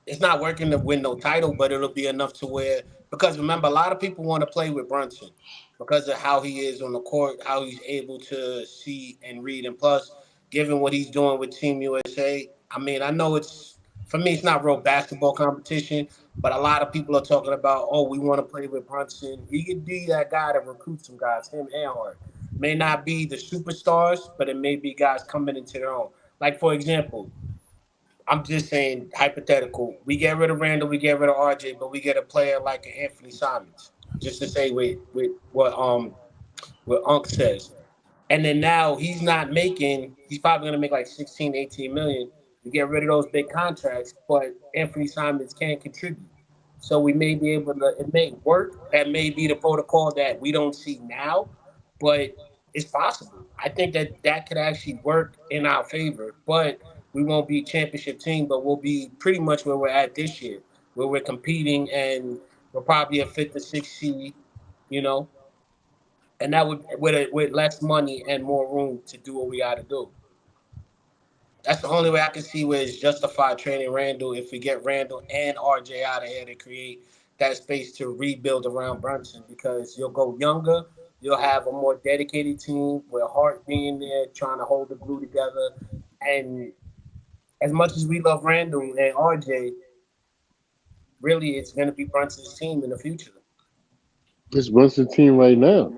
It's not working to win no title, but it'll be enough to where because remember a lot of people want to play with Brunson because of how he is on the court, how he's able to see and read, and plus, given what he's doing with Team USA, I mean, I know it's for me, it's not real basketball competition, but a lot of people are talking about, oh, we want to play with Brunson. He could be that guy that recruits some guys, him and Hart. May not be the superstars, but it may be guys coming into their own. Like for example, I'm just saying hypothetical. We get rid of Randall, we get rid of RJ, but we get a player like an Anthony Simons. Just to say with what Unc says. And then now he's probably gonna make like 16, 18 million. We get rid of those big contracts, but Anthony Simons can contribute. So we may be able to it may work. That may be the protocol that we don't see now. but it's possible. I think that could actually work in our favor, but we won't be a championship team, but we'll be pretty much where we're at this year, where we're competing and we're probably a fifth or sixth seed, you know, and that would with less money and more room to do what we got to do. That's the only way I can see where it's justified trading Randall if we get Randall and RJ out of here to create that space to rebuild around Brunson because you'll go younger, you'll have a more dedicated team with Hart being there trying to hold the glue together. And as much as we love Randall and RJ, really it's going to be Brunson's team in the future. It's Brunson team right now.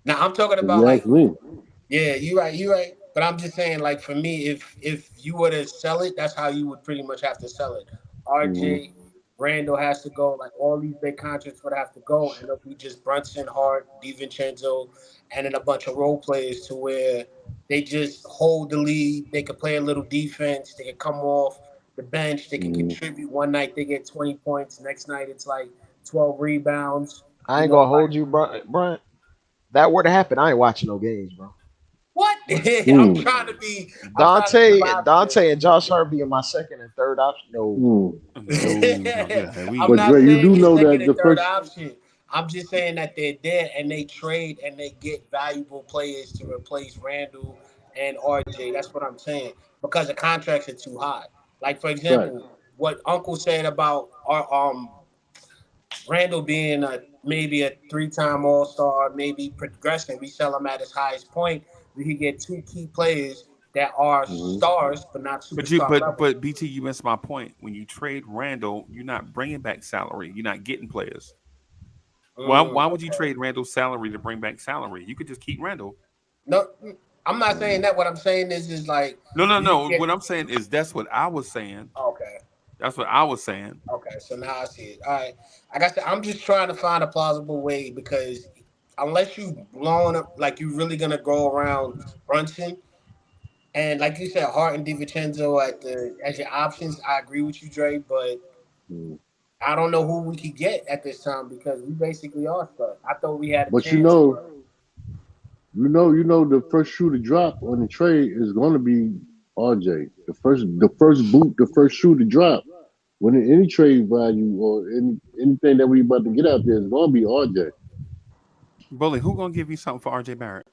Now I'm talking If about you like ask me. yeah, you're right. But I'm just saying, like for me, if you were to sell it, that's how you would pretty much have to sell it. Mhm. RJ, Randall has to go. Like all these big contracts would have to go, and it'll be just Brunson, Hart, DiVincenzo, and then a bunch of role players to where they just hold the lead. They can play a little defense. They can come off the bench. They can Mhm. contribute. One night they get 20 points. Next night it's like 12 rebounds. I You ain't know, gonna like hold you, Brian. That were to happen, I ain't watching no games, bro. what? Mm. I'm trying to be the Dante, and Josh Hart being my second and third option. No, Mm. No, yeah, I'm But not Dre, you saying do your know second that and the third first. option. I'm just saying that they're there and they trade and they get valuable players to replace Randall and RJ. That's what I'm saying because the contracts are too high. Like for Right. example, what Uncle said about our Randall being a maybe a three-time All-Star, maybe progressing. We sell him at his highest point. We could get two key players that are Mhm. stars but not But you superstar level. but BT, you missed my point. When you trade Randall, you're not bringing back salary. You're not getting players. Why would you Okay. trade Randall's salary to bring back salary? You could just keep Randall. No, I'm not saying Mhm. that. What I'm saying is like No, no, you no. get. What I'm saying is that's what I was saying. Okay, That's what I was saying. okay. So now I see it. All right. Like I said, I'm just trying to find a plausible way because unless you blowing up, like you really gonna go around Brunson and like you said, Hart and DiVincenzo at the as your options. I agree with you, Dre, but Mhm. I don't know who we could get at this time because we basically are stuck. I thought we had a But chance. the first shoe to drop on the trade is going to be RJ. The first boot, the first shoe to drop when any trade value or anything that we about to get out there is going to be RJ. Bully, who gonna give you something for RJ Barrett?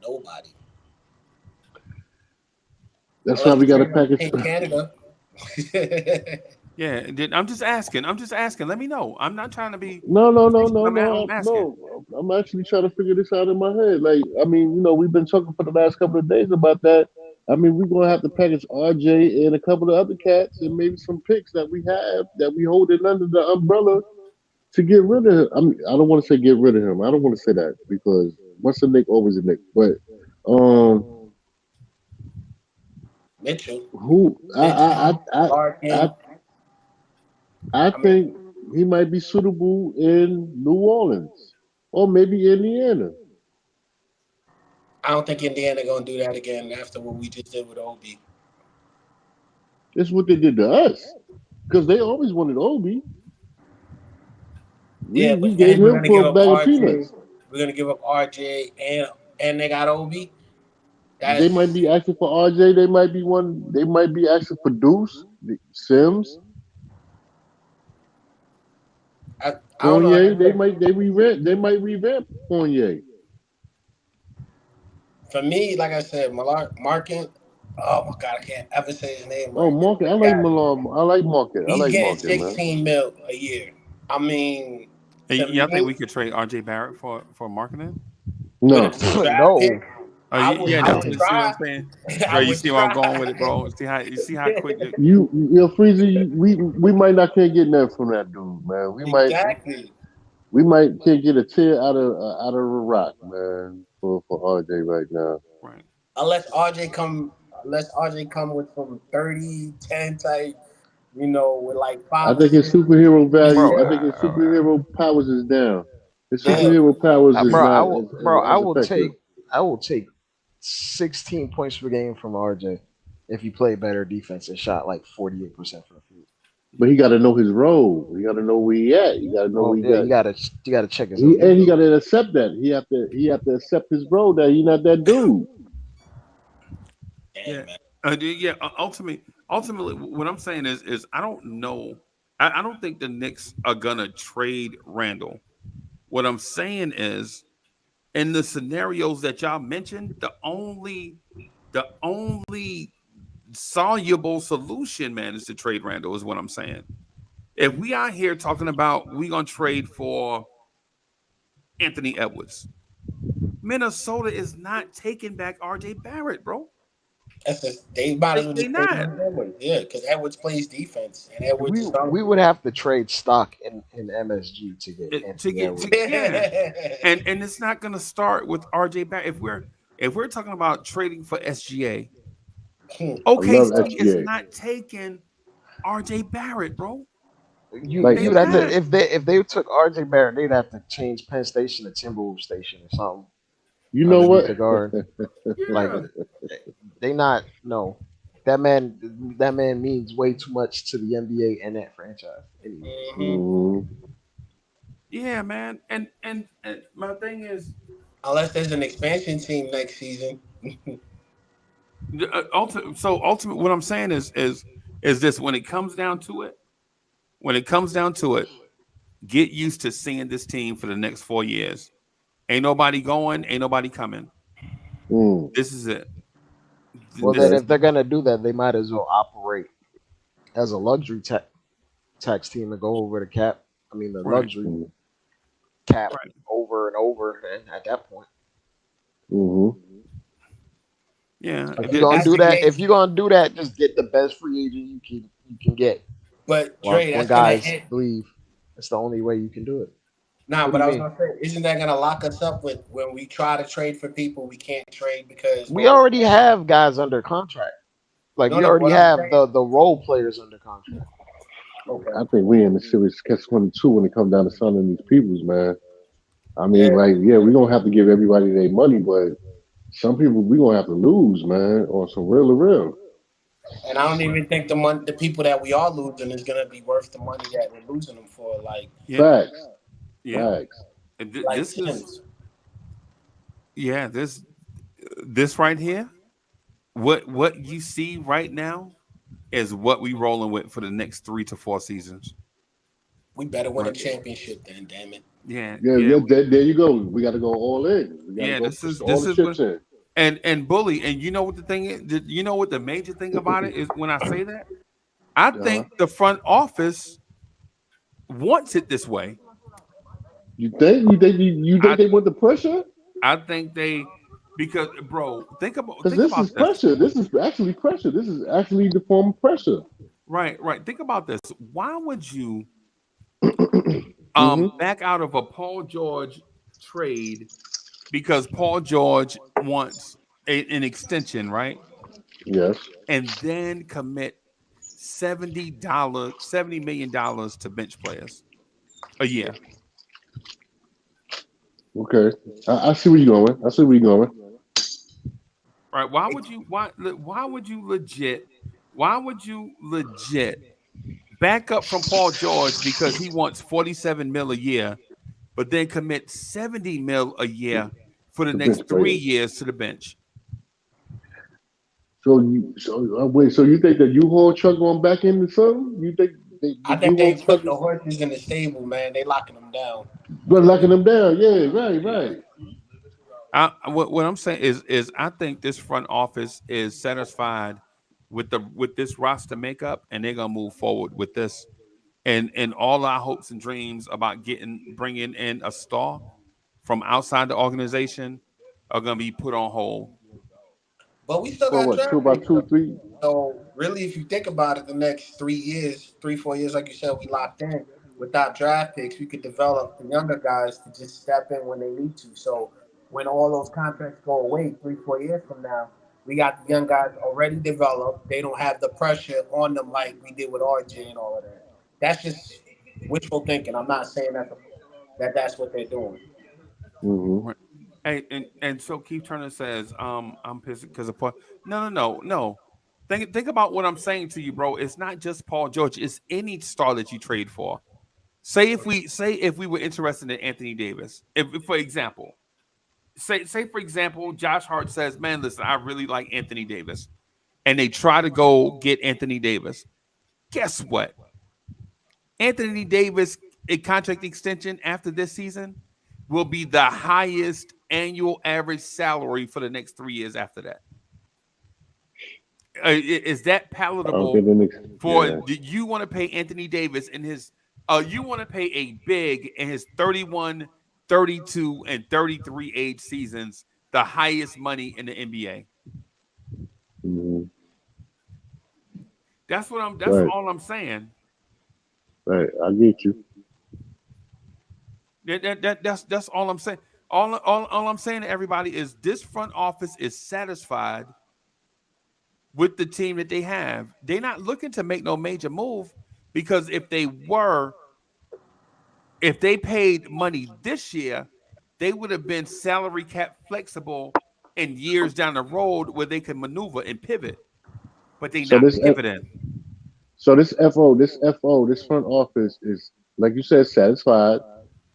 Nobody. That's why Unless we got to you're package. in Canada. Yeah, I'm just asking. I'm just asking. Let me know. I'm not trying to be No, no, no, facetious. no, I'm no, asking. no. I'm actually trying to figure this out in my head. Like, I mean, we've been talking for the last couple of days about that. I mean, we're gonna have to package RJ and a couple of other cats and maybe some picks that we have that we hold it under the umbrella to get rid of him. I mean, I don't want to say get rid of him. I don't want to say that because once a Nick, always a Nick. But um, Mitchell, who Mitchell, I Larkin. I I mean, think he might be suitable in New Orleans or maybe Indiana. I don't think Indiana gonna do that again after what we just did with Obi. It's what they did to us because they always wanted Obi. We Yeah, we but gave and we're him gonna for give a up bag of RJ. peanuts. We're gonna give up RJ and they got Obi. They might That's be asking for RJ. They might be one. They might be asking for Deuce, Sims, I don't know. Like I Fournier. They said, might they revamp. They might revamp Fournier. for me, like I said, Markin. Oh my god, I can't ever say his name Oh, right. Market. I like Yeah, Malone. I like Market. I he's like getting Market, man. 16 mil a year. I mean, Hey, to y'all think me, we could trade RJ Barrett for marketing? with a No, draft pick, no. Oh, yeah, I that's would what, see what I'm try. saying, I bro. You would see where I'm going try. with it, bro. See how quick. Freezy. We might not can't get nothing from that dude, man. Exactly. We might can't get a tear out of a rock, man, for RJ right now. Right. Unless RJ come with some 30-10 type, with like I five think his assists. superhero value. Bro, I think his superhero powers is down. His Yeah. superhero powers is Bro, not I as will effective. I will take 16 points per game from RJ if he played better defense and shot like 48% from the field. but he got to know his role. He got to know where he at. He got to know Well, where he yeah, got. you gotta check his And he ego. got to accept that. He have to accept his role that he not that dude. Yeah, Damn, man. yeah. Ultimately, what I'm saying is I don't know. I don't think the Knicks are gonna trade Randall. What I'm saying is, in the scenarios that y'all mentioned, the only soluble solution, man, is to trade Randall. Is what I'm saying. If we out here talking about we gonna trade for Anthony Edwards, Minnesota is not taking back RJ Barrett, bro. That's just, they might as well They just trade not. him to Edwards. Yeah, because Edwards plays defense and Edwards We is we hungry. would have to trade stock in MSG to get To Anthony get Edwards. yeah, and it's not going to start with RJ Barrett. If we're talking about trading for SGA, I love OKC is SGA. not taking RJ Barrett, bro. You Like They you'd have not. to if they took RJ Barrett, they'd have to change Penn Station to Timberwolves Station or something you know underneath what? the guard. Like Yeah, they not no. That man means way too much to the NBA and that franchise. Anyway, Mhm. Mhm. yeah, man. And my thing is, Unless there's an expansion team next season. ultimate. What I'm saying is this: when it comes down to it, get used to seeing this team for the next 4 years. Ain't nobody going, ain't nobody coming. Mm. This is it. well This then Okay. is if they're gonna do that, they might as well operate as a luxury tax team and go over the cap. I mean the right, luxury Mm. cap right. over and over, and at that point. Mhm. Yeah, But If you're if gonna that's do the that, if case, you're gonna do that, just get the best free agent you can get. but Well, Dre, when that's gonna guys hit. leave, that's the only way you can do it. Nah, What do but you I was mean? gonna say, isn't that gonna lock us up with when we try to trade for people we can't trade because We all the already have guys under contract. Like no we no already what I'm have saying. the role players under contract. Okay. I think we in the serious catch 22 when it comes down to signing these peoples, man. I mean, Yeah. like, yeah, we gonna have to give everybody their money, but some people we gonna have to lose, man, on some real to real. And I don't even think the people that we are losing is gonna be worth the money that we're losing them for, Yeah, Facts, yeah. facts. And like this is Sims. yeah, this right here. What you see right now is what we rolling with for the next 3 to 4 seasons. We better win a Right. championship then, damn it. Yeah, Yeah, yeah, yeah. There you go. We got to go all in. We got to yeah. go This push is all this the is what chips in. and bully. And you know what the thing is? You know what the major thing about it is when I say that? I Uh-huh. think the front office wants it this way. You think? You think I they want the pressure? I think they because bro, Because think this about is this. pressure. This is actually pressure. This is actually the form of pressure. Right, right. Think about this. Why would you Hmm. back out of a Paul George trade because Paul George wants an extension, right? Yes. And then commit $70 million to bench players a year. Okay. I see where you're going. I see where you're going. Right? Why would you legit back up from Paul George because he wants 47 mil a year, but then commit 70 mil a year for the The next bench three players. years to the bench? So wait. So you think that U-Haul truck going back into something? You think the I think they U-Haul truck put the is horses in the stable, man. They locking them down. but locking them down? Yeah. Right. Yeah. Right. What I'm saying is I think this front office is satisfied with this roster makeup, and they're gonna move forward with this. And all our hopes and dreams about bringing in a star from outside the organization are gonna be put on hold. But we still For got what? Two draft about picks two, though. three. So really, if you think about it, the next 3 years, 3, 4 years, like you said, we locked in. Without draft picks, we could develop the younger guys to just step in when they need to. So when all those contracts go away 3, 4 years from now, we got the young guys already developed. They don't have the pressure on them like we did with RJ and all of that. That's just wishful thinking. I'm not saying that's what they're doing. Mm-hmm. Right. Hey, and so Keith Turner says, I'm pissed because of Paul. No. Think about what I'm saying to you, bro. It's not just Paul George. It's any star that you trade for. Say if we were interested in Anthony Davis, if for example, say for example, Josh Hart says, "Man, listen, I really like Anthony Davis," and they try to go get Anthony Davis. Guess what? Anthony Davis, a contract extension after this season, will be the highest annual average salary for the next 3 years after that. Is that palatable for you want to pay Anthony Davis in his you want to pay a big in his 31, 32, and 33 age seasons the highest money in the NBA? Mm-hmm. That's all I'm saying. Right, I get you. That's all I'm saying. All I'm saying to everybody is this front office is satisfied with the team that they have. They're not looking to make no major move, because if they paid money this year, they would have been salary cap flexible in years down the road where they can maneuver and pivot. But they not pivoting. So this front office is, like you said, satisfied.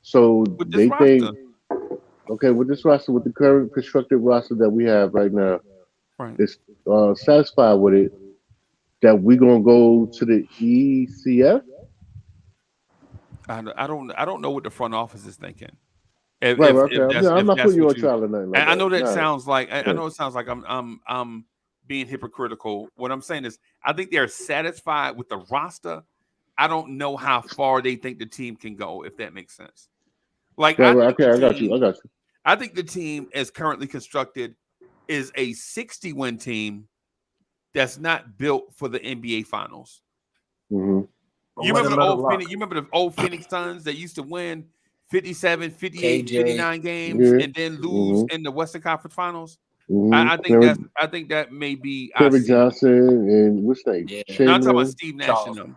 So with they this think, roster. okay, with this roster, with the current constructed roster that we have right now, Right. is satisfied with it, that we're gonna go to the ECF. I don't know what the front office is thinking. I'm not putting you on trial or nothing like that. I know that sounds like I know it sounds like I'm being hypocritical. What I'm saying is I think they're satisfied with the roster. I don't know how far they think the team can go, if that makes sense. Like I got you. I think the team as currently constructed is a 60-win team that's not built for the NBA Finals. Mm-hmm. You remember the old Phoenix Suns that used to win 57, 58, 59 games and then lose in the Western Conference Finals? Mm-hmm. I think that may be Kevin Johnson and what's his name? Yeah. No, I'm talking about Steve Nash and them.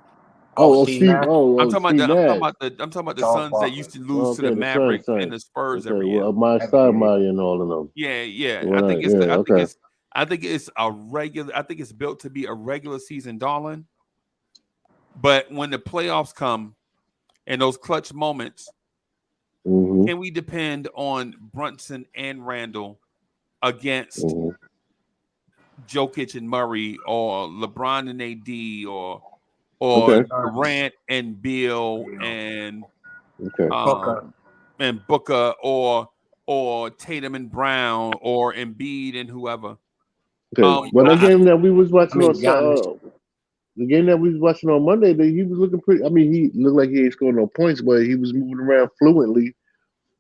Steve. I'm talking Steve Nash. I'm talking about the Suns that used to lose to the Mavericks and the Spurs every year. My Steinmeier and all of them. Yeah. I think it's built to be a regular season darling. But when the playoffs come and those clutch moments, can we depend on Brunson and Randall against Jokic and Murray, or LeBron and AD, or Durant and Beal and Booker, or Tatum and Brown, or Embiid and whoever? Okay. But the game that we was watching the game that we was watching on Monday, he was looking pretty. I mean, he looked like he ain't scoring no points, but he was moving around fluently.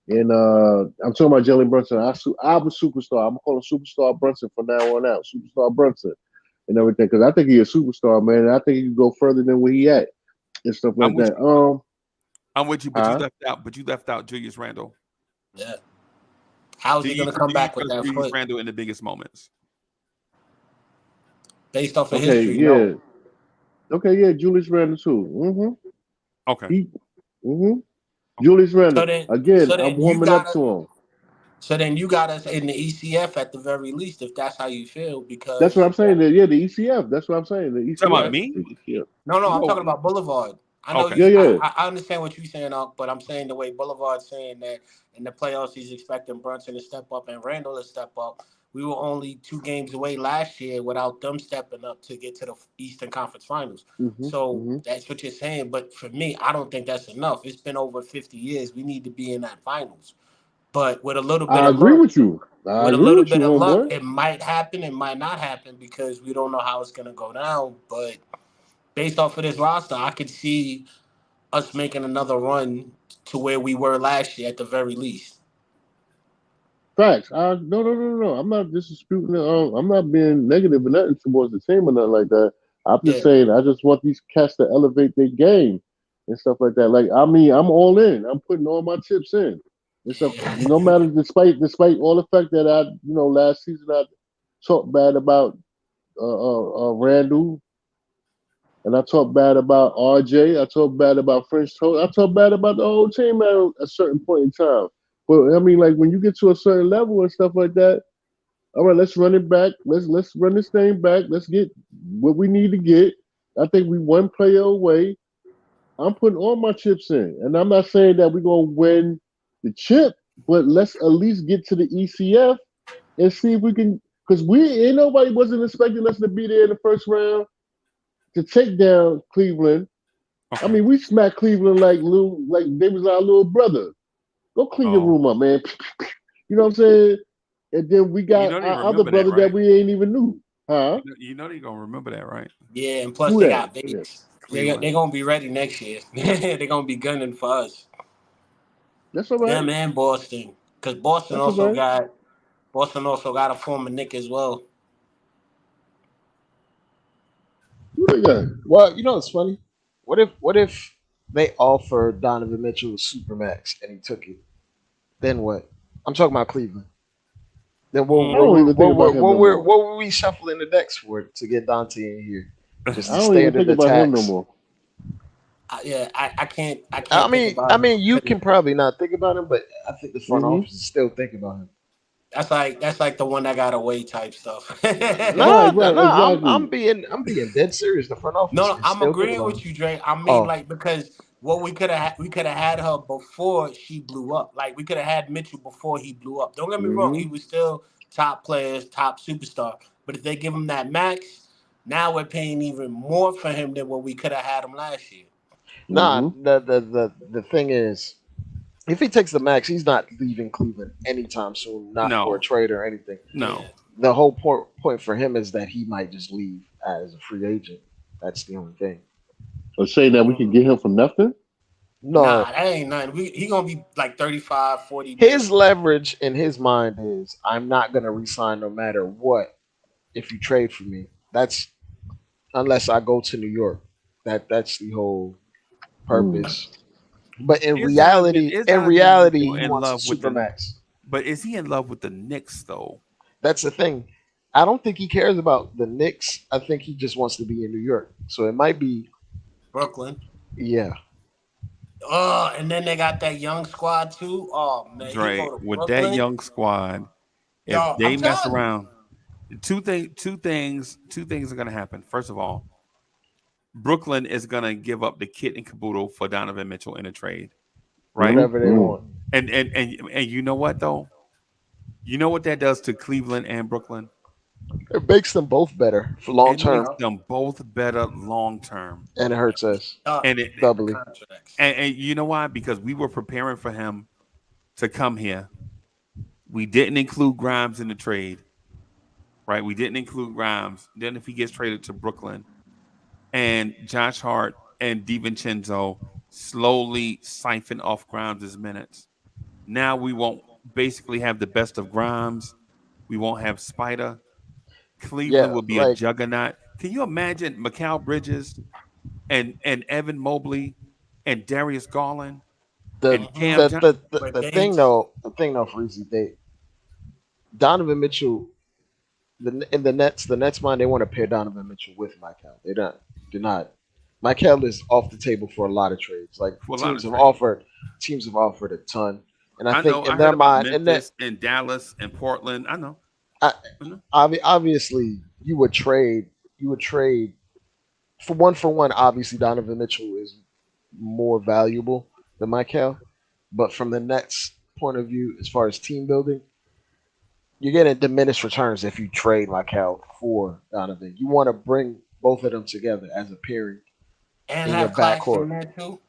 And I'm talking about Jalen Brunson. I'm a superstar. I'm gonna call him Superstar Brunson from now on out. Superstar Brunson and everything, because I think he's a superstar, man. And I think he can go further than where he at and stuff like that. I'm with you, but you left out Julius Randle. Yeah. How's he gonna come back with that Julius foot? Randle in the biggest moments? Based off of history, no. Okay, yeah, Julius Randle too. Okay. Julius Randle. I'm warming up to him. So then you got us in the ECF at the very least, if that's how you feel, because that's what I'm saying. The ECF. That's what I'm saying. The ECF. Talking about me? No, I'm talking about Boulevard. I know. I understand what you're saying, but I'm saying the way Boulevard's saying that in the playoffs he's expecting Brunson to step up and Randall to step up. We were only 2 games away last year without them stepping up to get to the Eastern Conference Finals. That's what you're saying. But for me, I don't think that's enough. It's been over 50 years. We need to be in that finals. But with a little bit of luck, with you. With a little bit of luck, it might happen. It might not happen because we don't know how it's going to go down. But based off of this roster, I could see us making another run to where we were last year at the very least. Facts. No. I'm not disputing it. I'm not being negative or nothing towards the team or nothing like that. I'm just saying I just want these cats to elevate their game and stuff like that. Like, I mean, I'm all in. I'm putting all my chips in. And stuff. No matter, despite all the fact that last season I talked bad about Randall, and I talked bad about RJ. I talked bad about French Toast. I talked bad about the whole team at a certain point in time. But I mean, like when you get to a certain level and stuff like that, All right, let's run it back. Let's run this thing back. Let's get what we need to get. I think we one player away. I'm putting all my chips in, and I'm not saying that we're gonna win the chip, but let's at least get to the ECF and see if we can. Because we ain't nobody wasn't expecting us to be there in the first round to take down Cleveland. I Okay. mean, we smacked Cleveland like they was our little brother. Go clean your Oh, room up, man. You know what I'm saying? And then we you got know they our other remember that, brother that right? we ain't even knew. Huh? You know they're gonna remember that, right? Yeah, and plus Who they that? got Yeah. Vegas. Cleveland. They're gonna be ready next year. They're gonna be gunning for us. That's all right. Them and Boston, because That's all right. Boston also got a former Nick as well. Who they got? Well, you know what's funny? What if they offered Donovan Mitchell a supermax and he took it? Then what? I'm talking about Cleveland. Then I don't even think about him no more. what were we shuffling the decks for to get Dante in here? Just I the don't even standard think about him no attacks. more. I can't I think mean, about I him. mean, you can probably not think about him, but I think the front Hmm office is still thinking about him. That's like the one that got away type stuff. Right, No, right, no, exactly. I'm being dead serious. The front office No, is I'm still thinking agreeing about with him. you, Dre. I mean, Oh, like, because what we could have had her before she blew up. Like, we could have had Mitchell before he blew up. Don't get me wrong, Hmm he was still top players, top superstar. But if they give him that max, now we're paying even more for him than what we could have had him last year. nah. hmm The thing is, if he takes the max, he's not leaving Cleveland anytime soon. Not for a No, trade or anything. no. Yeah. The whole point for him is that he might just leave as a free agent. That's the only thing. Or saying that we can get him for nothing. Nah, No, that ain't nothing. He gonna be like 35, 40 his million. leverage in his mind is I'm not gonna resign no matter what if you trade for me. That's unless I go to New York. That's the whole Mm. purpose. But Is in Donovan reality, Mitchell he in wants a love with the? supermax. But is he in love with the Knicks though? That's the thing. I don't think he cares about the Knicks. I think he just wants to be in New York. So it might be, Brooklyn. yeah. Oh, and then they got that young squad too. Oh man, he Dre, go to with that Brooklyn. young squad, if Yo, they I'm mess telling you. around, two things are gonna happen. First of all, Brooklyn is gonna give up the kit and caboodle for Donovan Mitchell in a trade, right? Whatever they Mm-hmm. want. And you know what though? You know what that does to Cleveland and Brooklyn? It makes them both better for long It makes term, Yup. them both better long term. and it hurts us And it The doubly. contracts. and you know why? Because we were preparing for him to come here. We didn't include Grimes in the trade, right? We didn't include Grimes. Then if he gets traded to Brooklyn, and Josh Hart and DiVincenzo slowly siphon off Grimes' minutes. Now we won't basically have the best of Grimes. We won't have Spider. Cleveland Yeah, will be a like juggernaut. Can you imagine Mikal Bridges and Evan Mobley and Darius Garland the and Mm-hmm. Cam Johnson? With the thing Bates. though, Freezy, they Donovan Mitchell, in the Nets mind, they want to pair Donovan Mitchell with Michael. They're not. Michael is off the table for a lot of trades. Like For a lot of trades. teams have offered a ton, and I I know. think in I heard their about mind, in that Memphis and Dallas and Portland. I know. I, I know. obviously you would trade for one. Obviously, Donovan Mitchell is more valuable than Michael, but from the Nets' point of view, as far as team building, you're getting diminished returns if you trade Michael for Donovan. You want to bring both of them together as a pairing And in your have backcourt. Claxton there too.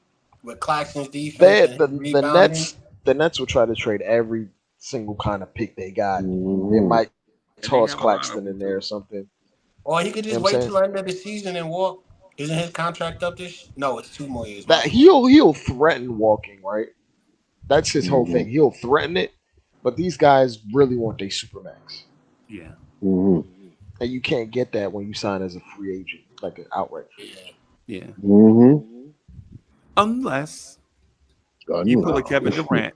With Claxton's defense They and his the rebounding. Nets will try to trade every single kind of pick they got. They hmm might And they toss have a lot of Claxton them in there or too. something. You Or he could know what just I'm wait saying? till the end of the season and walk. Isn't his contract up this? No, it's 2 more years. My That fault. he'll threaten walking, right? That's his whole hmm thing. He'll threaten it, but these guys really want a supermax, Yeah. hmm and you can't get that when you sign as a free agent, like an outright free agent. Yeah. Yeah. hmm Unless God, you no. pull a Kevin Durant.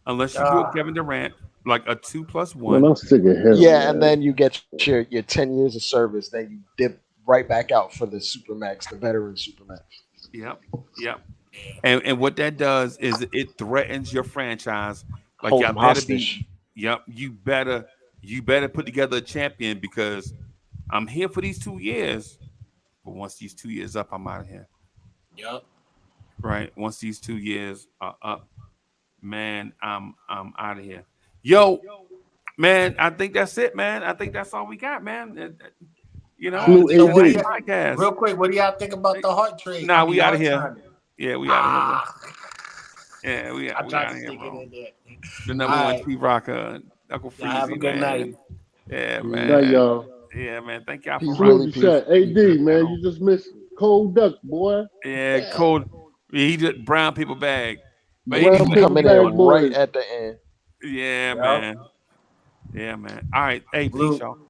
Unless you do a Ah, Kevin Durant, like a 2+1. Man, I'm sick of him, Yeah, and man. then you get your 10 years of service, then you dip right back out for the supermax, the veteran supermax. Yep. Yep. yeah. And what that does is it threatens your franchise. Like Hold y'all them better be. hostage. Yep. You better you better put together a champion because I'm here for these 2 years. But once these 2 years up, I'm out of here. Yup. Right. Once these 2 years are up, man, I'm out of here. Yo, man, I think that's it, man. I think that's all we got, man. You know, All right. Salute So what do AD. you podcast. real quick? What do y'all think about the Hart trade? Nah, we out of Hart here. signing. Yeah, we out of here, bro. Ah, Yeah, we I out tried of to here, stick it bro. in there. The number All one right. Chief Rocker, Uncle Y'all have a Freezie, good man. night. Yeah, Good man. night, y'all. Yeah, man. Thank y'all for Peace, rocking. Willie. Salute the Peace. shot. AD, man, you just missed Cold Duck, boy. Yeah, Yeah. cold. He just brown paper bag. But Brown anyway, paper Coming bag in right boys. at the end. yeah, Yup. man. Yeah, man. All right. Hey, peace, Blue. y'all.